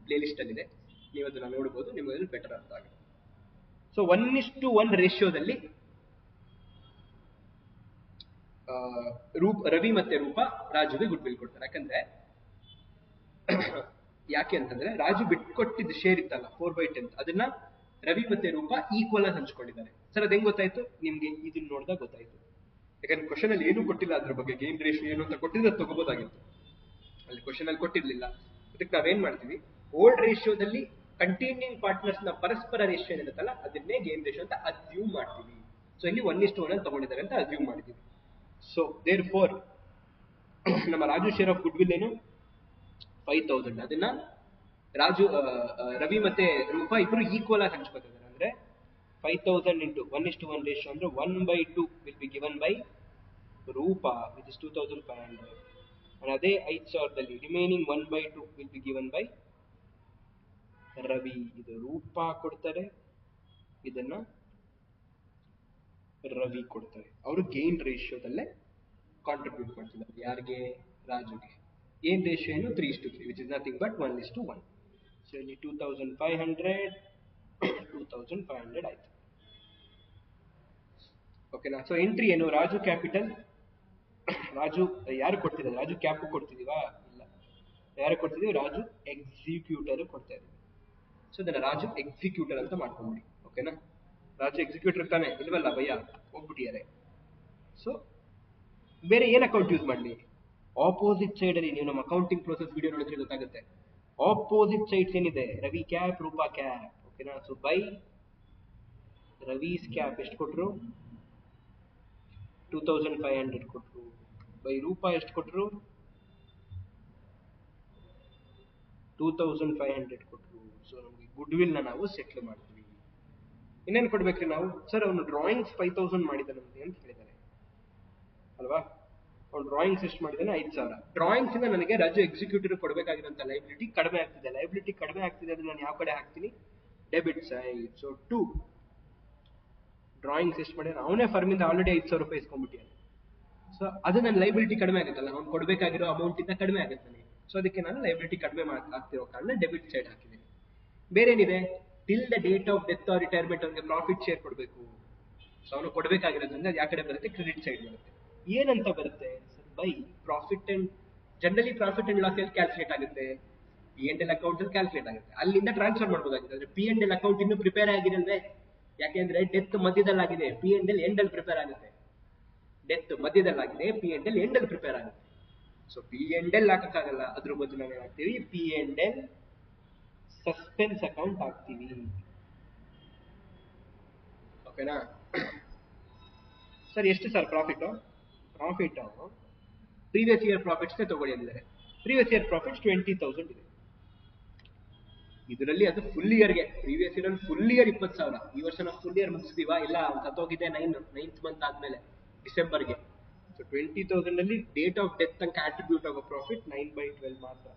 ಪ್ಲೇ ಲಿಸ್ಟ್ ಅಲ್ಲಿ ಇದೆ, ನೀವು ಅದನ್ನ ನೋಡಬಹುದು, ನಿಮಗೆ ಅದು ಬೆಟರ್ ಅರ್ಥ ಆಗುತ್ತೆ. ಸೊ 1:1 ರೇಷಿಯೋದಲ್ಲಿ ರವಿ ಮತ್ತೆ ರೂಪ ರಾಜುಗೆ ಗುಡ್ ವಿಲ್ ಕೊಡ್ತಾರೆ. ಯಾಕೆ ಅಂತಂದ್ರೆ ರಾಜು ಬಿಟ್ಕೊಟ್ಟಿದ್ದ ಶೇರ್ ಇತ್ತಲ್ಲ 4/10, ಅದನ್ನ ರವಿ ಮತ್ತೆ ರೂಪ ಈಕ್ವಲ್ ಆಗಿ ಹಂಚ್ಕೊಂಡಿದ್ದಾರೆ. ಸರ್ ಅದ್ ಹೆಂಗ್ ಗೊತ್ತಾಯ್ತು ನಿಮ್ಗೆ? ಇದನ್ನ ನೋಡಿದಾಗ ಗೊತ್ತಾಯ್ತು. ಯಾಕಂದ್ರೆ ಕ್ವಶನ್ ಅಲ್ಲಿ ಏನೂ ಕೊಟ್ಟಿಲ್ಲ ಅದ್ರ ಬಗ್ಗೆ, ಗೇನ್ ರೇಷಿಯೋ ಏನು ಅಂತ ಕೊಟ್ಟಿದ್ರೆ ಅದು ತಗೋಬಹುದಾಗಿತ್ತು, ಅಲ್ಲಿ ಕ್ವಶನ್ ಅಲ್ಲಿ ಕೊಟ್ಟಿರ್ಲಿಲ್ಲ. ಅದಕ್ಕೆ ನಾವೇನ್ ಮಾಡ್ತೀವಿ, ಓಲ್ಡ್ ರೇಷಿಯೋದಲ್ಲಿ ಕಂಟಿನ್ಯೂಯಿಂಗ್ ಪಾರ್ಟ್ನರ್ಸ್ ನ ಪರಸ್ಪರ ರೇಷಿಯೋ ಏನಿರುತ್ತಲ್ಲ ಅದನ್ನೇ ಗೇನ್ ರೇಷಿಯೋ ಅಂತ ಅಸ್ಯೂಮ್ ಮಾಡ್ತೀವಿ. ಸೊ ಇಲ್ಲಿ 1:1 ಅಂತ ತಗೊಂಡಿದ್ದಾರೆ ಅಂತ ಅಸ್ಯೂಮ್ ಮಾಡಿದೀವಿ. ಸೊ ದೇರ್ ಫೋರ್ ನಮ್ಮ Raju share of good will ಏನು 5,000, ಅದನ್ನ ರವಿ ಮತ್ತೆ ರೂಪ ಇಬ್ರು ಈಕ್ವಲ್ ಆಗಿ ಹಂಚ್ಕೊತಿದ್ದಾರೆ. ಅಂದ್ರೆ 5,000 into 1:1 ರೇಷಿಯೋ ಅಂದ್ರೆ 1/2 will be given by Rupa which is 2,500. ಅದೇ 5,000ದಲ್ಲಿ remaining 1/2 will be given by Ravi. ಇದು ರೂಪ ಕೊಡ್ತಾರೆ, ಇದನ್ನ ರವಿ ಕೊಡ್ತಾರೆ. ಅವರು ಗೇನ್ ರೇಷಿಯೋದಲ್ಲೇ ಕಾಂಟ್ರಿಬ್ಯೂಟ್ ಮಾಡ್ತಿದ್ದಾರೆ. ಯಾರಿಗೆ? ರಾಜುಗೆ. ಗೇನ್ ರೇಷಿಯೋ ಏನು 3:3 which is nothing but 1:1. So ಇಲ್ಲಿ 2,500 ಆಯ್ತು. ಓಕೆನಾ? ಸೊ ಎಂಟ್ರಿ ಏನು? ರಾಜು ಕ್ಯಾಪಿಟಲ್, ರಾಜು ಯಾರು ಕೊಡ್ತಿದ್ದಾರೆ? ರಾಜು ಕ್ಯಾಪ್ ಕೊಡ್ತಿದೀವಾ? ಇಲ್ಲ. ಯಾರು ಕೊಡ್ತಿದೀವಿ? ರಾಜು ಎಕ್ಸಿಕ್ಯೂಟರ್ ಕೊಡ್ತಾ ಇದೀವಿ. ಸೊ ಇದನ್ನ ರಾಜು ಎಕ್ಸಿಕ್ಯೂಟರ್ ಅಂತ ಮಾಡ್ಕೊಂಡ್ಬಿಡಿ. ಓಕೆನಾ? ರಾಜು ಎಕ್ಸಿಕ್ಯೂಟರ್ ತಾನೆ? ಇಲ್ವಲ್ಲ ಭಯ್ಯ, ಹೋಗ್ಬಿಟ್ಟಿದ್ದಾರೆ. ಸೊ ಬೇರೆ ಏನ್ ಅಕೌಂಟ್ ಯೂಸ್ ಮಾಡಲಿ? ಆಪೋಸಿಟ್ ಸೈಡ್ ಅಲ್ಲಿ ನೀವು ನಮ್ಮ ಅಕೌಂಟಿಂಗ್ ಪ್ರೋಸೆಸ್ ವಿಡಿಯೋ ನೋಡಿದ್ರೆ ಗೊತ್ತಾಗುತ್ತೆ. ಆಪೋಸಿಟ್ ಸೈಡ್ಸ್ ಏನಿದೆ, ರವಿ ಕ್ಯಾಪ್, ರೂಪಾ ಕ್ಯಾಪ್. ಓಕೆನಾ? ಸೊ ಬೈ ರವೀಸ್ ಕ್ಯಾಪ್ ಎಷ್ಟು ಕೊಟ್ರು? 2,500 ಕೊಟ್ರು. ಬೈ ರೂಪಾ ಎಷ್ಟು ಕೊಟ್ರು? 2,500 ಕೊಟ್ರು. ಸೊ ನಮ್ಗೆ ಗುಡ್ ವಿಲ್ ನಾವು ಸೆಟ್ಲ್ ಮಾಡ್ತೀವಿ. ಇನ್ನೇನು ಕೊಡ್ಬೇಕ್ರಿ ನಾವು? ಸರ್ ಅವನು ಡ್ರಾಯಿಂಗ್ಸ್ 5,000 ಮಾಡಿದ ನಮ್ಗೆ ಅಂತ ಹೇಳಿದ್ದಾರೆ ಅಲ್ವಾ? ಅವ್ನು ಡ್ರಾಯಿಂಗ್ಸ್ ಎಷ್ಟು ಮಾಡಿದಾನೆ? 5,000. ಡ್ರಾಯಿಂಗ್ಸ್ ಇಂದ ನನಗೆ ರಾಜು ಎಕ್ಸಿಕ್ಯೂಟಿವ್ ಕೊಡಬೇಕಾಗಿರೋಂಥ ಲೈಬಿಲಿಟಿ ಕಡಿಮೆ ಆಗ್ತಿದೆ. ಲೈಬಿಲಿಟಿ ಕಡಿಮೆ ಆಗ್ತಿದೆ ಅಂದ್ರೆ ನಾನು ಯಾವ ಕಡೆ ಹಾಕ್ತೀನಿ? Debit side. ಸೊ 2 ಡ್ರಾಯಿಂಗ್ಸ್ ಎಷ್ಟು ಮಾಡಿದಾನೆ? ಅವನೇ ಫರ್ಮಿಂದ ಆಲ್ರೆಡಿ 5,000 ರೂಪಾಯಿ ಇಸ್ಕೊಂಡ್ಬಿಟ್ಟಿಯಾನೆ. ಸೊ ಅದು ನನ್ನ ಲೈಬಿಲಿಟಿ ಕಡಿಮೆ ಆಗುತ್ತಲ್ಲ, ಅವ್ನು ಕೊಡಬೇಕಾಗಿರೋ ಅಮೌಂಟ್ ಇಂದ ಕಡಿಮೆ ಆಗುತ್ತೆ. ಸೊ ಅದಕ್ಕೆ ನಾನು ಲೈಬಿಲಿಟಿ ಕಡಿಮೆ ಆಗ್ತಿರೋ ಕಾರಣ ಡೆಬಿಟ್ ಸೈಡ್ ಹಾಕಿದ್ದೀನಿ. ಬೇರೇನಿದೆ? Till the date of death or retirement ಅವನಿಗೆ ಪ್ರಾಫಿಟ್ ಶೇರ್ ಕೊಡಬೇಕು. ಸೊ ಅವನು ಕೊಡಬೇಕಾಗಿರೋದ್ರಿಂದ ಯಾವ ಕಡೆ ಬರುತ್ತೆ? ಕ್ರೆಡಿಟ್ ಸೈಡ್ ಬರುತ್ತೆ. ಏನಂತ ಬರುತ್ತೆ? By profit and generally profit and loss ಅಲ್ಲಿ ಕ್ಯಾಲ್ಕುಲೇಟ್ ಆಗುತ್ತೆ, P&L ಅಕೌಂಟ್ ಅಲ್ಲಿ ಕ್ಯಾಲ್ಕುಲೇಟ್ ಆಗುತ್ತೆ, ಅಲ್ಲಿಂದ ಟ್ರಾನ್ಸ್ಫರ್ ಮಾಡಬಹುದಾಗಿದೆ. ಅಂದ್ರೆ P&L ಅಕೌಂಟ್ ಇನ್ನೂ ಪ್ರಿಪೇರ್ ಆಗಿರಲ್ವೇ? ಯಾಕೆಂದ್ರೆ ಡೆತ್ ಮಧ್ಯದಲ್ಲಾಗಿದೆ, P&L ಎಂಡ್ ಅಲ್ಲಿ ಪ್ರಿಪೇರ್ ಆಗುತ್ತೆ. ಡೆತ್ ಮಧ್ಯದಲ್ಲಾಗಿದೆ, P&L ಎಂಡ್ ಅಲ್ಲಿ ಪ್ರಿಪೇರ್ ಆಗುತ್ತೆ. ಸೊ P&L ಹಾಕಕ್ಕಾಗಲ್ಲ, ಅದ್ರ ಬದಲು ನಾವು ಏನಾಗ್ತೀವಿ? P&L ಸಸ್ಪೆನ್ಸ್ ಅಕೌಂಟ್ ಹಾಕ್ತೀವಿ. ಓಕೆನಾ? ಸರ್ ಎಷ್ಟು sir profit? Previous year profits ತಗೊಳ್ಳಿ ಅಂದಿದ್ದಾರೆ. ಪ್ರೀವಿಯಸ್ ಇಯರ್ ಪ್ರಾಫಿಟ್ಸ್ 20,000 ಇದೆ. ಇದರಲ್ಲಿ ಅದು ಫುಲ್ ಇಯರ್ಗೆ, ಪ್ರೀವಿಯಸ್ ಇಯರ್ ಫುಲ್ ಇಯರ್ 20,000. ಈ ವರ್ಷ ನಾವು ಫುಲ್ ಇಯರ್ ಮುಗಿಸ್ತೀವಾ? ಇಲ್ಲ, ಸತ್ತೋಗಿದೆ 9th ಮಂತ್ ಆದ್ಮೇಲೆ ಡಿಸೆಂಬರ್ಗೆ. ಸೊ 20,000 ಅಲ್ಲಿ ಡೇಟ್ ಆಫ್ ಡೆತ್ ತನಕ ಆಟ್ರಿಬ್ಯೂಟ್ ಆಗೋ ಪ್ರಾಫಿಟ್ 9/12 ಮಾತ್ರ.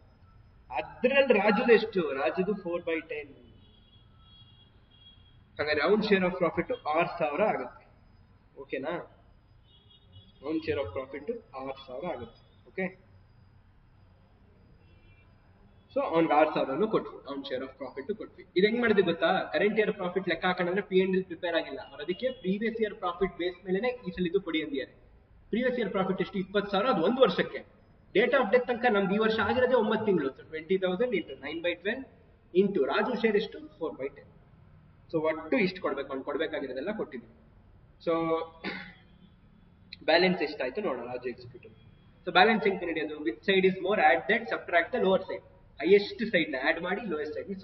ಅದ್ರಲ್ಲಿ ರಾಜುದು ಎಷ್ಟು? ರಾಜುದು 4/10. ಹಾಗಾದ್ರೆ ಅವನ್ ಶೇರ್ ಆಫ್ ಪ್ರಾಫಿಟ್ 6,000 ಆಗುತ್ತೆ. ಓಕೆನಾ? ಅವನ್ ಶೇರ್ ಆಫ್ ಪ್ರಾಫಿಟ್ 6,000 ಆಗುತ್ತೆ. ಓಕೆ, ಸೊ ಅವ್ನಿಗೆ 6,000 ಕೊಟ್ವಿ, ಅವ್ನ ಶೇರ್ ಆಫ್ ಪ್ರಾಫಿಟ್ ಕೊಟ್ವಿ. ಇದು ಹೆಂಗ್ ಮಾಡಿದ್ವಿ ಗೊತ್ತಾ? ಕರೆಂಟ್ ಇಯರ್ ಪ್ರಾಫಿಟ್ ಲೆಕ್ಕ ಹಾಕೊಂಡ್ರೆ P&L ಪ್ರಿಪೇರ್ ಆಗಿಲ್ಲ, ಅವ್ರು ಅದಕ್ಕೆ ಪ್ರೀವಿಯಸ್ ಇಯರ್ ಪ್ರಾಫಿಟ್ ಬೇಸ್ ಮೇಲೆ ಈ ಸಲ ಇದು ಕೊಡಿ ಅಂದಿದ್ದಾರೆ. ಪ್ರೀವಿಯಸ್ ಇಯರ್ ಪ್ರಾಫಿಟ್ ಎಷ್ಟು? 20,000. ಅದು 1 ವರ್ಷಕ್ಕೆ. ಡೇಟ್ ಆಫ್ ಡೆತ್ ತನಕ ನಮ್ಗೆ ಈ ವರ್ಷ ಆಗಿರೋದೇ 9 ತಿಂಗಳು. 20,000 into 9/12 ಇಂಟು ರಾಜು ಶೇರ್ ಎಷ್ಟು? 4/10. ಸೊ ಒಟ್ಟು ಇಷ್ಟು ಕೊಡ್ಬೇಕು, ಅವ್ನು ಕೊಡ್ಬೇಕಾಗಿರೋದೆಲ್ಲ ಕೊಟ್ಟಿದ್ವಿ. ಸೊ ಬ್ಯಾಲೆನ್ಸ್ ಎಷ್ಟಾಯ್ತು ನೋಡೋಣ. ರಾಜು ಎಕ್ಸಿಕ್ಯೂಟಿವ್. ಸೊ ಬ್ಯಾಲೆನ್ಸ್ ಹೆಂಗ್ ಕಂಡುಹಿಡಿಯೋದು? Which side is more, add that, subtract the lower side. Highest side ನ ಆಡ್ ಮಾಡಿ, ಲೋಯೆಸ್ಟ್ ಸೈಡ್ ನ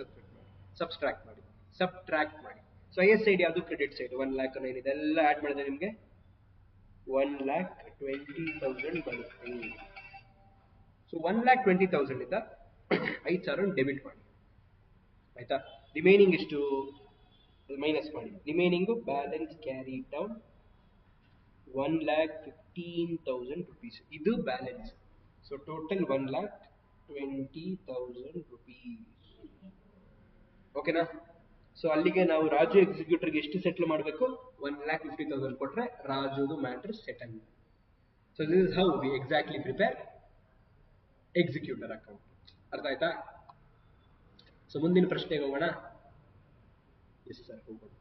ಸಬ್ಟ್ರಾಕ್ಟ್ ಮಾಡಿ. ಸೊ ಹೈಯೆಸ್ಟ್ ಸೈಡ್ ಯಾವುದು? Credit side 1,09,000. ಇದೆಲ್ಲ ಆಡ್ ಮಾಡಿದ್ರೆ ನಿಮ್ಗೆ 1,20,000 ಬರುತ್ತೆ. ಸೊ 1,20,000 ಇಂದ 5,000 ಡೆಬಿಟ್ ಮಾಡಿ, ಆಯ್ತಾ. ರಿಮೈನಿಂಗ್ ಎಷ್ಟು ಮೈನಸ್ ಮಾಡಿ, remaining balance carry down 1,15,000 rupees, ಇದು ಬ್ಯಾಲೆನ್ಸ್. So total 1,20,000 rupees. ಓಕೆನಾ. ಸೊ ಅಲ್ಲಿಗೆ ನಾವು ರಾಜು ಎಕ್ಸಿಕ್ಯೂಟರ್ಗೆ ಎಷ್ಟು ಸೆಟ್ಲ್ ಮಾಡಬೇಕು, 1,50,000 ಕೊಟ್ರೆ ರಾಜುದು matter settle. So this is how we exactly prepare executor account. ಅರ್ಥ ಆಯ್ತಾ. ಸೊ ಮುಂದಿನ ಪ್ರಶ್ನೆಗೆ ಹೋಗೋಣ. ಎಸ್ ಸರ್, ಹೋಗೋಣ.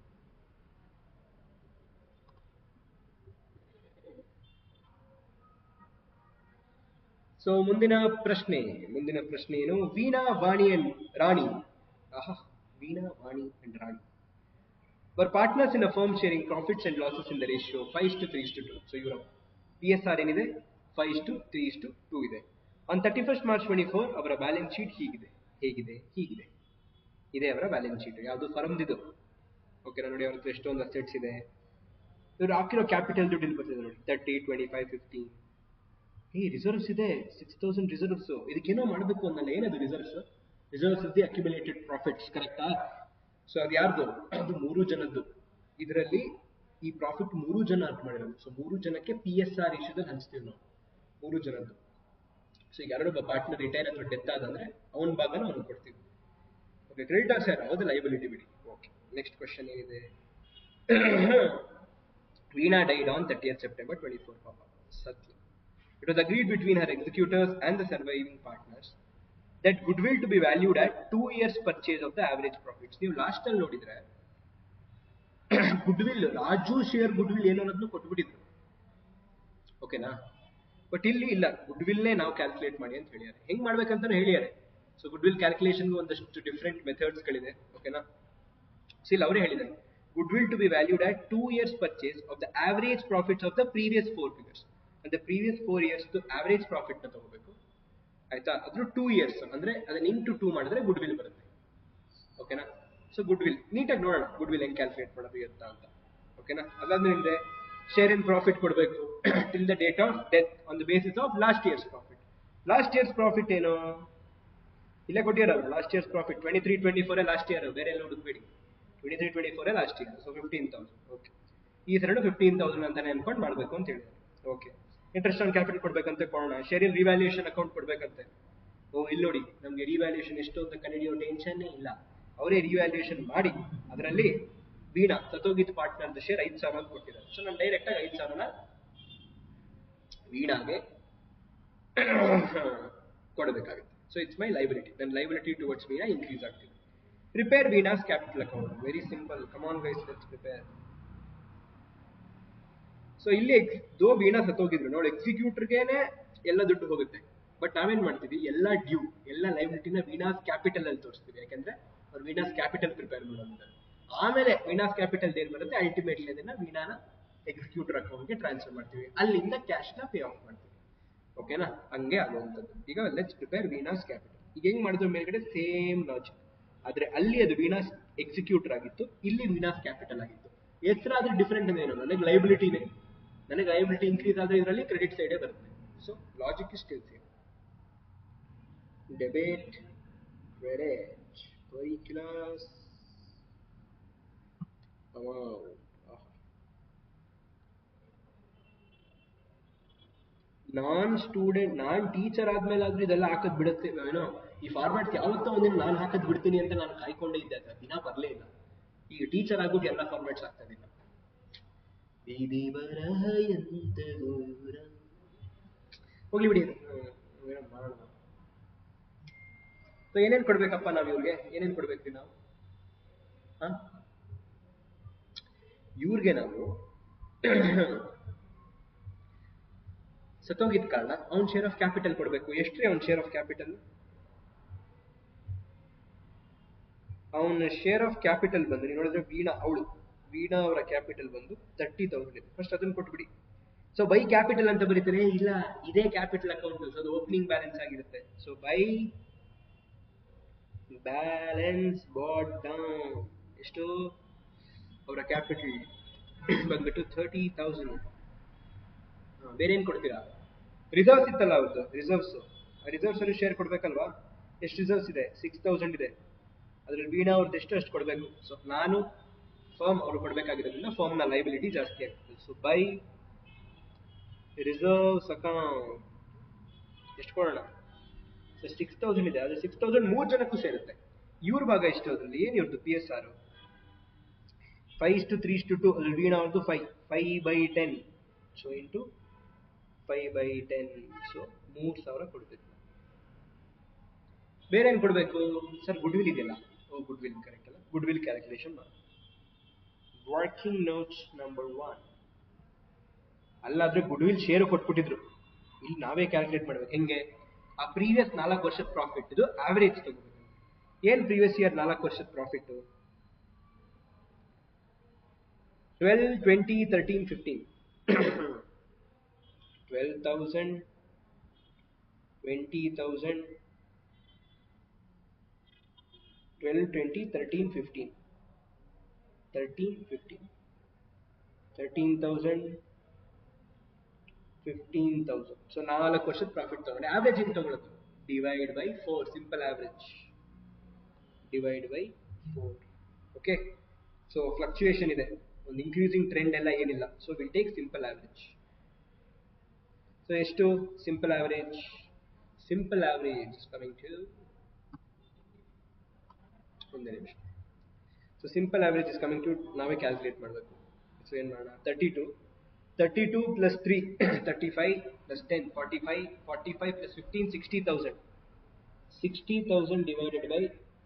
ಸೊ ಮುಂದಿನ ಪ್ರಶ್ನೆ ಏನು, Veena, Vani and Rani. Veena, Vani and Rani were partners in a firm sharing profits and losses in the ratio 5:3:2. So ಇವರ PSR ಏನಿದೆ 5:3:2 ಇದೆ. ಆನ್ 31st March 2024 ಅವರ ಬ್ಯಾಲೆನ್ಸ್ ಶೀಟ್ ಹೀಗಿದೆ. ಇದೆ ಅವರ ಬ್ಯಾಲೆನ್ಸ್ ಶೀಟ್. ಯಾವುದು ಫರ್ಮ್ದಿದು. ಓಕೆ ನೋಡಿ, ಅವ್ರ ಹತ್ರ ಎಷ್ಟೊಂದು ಅಸೆಟ್ಸ್ ಇದೆ. ಇವರು ಹಾಕಿರೋ ಕ್ಯಾಪಿಟಲ್ ದುಡ್ಡು ಇಲ್ಲಿ ಬರ್ತಿದೆ ನೋಡಿ, 30, 25, 15. ರಿಸರ್ವ್ಸ್ ಇದೆ 6,000 ರಿಸರ್ವ್ಸ್. ಇದಕ್ಕೇನೋ ಮಾಡಬೇಕು ಅನ್ನಲ್ಲ. ಏನದು reserves is the accumulated profits, ಕರೆಕ್ಟಾ. ಸೊ ಅದು ಯಾರ್ದು, ಅದು 3 ಜನದ್ದು. ಇದರಲ್ಲಿ ಈ ಪ್ರಾಫಿಟ್ 3 ಜನ ಅರ್ಥ ಮಾಡಿರೋದು. ಸೊ 3 ಜನಕ್ಕೆ PSR ರೇಷಿಯೋದಲ್ಲಿ ಹಂಚ್ತೀವಿ ನಾವು, 3 ಜನದ್ದು. ಸೊ ಈಗ ಯಾರೊಬ್ಬ ಪಾರ್ಟ್ನರ್ ರಿಟೈರ್ ಅಥವಾ ಡೆತ್ ಆದಂದ್ರೆ ಅವನ ಭಾಗನ ಅವ್ನು ಕೊಡ್ತೀವಿ. ಓಕೆ, ಕ್ರೆಡಿಟರ್ಸ್ ಯಾರು, ಹೌದು ಲೈಬಿಲಿಟಿ ಬಿಡಿ. ಓಕೆ, ನೆಕ್ಸ್ಟ್ ಕ್ವಶನ್ ಏನಿದೆ. Veena died on 30th September 2024. ಪಾಪ ಸತ್ಯ. It was agreed between her executors and the surviving partners that goodwill to be valued at 2 years purchase of the average profits. ನೀವು last ಅಲ್ಲಿ ನೋಡಿದ್ರೆ goodwill, Raju share goodwill ಏನು ಅನ್ನೋದನ್ನು ಕೊಟ್ಬಿಟ್ಟಿದ್ರು. ಓಕೆನಾ. But ಇಲ್ಲಿ ಇಲ್ಲ, ಗುಡ್ವಿಲ್ನೇ ನಾವು ಕ್ಯಾಲ್ಕುಲೇಟ್ ಮಾಡಿ ಅಂತ ಹೇಳಿದ್ದಾರೆ. ಹೆಂಗ್ ಮಾಡ್ಬೇಕಂತಾನು ಹೇಳಿದ್ದಾರೆ. ಸೊ ಗುಡ್ವಿಲ್ ಕ್ಯಾಲ್ಕುಲೇಷನ್ಗೆ ಒಂದಷ್ಟು ಡಿಫ್ರೆಂಟ್ ಮೆಥಡ್ಸ್ ಗಳಿದೆ. ಓಕೆನಾ. ಸೊ ಇಲ್ಲಿ ಅವರೇ ಹೇಳಿದ್ದಾರೆ, goodwill to be valued at 2 years purchase of the average profits of the previous 4 figures. and the previous 4 years average profit ನ ತಗೋಬೇಕು, ಆಯ್ತಾ. ಅದ್ರ 2 years ಅಂದ್ರೆ ಅದನ್ನ ಇಂಟು 2 ಮಾಡಿದ್ರೆ ಗುಡ್ವಿಲ್ ಬರುತ್ತೆ. ಓಕೆನಾ. ಸೊ ಗುಡ್ವಿಲ್ ನೀಟಾಗಿ ನೋಡೋಣ, ಗುಡ್ವಿಲ್ ಹೆಂಗ್ ಕ್ಯಾಲ್ಕುಲೇಟ್ ಮಾಡೋದು ಅಂತ. ಓಕೆನಾ. ಅದಾದ್ಮೇಲೆ ಶೇರ್ ಇನ್ ಪ್ರಾಫಿಟ್ ಕೊಡಬೇಕು till the date of death on the basis of last years profit. Last years profit ಏನು ಇಲ್ಲೇ ಕೊಟ್ಟಿರೋದು. Last years profit 23-24 last year, ಬೇರೆ ಎಲ್ಲ ಹುಡುಕ್ಬೇಡಿ. 23-24 ಲಾಸ್ಟ್ ಇಯರ್. ಸೊ 15,000. ಓಕೆ, ಈ ಸರಡು 15,000 ಅಂತಾನೆ ಅನ್ಕೊಂಡು ಮಾಡ್ಬೇಕು ಅಂತ ಹೇಳಿದ್ರು. ಓಕೆ, ಇಂಟ್ರೆಸ್ಟ್ ಆನ್ ಕ್ಯಾಪಿಟಲ್ ಕೊಡ್ಬೇಕಂತ ಕೊಡೋಣ. ಶೇರ್ ಇನ್ ರಿವ್ಯಾಲ್ಯೂಯೇಷನ್ ಅಕೌಂಟ್ ಕೊಡ್ಬೇಕಂತೆ. ಇಲ್ಲಿ ನೋಡಿ, ನಮ್ಗೆ ರಿವ್ಯಾಲ್ಯೂಯೇಷನ್ ಎಷ್ಟು ಅಂತ ಕಂಡಿಡಿಯೋ ಟೆನ್ಷನ್ ಇಲ್ಲ. ಅವರೇ ರಿವ್ಯಾಲ್ಯೂಯೇಷನ್ ಮಾಡಿ ಅದರಲ್ಲಿ ವೀಣಾ ಸತೋಗಿತ್ ಪಾರ್ಟ್ನರ್ ಶೇರ್ 5,000 ಅಂತ ಕೊಟ್ಟಿದ್ದಾರೆ. ಸೊ ನಾನು ಡೈರೆಕ್ಟ್ ಆಗಿ 5,000 ವೀಣಾಗೆ ಕೊಡಬೇಕಾಗುತ್ತೆ. So it's my liability. ನನ್ನ ಲೈಬಿಲಿಟಿ ಟುವರ್ಡ್ಸ್ ವೀಣಾ ಇನ್ಕ್ರೀಸ್ ಆಗ್ತಿದೆ. Prepare Veena's capital account. Very simple. Come on guys, let's prepare. So ಇಲ್ಲಿ ವೀಣಾ ಸತ್ತೋಗಿದ್ರು ನೋಡಿ, ಎಕ್ಸಿಕ್ಯೂಟರ್ಗೆನೆ ಎಲ್ಲ ದುಡ್ಡು ಹೋಗುತ್ತೆ. ಬಟ್ ನಾವೇನ್ ಮಾಡ್ತೀವಿ, ಎಲ್ಲ ಡ್ಯೂ, ಎಲ್ಲ ಲೈಬಿಲಿಟಿನ ವೀಣಾಸ್ ಕ್ಯಾಪಿಟಲ್ ಅಲ್ಲಿ ತೋರಿಸ್ತೀವಿ. ಯಾಕಂದ್ರೆ ಅವ್ರು ವೀಣಾಸ್ ಕ್ಯಾಪಿಟಲ್ ಪ್ರಿಪೇರ್ ಮಾಡೋದು. ಆಮೇಲೆ ವೀಣಾಸ್ ಕ್ಯಾಪಿಟಲ್ ಏನ್ ಬರುತ್ತೆ, ಅಲ್ಟಿಮೇಟ್ಲಿ ಅದನ್ನ ವೀಣಾನ ಎಕ್ಸಿಕ್ಯೂಟರ್ ಅಕೌಂಟ್ಗೆ ಟ್ರಾನ್ಸ್ಫರ್ ಮಾಡ್ತೀವಿ. ಅಲ್ಲಿಂದ ಕ್ಯಾಶ್ ನ ಪೇ ಆಫ್ ಮಾಡ್ತೀವಿ. ಓಕೆನಾ. ಹಂಗೆ ಆಗುವಂಥದ್ದು. ಈಗ ಲೆಟ್ಸ್ ಪ್ರಿಪೇರ್ ವೀಣಾಸ್ ಕ್ಯಾಪಿಟಲ್. ಈಗ ಹೆಂಗ್ ಮಾಡಿದ್ರು, ಮೇಲ್ಗಡೆ ಸೇಮ್ ಲಾಜಿಕ್, ಆದ್ರೆ ಅಲ್ಲಿ ಅದು ವೀಣಾಸ್ ಎಕ್ಸಿಕ್ಯೂಟರ್ ಆಗಿತ್ತು, ಇಲ್ಲಿ ವೀಣಾಸ್ ಕ್ಯಾಪಿಟಲ್ ಆಗಿತ್ತು. ಹೆಸರಾದ್ರೆ ಡಿಫ್ರೆಂಟ್ ಏನು, ನನಗೆ ಲೈಬಿಲಿಟಿನೇ. ನನಗೆ ಲೈಬಿಲಿಟಿ ಇನ್ಕ್ರೀಸ್ ಆದ್ರೆ ಇದರಲ್ಲಿ ಕ್ರೆಡಿಟ್ ಸೈಡೇ ಬರುತ್ತೆ. So logic is still same. Debit average particulars ನಾನ್ ಸ್ಟೂಡೆಂಟ್, ನಾನ್ ಟೀಚರ್ ಆದ್ಮೇಲೆ ಆದ್ರೂ ಇದೆಲ್ಲ ಹಾಕದ್ ಬಿಡುತ್ತೆ ಏನೋ. ಈ ಫಾರ್ಮ್ಯಾಟ್ ಯಾವತ್ತೋ ಒಂದಿನ ನಾನು ಹಾಕದ್ ಬಿಡ್ತೀನಿ ಅಂತ ನಾನು ಕಾಯ್ಕೊಂಡೇ ಇದ್ದೆ, ಅದು ದಿನ ಬರ್ಲೇ ಇಲ್ಲ. ಈಗ ಟೀಚರ್ ಆಗ್ಬಿಟ್ಟು ಎಲ್ಲ ಫಾರ್ಮ್ಯಾಟ್ಸ್ ಆಗ್ತದಿಲ್ಲ. ಬೀದಿ ಬರಹ ಎಂತ ದೂರ, ಹೋಗ್ಲಿ ಬಿಡಿ. ಮಾಡೋಣ. ಸೊ ಏನೇನ್ ಕೊಡ್ಬೇಕಪ್ಪ ನಾವ್ ಇವ್ರಿಗೆ, ಏನೇನ್ ಕೊಡ್ಬೇಕ್ರಿ ನಾವು? ಇವ್ರಿಗೆ ನಾವು ಸತ್ತೋಗಿದ್ ಕಾರಣ ಅವ್ನ್ ಶೇರ್ ಆಫ್ ಕ್ಯಾಪಿಟಲ್ ಕೊಡ್ಬೇಕು. ಎಷ್ಟ್ರಿ ಅವ್ನ್ ಶೇರ್ ಆಫ್ ಕ್ಯಾಪಿಟಲ್? ಅವನ ಶೇರ್ ಆಫ್ ಕ್ಯಾಪಿಟಲ್ ಬಂದ್ರಿ ನೋಡಿದ್ರೆ ವೀಣಾ ಅವರ ಕ್ಯಾಪಿಟಲ್ ಬಂದು 30,000 ಇದೆ. ಫಸ್ಟ್ ಅದನ್ನ ಕೊಟ್ಬಿಡಿ. ಸೊ ಬೈ ಕ್ಯಾಪಿಟಲ್ ಅಂತ ಬರೀತಾರೆ. ಇಲ್ಲ, ಇದೇ ಕ್ಯಾಪಿಟಲ್ ಅಕೌಂಟ್. ಸೊ ಅದು ಓಪನಿಂಗ್ ಬ್ಯಾಲೆನ್ಸ್ ಆಗಿರುತ್ತೆ. So by balance brought down ಎಷ್ಟು ಅವರ ಕ್ಯಾಪಿಟಲ್ ಬಂದ್ಬಿಟ್ಟು 30,000. ಬೇರೆ ಏನ್ ಕೊಡ್ತೀರಾ? ರಿಸರ್ವ್ಸ್ ಇತ್ತಲ್ಲ ಅವ್ರದ್ದು, ರಿಸರ್ವ್ಸ್ ಅಲ್ಲಿ ಶೇರ್ ಕೊಡ್ಬೇಕಲ್ವಾ? ಎಷ್ಟು ರಿಸರ್ವ್ಸ್ ಇದೆ? 6000 ಇದೆ. ಅದ್ರಲ್ಲಿ ವೀಣಾ ಅವ್ರದ್ದು ಅಷ್ಟು ಕೊಡ್ಬೇಕು. ಸೊ ನಾನು ಫರ್ಮ್ ಅವ್ರು ಕೊಡ್ಬೇಕಾಗಿರೋದ್ರಿಂದ ಫರ್ಮ್ ನ ಲೈಬಿಲಿಟಿ ಜಾಸ್ತಿ ಆಗ್ತದೆ. ಸೊ ಬೈ ರಿಸರ್ವ್ಸ್ ಅಕೌಂಟ್ ಎಷ್ಟು ಕೊಡೋಣ? ಸೊ 6000 ಇದೆ, ಅದು 6000 ಮೂರು ಜನಕ್ಕೂ ಸೇರುತ್ತೆ. ಇವ್ರ ಭಾಗ ಎಷ್ಟು ಅದ್ರಲ್ಲಿ? ಏನ್ ಇವ್ರದ್ದು PSR 5:3:2. ಅದ್ರಲ್ಲಿ ವೀಣಾ ಅವ್ರದ್ದು 5/10. So into 5/10. ಸೊ 3000 ಕೊಡ್ಬೇಕು. ಬೇರೆ ಏನ್ ಕೊಡ್ಬೇಕು ಸರ್? ಗುಡ್ ವಿಲ್ ಇದೆಯಲ್ಲ, ಗುಡ್ ವಿಲ್ ಕರೆಕ್ಟ್ ಅಲ್ಲ? ಗುಡ್ ವಿಲ್ ಕ್ಯಾಲ್ಕುಲೇಷನ್ ಮಾಡಿ. Working notes number 1. ಅಲ್ಲಾದ್ರೆ ಗುಡ್ ವಿಲ್ ಶೇರ್ ಕೊಟ್ಬಿಟ್ಟಿದ್ರು, ಇಲ್ಲಿ ನಾವೇ ಕ್ಯಾಲ್ಕುಲೇಟ್ ಮಾಡ್ಬೇಕು. ಹೆಂಗೆ? ಆ ಪ್ರೀವಿಯಸ್ 4 ವರ್ಷದ ಪ್ರಾಫಿಟ್ ಇದು ಆವರೇಜ್ ತಗೋಬೇಕು. ಏನ್ ಪ್ರೀವಿಯಸ್ ಇಯರ್ 4 ವರ್ಷದ ಪ್ರಾಫಿಟ್? 12, 20, 13, 15. 12,000, 20,000, 12, 20, 13, 15, 13, 15, 13,000, 15,000. ಸೊ 4 ವರ್ಷದ ಪ್ರಾಫಿಟ್ ತಗೊಂಡೆ. ಆವರೇಜ್ ಏನು ತಗೊಳ್ಳೋದು? Divide by 4. Simple average divide by 4. Okay. So fluctuation ಇದೆ, ಒಂದು ಇನ್ಕ್ರೀಸಿಂಗ್ ಟ್ರೆಂಡ್ ಎಲ್ಲ ಏನಿಲ್ಲ. So will take simple average. So ಎಷ್ಟು simple average? Simple average is coming to, ಒಂದೇ ನಿಮಿಷ. So simple average is coming to, ನಾವೇ ಕ್ಯಾಲ್ಕುಲೇಟ್ ಮಾಡಬೇಕು. So ಏನ್ ಮಾಡೋಣ? 32 plus 3 35 plus 10 45 45 plus 15 60,000. 60,000 divided by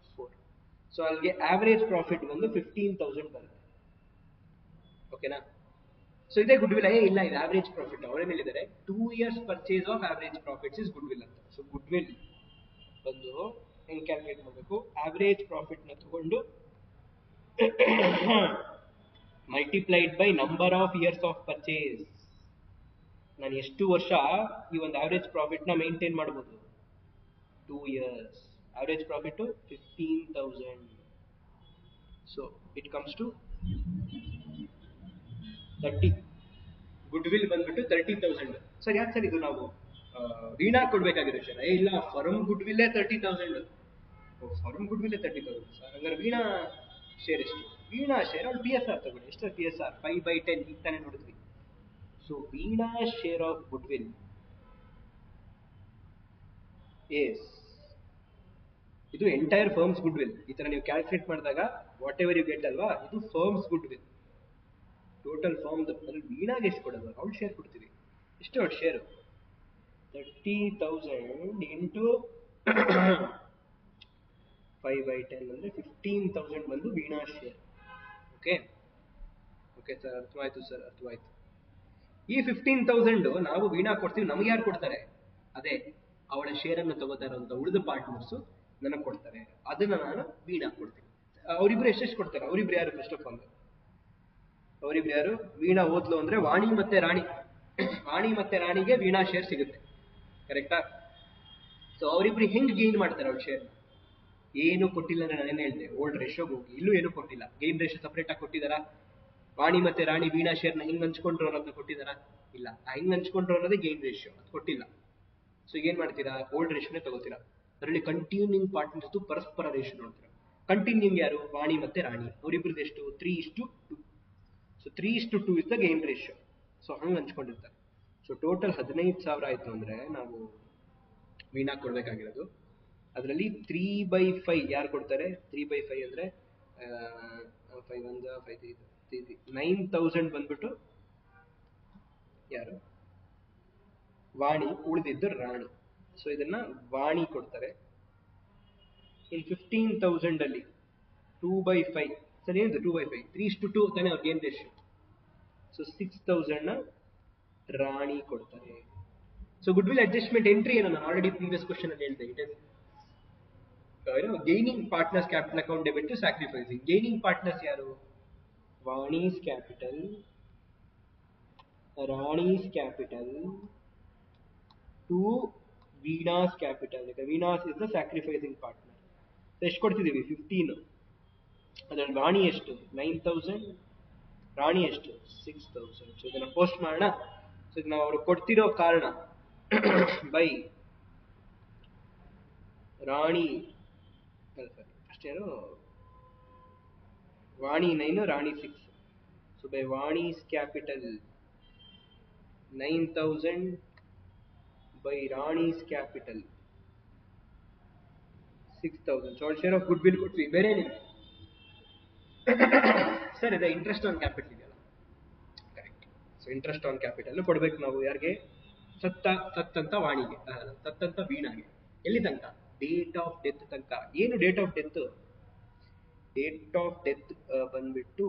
4. So ಅಲ್ಲಿಗೆ ಆವರೇಜ್ ಪ್ರಾಫಿಟ್ ಬಂದು 15,000 ಬರುತ್ತೆ. ಓಕೆನಾ? ಸೊ ಇದೇ ಗುಡ್ ವಿಲ್? ಇಲ್ಲ, ಇದು ಆವರೇಜ್ ಪ್ರಾಫಿಟ್. ಅವರೇ ಹೇಳಿದ್ದಾರೆ 2 years purchase of average profits is good will ಅಂತ. ಸೊ ಗುಡ್ ವಿಲ್ ಬಂದು ಹೆಂಗ್ ಕ್ಯಾಲ್ಕುಲೇಟ್ ಮಾಡಬೇಕು? ಆವರೇಜ್ ಪ್ರಾಫಿಟ್ ನ ತಗೊಂಡು multiplied by number of years of purchase. ನಾನು ಎಷ್ಟು ವರ್ಷ ಈ ಒಂದು ಆವರೇಜ್ ಪ್ರಾಫಿಟ್ ನ ಮೇಂಟೈನ್ ಮಾಡಬಹುದು? 2 years. Average profit 15,000. So it comes to 30. Goodwill ಬಂದ್ಬಿಟ್ಟು 30,000. ಸರ್ ಯಾಕೆ ಸರ್ ಇದು ನಾವು ವೀಣಾ ಕೊಡ್ಬೇಕಾಗಿದೆ ಸರ್? ಇಲ್ಲ, ಫರ್ಮ್ ಗುಡ್ ವಿಲ್ಲೇ 30,000. ಫರ್ಮ್ ಗುಡ್ ವಿಲ್ಲೇ 30,000 ಸರ್. ಹಂಗಾರೆ ವೀಣಾ ಶೇರ್ ಎಷ್ಟು? ವೀಣಾ ಶೇರ್ ಅವ್ರು PSR ತಗೊಳ್ಳಿ. ಎಷ್ಟು PSR? 5/10. ಈಗ ತಾನೇ ನೋಡಿದ್ವಿ. So Veena share of good will is, ಇದು ಎಂಟೈರ್ ಫರ್ಮ್ಸ್ ಗುಡ್ ವಿಲ್. ಈ ತರ ನೀವು ಕ್ಯಾಲ್ಕುಲೇಟ್ ಮಾಡಿದಾಗ ವಾಟ್ ಎವರ್ ಯು ಗೆಟ್ ಅಲ್ವಾ, ಇದು firms good will. Total firm ಅದ್ರಲ್ಲಿ ವೀಣಾಗೆ ಎಷ್ಟು ಕೊಡೋದು? ಅವ್ಳು ಶೇರ್ ಕೊಡ್ತೀವಿ. ಎಷ್ಟು ಅವ್ಳು ಶೇರು? 30,000 ಇಂಟು 5/10 ಅಂದ್ರೆ 15,000 ಬಂದು ವೀಣಾ ಶೇರ್. ಓಕೆ ಸರ್, ಅರ್ಥವಾಯ್ತು ಸರ್, ಅರ್ಥವಾಯ್ತು. ಈ 15,000 ನಾವು ವೀಣಾ ಕೊಡ್ತೀವಿ. ನಮ್ಗೆ ಯಾರು ಕೊಡ್ತಾರೆ? ಅದೇ ಅವಳ ಶೇರ್ ಅನ್ನು ತಗೋತಾ ಇರುವಂತ ಉಳಿದ ಪಾರ್ಟ್ನರ್ಸ್ ನನಗೆ ಕೊಡ್ತಾರೆ. ಅದನ್ನ ನಾನು ವೀಣಾ ಕೊಡ್ತೀನಿ. ಅವರಿಬ್ರು ಎಷ್ಟೆಷ್ಟು ಕೊಡ್ತಾರೆ? ಅವರಿಬ್ರು ಯಾರು? ಫಸ್ಟ್ ಆಫ್ ಆಲ್ ಅವರಿಬ್ರು ಯಾರು? ವೀಣಾ ಓದ್ಲು ಅಂದ್ರೆ ವಾಣಿ ಮತ್ತೆ ರಾಣಿ. ವಾಣಿ ಮತ್ತೆ ರಾಣಿಗೆ ವೀಣಾ ಶೇರ್ ಸಿಗುತ್ತೆ, ಕರೆಕ್ಟಾ? ಸೊ ಅವರಿಬ್ರು ಹೆಂಗ್ ಗೇನ್ ಮಾಡ್ತಾರೆ ಅವ್ರ ಶೇರ್? ಏನು ಕೊಟ್ಟಿಲ್ಲ ಅಂದ್ರೆ ನಾನೇನು ಹೇಳಿದೆ, ಓಲ್ಡ್ ರೇಷಿಯೋಗೆ ಹೋಗಿ. ಇಲ್ಲೂ ಏನು ಕೊಟ್ಟಿಲ್ಲ. ಗೇನ್ ರೇಷಿಯೋ ಸಪರೇಟ್ ಆಗಿ ಕೊಟ್ಟಿದಾರಾ? ವಾಣಿ ಮತ್ತೆ ರಾಣಿ ವೀಣಾ ಶೇರ್ನ ಹೆಂಗ್ ಹಂಚ್ಕೊಂಡ್ರು ಅನ್ನೋದನ್ನ ಕೊಟ್ಟಿದಾರಾ? ಇಲ್ಲ. ಹೆಂಗ್ ಹಂಚ್ಕೊಂಡ್ರು ಅನ್ನೋದೇ ಗೇನ್ ರೇಷಿಯೋ, ಅದು ಕೊಟ್ಟಿಲ್ಲ. ಸೊ ಏನ್ ಮಾಡ್ತೀರಾ? ಓಲ್ಡ್ ರೇಷಿಯೋನೇ ತಗೋತೀರಾ. ಅದರಲ್ಲಿ ಕಂಟಿನ್ಯೂಯಿಂಗ್ ಪಾರ್ಟ್ನರ್ಸ್ ಪರಸ್ಪರ ರೇಷಿಯೋ ನೋಡ್ತೀರಾ. ಕಂಟಿನ್ಯೂಯಿಂಗ್ ಯಾರು? ವಾಣಿ ಮತ್ತೆ ರಾಣಿ. ಅವರಿಬ್ರದ್ದು ಎಷ್ಟು? 3:2. So 3:2 is the gain ratio. So ಹಂಗೆ ಹಂಚ್ಕೊಂಡಿರ್ತಾರೆ. ಸೊ ಟೋಟಲ್ 15,000 ಆಯ್ತು ಅಂದ್ರೆ ನಾವು ವೀಣಾ ಕೊಡ್ಬೇಕಾಗಿರೋದು. ಅದರಲ್ಲಿ 3/5 ಯಾರು ಕೊಡ್ತಾರೆ? 3/5 ಅಂದ್ರೆ 5 1 5 9,000 ಬಂದ್ಬಿಟ್ಟು ಯಾರು? ವಾಣಿ. ಉಳಿದಿದ್ದು ರಾಣಿ. ಸೊ ಇದನ್ನ ವಾಣಿ ಕೊಡ್ತಾರೆ. ಇನ್ 15,000 ಅಲ್ಲಿ 2/5. ಸರಿ, ಏನಿದೆ 2/5? 3:2 ತಾನೇ ಅವ್ರ ಗೇನ್ ರೇಷಿಯೋ. ಸೊ 6,000 ನ ರಾಣಿ ಕೊಡ್ತಾರೆ. So goodwill adjustment entry ಏನು? ನಾನು ಆಲ್ರೆಡಿ ಪ್ರೀವಿಯಸ್ ಕ್ವಶನ್ ಅಲ್ಲಿ ಹೇಳಿದೆ. It is gaining partners capital account debit to sacrificing. Gaining partners ಯಾರು? Vani's capital, Rani's capital to Veena's capital. Veena's is the sacrificing partner. ಎಷ್ಟು ಕೊಡ್ತಿದ್ದೀವಿ? 15. ಅದ್ರಲ್ಲಿ ವಾಣಿ ಎಷ್ಟು? 9,000. ರಾಣಿ ಎಷ್ಟು? 6,000. ಸೊ ಇದನ್ನ ಪೋಸ್ಟ್ ಮಾಡೋಣ. ಸೊ ನಾವು ಅವರು ಕೊಡ್ತಿರೋ ಕಾರಣ ಬೈ ರಾಣಿ ಫಸ್ಟ್ ಯಾರು Vani 9 Rani 6. So by Vani's capital 9000 by Rani's capital 6000. So share of goodwill ಕೊಡ್ತೀವಿ, ಬೇರೆ ಏನಿಲ್ಲ ಸರ್. ಇದೆ ಇಂಟ್ರೆಸ್ಟ್ ಆನ್ ಕ್ಯಾಪಿಟಲ್ ಇದೆಯಲ್ಲ, correct. So interest on capital ಕೊಡ್ಬೇಕು ನಾವು ಯಾರಿಗೆ? ಸತ್ತಂತ ವಾಣಿಗೆ, ಸತ್ತಂತ ವೀಣಾಗೆ. ಎಲ್ಲಿ ತನಕ? ಡೇಟ್ ಆಫ್ ಡೆತ್ ತನಕ. ಏನು date of death? Date of death ಬಂದ್ಬಿಟ್ಟು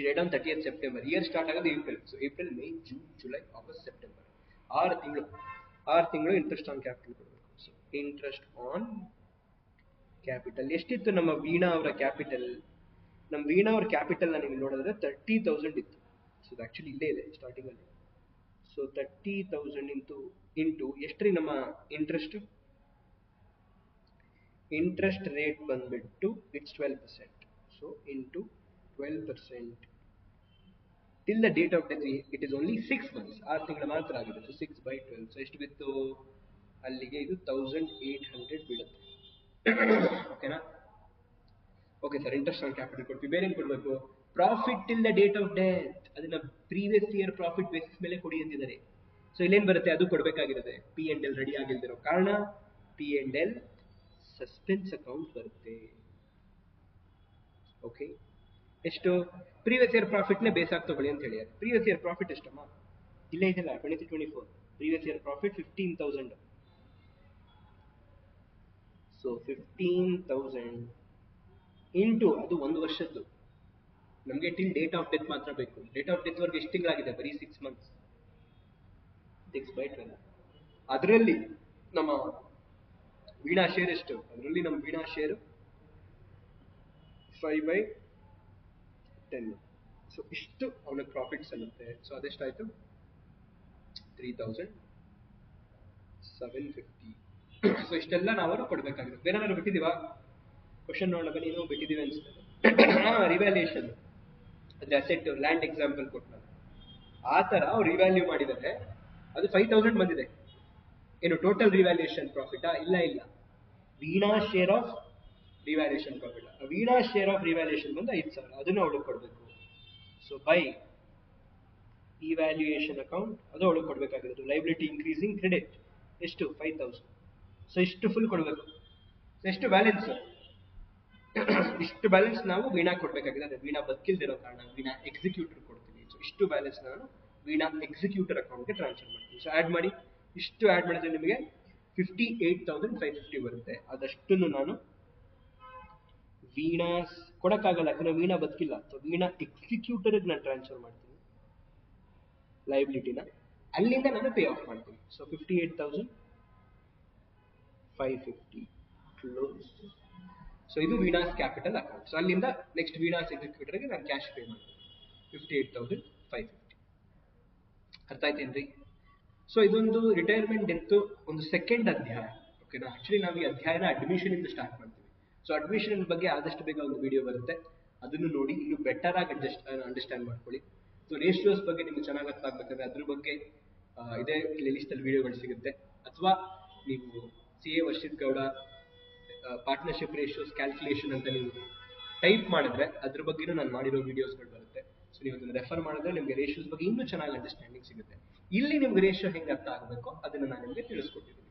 date on 30th September. Year start ಆಗೋದು April. So April, May, June, July, August, September, 6 ತಿಂಗಳು ಇಂಟ್ರೆಸ್ಟ್ ಆನ್ ಕ್ಯಾಪಿಟಲ್ ಕೊಡಬೇಕು. ಸೊ ಇಂಟ್ರೆಸ್ಟ್ ಆನ್ ಕ್ಯಾಪಿಟಲ್ ಎಷ್ಟಿತ್ತು ನಮ್ಮ ವೀಣಾ ಅವರ ಕ್ಯಾಪಿಟಲ್? ನಮ್ಮ ವೀಣಾ ಅವರ ಕ್ಯಾಪಿಟಲ್ ನೀವು ನೋಡಿದ್ರೆ 30,000 ಇತ್ತು. ಸೊ ಇದು ಆಕ್ಚುಲಿ ಇಲ್ಲೇ ಇದೆ ಸ್ಟಾರ್ಟಿಂಗ್ ಅಲ್ಲಿ. ಸೊ 30,000 ಇಂಟು ಎಷ್ಟ್ರಿ ನಮ್ಮ ಇಂಟ್ರೆಸ್ಟ್ ರೇಟ್ ಬಂದ್ಬಿಟ್ಟು it's 12%. So into 12% till the date of death it is only 6 months. 6 ತಿಂಗಳು ಮಾತ್ರ ಆಗಿದೆ. So 6 by 12. ಸೊ ಎಷ್ಟು ಬಿತ್ತು ಅಲ್ಲಿಗೆ? ಇದು 1800 ಬೀಳುತ್ತೆ. ಓಕೆನಾ? Okay sir, interest on capital ಕೊಡ್ತೀವಿ. ಬೇರೆ ಏನು ಕೊಡಬೇಕು? Profit till the date of death. ಅದನ್ನ ಪ್ರೀವಿಯಸ್ ಇಯರ್ ಪ್ರಾಫಿಟ್ ಬೇಸಿಸ್ ಮೇಲೆ ಕೊಡಿ ಅಂತಿದ್ದಾರೆ. ಸೊ ಇಲ್ಲೇನು ಬರುತ್ತೆ? ಅದು ಕೊಡಬೇಕಾಗಿರುತ್ತೆ. P&L ರೆಡಿ ಆಗಿಲ್ದಿರೋ ಕಾರಣ P&L ಸಸ್ಪೆನ್ಸ್ ಅಕೌಂಟ್ ಬರುತ್ತೆ. ಓಕೆ, ಎಷ್ಟು? ಪ್ರೀವಿಯಸ್ ಇಯರ್ ಪ್ರಾಫಿಟ್ ನೇ ಬೇಸ್ ಆಗಿ ತಗೊಳ್ಳಿ ಅಂತ ಹೇಳಿ. ಪ್ರೀವಿಯಸ್ ಇಯರ್ ಪ್ರಾಫಿಟ್ ಎಷ್ಟಮ್ಮ? ಇಲ್ಲೇ ಇದೆಲ್ಲ 23-24. Previous year profit 15,000. So 15,000 into ಅದು ಒಂದು ವರ್ಷದ್ದು. ನಮಗೆ ಟಿಲ್ ಡೇಟ್ ಆಫ್ ಡೆತ್ ಮಾತ್ರ ಬೇಕು. ಡೇಟ್ ಆಫ್ ಡೆತ್ ವರ್ಗೆ ಎಷ್ಟು ತಿಂಗಳಾಗಿದೆ? ಬರೀ 6 months. 6 by 12. ಅದರಲ್ಲಿ ನಮ್ಮ ವೀಣಾ ಶೇರ್ ಎಷ್ಟು? ಅದರಲ್ಲಿ ನಮ್ಮ ವೀಣಾ ಶೇರ್ 5 by 10. ಸೊ ಇಷ್ಟು ಅವನಿಗೆ ಪ್ರಾಫಿಟ್ಸ್ ಅನ್ನುತ್ತೆ. ಸೊ ಅದೆಷ್ಟಾಯ್ತು? 3,750. ಸೊ ಇಷ್ಟೆಲ್ಲ ನಾವು ಕೊಡ್ಬೇಕಾಗಿರುತ್ತೆ. ಬೇರೆ ಬಿಟ್ಟಿದೀವಾ? ಕ್ವಶನ್ ನೋಡೋಣ ಬನ್ನಿ. ಏನೋ ಬಿಟ್ಟಿದೀವಿ ಅನ್ಸುತ್ತೆ. ರಿವ್ಯಾಲ್ಯೂಯೇಷನ್ ಅದ್ರ ಅಸೆಟ್ ಲ್ಯಾಂಡ್ ಎಕ್ಸಾಂಪಲ್ ಕೊಟ್ಟಲ್ಲ, ಆ ತರ ಅವ್ರು ರಿವ್ಯಾಲ್ಯೂ ಮಾಡಿದರೆ ಅದು 5,000 ಬಂದಿದೆ. ಏನು ಟೋಟಲ್ ರಿವ್ಯಾಲ್ಯೂಯೇಷನ್ ಪ್ರಾಫಿಟಾ? ಇಲ್ಲ. Veena share of revaluation profit. Veena share of revaluation ಬಂದು 5,000. ಅದನ್ನು ಅವಳು ಕೊಡಬೇಕು. ಸೊ ಬೈ ಇವ್ಯಾಲ್ಯೂಯೇಷನ್ ಅಕೌಂಟ್ ಅದು ಅವಳು ಕೊಡಬೇಕಾಗಿರೋದು. ಲೈಬಿಲಿಟಿ ಇನ್ಕ್ರೀಸಿಂಗ್ ಕ್ರೆಡಿಟ್ ಎಷ್ಟು? 5,000. ಸೊ ಇಷ್ಟು ಫುಲ್ ಕೊಡಬೇಕು. ಎಷ್ಟು ಬ್ಯಾಲೆನ್ಸ್? ಇಷ್ಟು ಬ್ಯಾಲೆನ್ಸ್ ನಾವು ವೀಣಾ ಕೊಡಬೇಕಾಗಿದೆ. ಅದೇ ವೀಣಾ ಬದುಕಿಲ್ದಿರೋ ಕಾರಣ ವೀಣಾ ಎಕ್ಸಿಕ್ಯೂಟರ್ ಕೊಡ್ತೀವಿ. ಸೊ ಇಷ್ಟು ಬ್ಯಾಲೆನ್ಸ್ ನಾನು ವೀಣಾ ಎಕ್ಸಿಕ್ಯೂಟರ್ ಅಕೌಂಟ್ಗೆ ಟ್ರಾನ್ಸ್ಫರ್ ಮಾಡ್ತೀವಿ. ಸೊ ಆ್ಯಡ್ ಮಾಡಿ. ಇಷ್ಟು ಆ್ಯಡ್ ಮಾಡಿದ್ರೆ ನಿಮಗೆ 58,550 ಬರುತ್ತೆ. ಅದಷ್ಟನ್ನು ನಾನು ವೀಣಾ ಕೊಡಕ್ಕಾಗಲ್ಲ, ಯಾಕಂದ್ರೆ ವೀಣಾ ಬದುಕಿಲ್ಲ. ಸೊ ವೀಣಾ ಎಕ್ಸಿಕ್ಯೂಟರ್ಗೆ ನಾನು ಟ್ರಾನ್ಸ್ಫರ್ ಮಾಡ್ತೀನಿ ಲೈಬಿಲಿಟಿನ. ಅಲ್ಲಿಂದ ನಾನು ಪೇ ಆಫ್ ಮಾಡ್ತೀನಿ. So 58,550 close. ಸೊ ಇದು ವೀಣಾಸ್ ಕ್ಯಾಪಿಟಲ್ ಅಕೌಂಟ್. ಸೊ ಅಲ್ಲಿಂದ ನೆಕ್ಸ್ಟ್ ವೀಣಾಸ್ ಎಕ್ಸಿಕ್ಯೂಟರ್ಗೆ ನಾನು ಕ್ಯಾಶ್ ಪೇ ಮಾಡ್ತೀನಿ 58,550. ಅರ್ಥ ಆಯ್ತೇನ್ರಿ? ಸೊ ಇದೊಂದು ರಿಟೈರ್ಮೆಂಟ್ ಡೆತ್ ಒಂದು ಸೆಕೆಂಡ್ ಅಧ್ಯಾಯ. ಓಕೆನಾ? ಆಕ್ಚುಲಿ ನಾವು ಈ ಅಧ್ಯಾಯನ ಅಡ್ಮಿಷನ್ ಇಂದ ಸ್ಟಾರ್ಟ್ ಮಾಡ್ತೀವಿ. ಸೊ ಅಡ್ಮಿಷನ್ ಬಗ್ಗೆ ಆದಷ್ಟು ಬೇಗ ಒಂದು ವಿಡಿಯೋ ಬರುತ್ತೆ, ಅದನ್ನು ನೋಡಿ ಇನ್ನೂ ಬೆಟರ್ ಆಗಿ ಅಂಡರ್ಸ್ಟ್ಯಾಂಡ್ ಮಾಡ್ಕೊಳ್ಳಿ. ಸೊ ರೇಷಿಯೋಸ್ ಬಗ್ಗೆ ನಿಮ್ಗೆ ಚೆನ್ನಾಗಿ ಅರ್ಥ ಆಗ್ಬೇಕಂದ್ರೆ ಅದ್ರ ಬಗ್ಗೆ ಇದೇ ಪ್ಲೇಲಿಸ್ಟ್ ಅಲ್ಲಿ ವಿಡಿಯೋಗಳು ಸಿಗುತ್ತೆ. ಅಥವಾ ನೀವು CA Varshith Gowda partnership ratios calculation ಅಂತ ನೀವು ಟೈಪ್ ಮಾಡಿದ್ರೆ ಅದ್ರ ಬಗ್ಗೆನೂ ನಾನು ಮಾಡಿರೋ ವಿಡಿಯೋಸ್ಗಳು ಬರುತ್ತೆ. ಸೊ ನೀವು ಅದನ್ನು ರೆಫರ್ ಮಾಡಿದ್ರೆ ನಿಮಗೆ ರೇಷಿಯೋಸ್ ಬಗ್ಗೆ ಇನ್ನೂ ಚೆನ್ನಾಗಿ ಅಂಡರ್ಸ್ಟ್ಯಾಂಡಿಂಗ್ ಸಿಗುತ್ತೆ. ಇಲ್ಲಿ ನಿಮ್ಗೆ ರೇಷಿಯೋ ಹೆಂಗೆ ಅರ್ಥ ಆಗಬೇಕು ಅದನ್ನು ನಾನು ನಿಮಗೆ ತಿಳಿಸ್ಕೊಟ್ಟಿದ್ದೀನಿ.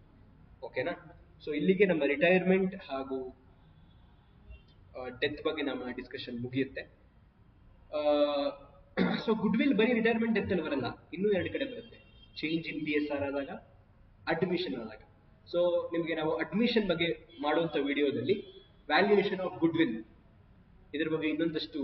ಓಕೆನಾ? ಸೊ ಇಲ್ಲಿಗೆ ನಮ್ಮ ರಿಟೈರ್ಮೆಂಟ್ ಹಾಗೂ ಡೆತ್ ಬಗ್ಗೆ ನಮ್ಮ ಡಿಸ್ಕಷನ್ ಮುಗಿಯುತ್ತೆ. ಸೊ ಗುಡ್ ವಿಲ್ ಬರೀ ರಿಟೈರ್ಮೆಂಟ್ ಡೆತ್ ಅಲ್ಲಿ ಬರಲ್ಲ, ಇನ್ನೂ 2 ಕಡೆ ಬರುತ್ತೆ. ಚೇಂಜ್ ಇನ್ PSR ಆದಾಗ, ಅಡ್ಮಿಷನ್ ಆದಾಗ. ಸೊ ನಿಮಗೆ ನಾವು ಅಡ್ಮಿಷನ್ ಬಗ್ಗೆ ಮಾಡುವಂಥ ವಿಡಿಯೋದಲ್ಲಿ ವ್ಯಾಲ್ಯೂಯೇಷನ್ ಆಫ್ ಗುಡ್ ವಿಲ್ ಇದ್ರ ಬಗ್ಗೆ ಇನ್ನೊಂದಷ್ಟು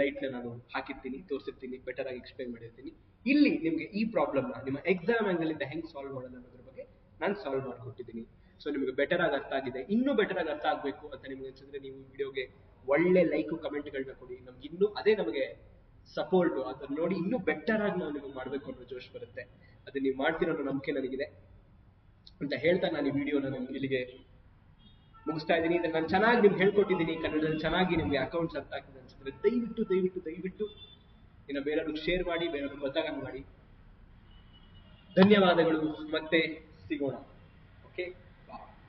ಲೈಟ್ನ ನಾನು ಹಾಕಿರ್ತೀನಿ, ತೋರಿಸಿರ್ತೀನಿ, ಬೆಟರ್ ಆಗಿ ಎಕ್ಸ್ಪ್ಲೈನ್ ಮಾಡಿರ್ತೀನಿ. ಇಲ್ಲಿ ನಿಮಗೆ ಈ ಪ್ರಾಬ್ಲಮ್ನ ನಿಮ್ಮ ಎಕ್ಸಾಮ್ ಆಂಗಲ್ ಇಂದ ಹೆಂಗೆ ಸಾಲ್ವ್ ಮಾಡೋದು ಅನ್ನೋದ್ರ ಬಗ್ಗೆ ನಾನು ಸಾಲ್ವ್ ಮಾಡಿಕೊಟ್ಟಿದ್ದೀನಿ. ಸೊ ನಿಮಗೆ ಬೆಟರ್ ಆಗಿ ಅರ್ಥ ಆಗಿದೆ. ಇನ್ನೂ ಬೆಟರ್ ಆಗಿ ಅರ್ಥ ಆಗಬೇಕು ಅಂತ ನಿಮ್ಗೆ ಅನ್ಸಿದ್ರೆ ನೀವು ವಿಡಿಯೋಗೆ ಒಳ್ಳೆ ಲೈಕು ಕಮೆಂಟ್ಗಳನ್ನ ಕೊಡಿ. ನಮ್ಗೆ ಇನ್ನೂ ಅದೇ ನಮಗೆ ಸಪೋರ್ಟ್. ಅದನ್ನ ನೋಡಿ ಇನ್ನೂ ಬೆಟರ್ ಆಗಿ ನಾವು ನಿಮಗೆ ಮಾಡಬೇಕು ಅನ್ನೋ ಜೋಶ್ ಬರುತ್ತೆ. ಅದನ್ನ ನೀವು ಮಾಡ್ತಿರೋ ನಂಬಿಕೆ ನನಗಿದೆ ಅಂತ ಹೇಳ್ತಾ ನಾನು ಈ ವಿಡಿಯೋನ ನಾನು ಇಲ್ಲಿಗೆ ಮುಗಿಸ್ತಾ ಇದ್ದೀನಿ. ನಾನು ಚೆನ್ನಾಗಿ ನಿಮ್ಗೆ ಹೇಳ್ಕೊಟ್ಟಿದ್ದೀನಿ, ಕನ್ನಡದಲ್ಲಿ ಚೆನ್ನಾಗಿ ನಿಮಗೆ ಅಕೌಂಟ್ಸ್ ಅರ್ಥ ಆಗ್ತದೆ ಅನ್ಸಿದ್ರೆ ದಯವಿಟ್ಟು ಇನ್ನು ಬೇರೆಯವ್ರಿಗೆ ಶೇರ್ ಮಾಡಿ, ಬೇರೆಯವ್ರಿಗೆ ಗೊತ್ತಾಗಂಗ್ ಮಾಡಿ. ಧನ್ಯವಾದಗಳು, ಮತ್ತೆ ಸಿಗೋಣ. ಓಕೆ, ಬಾಯ್.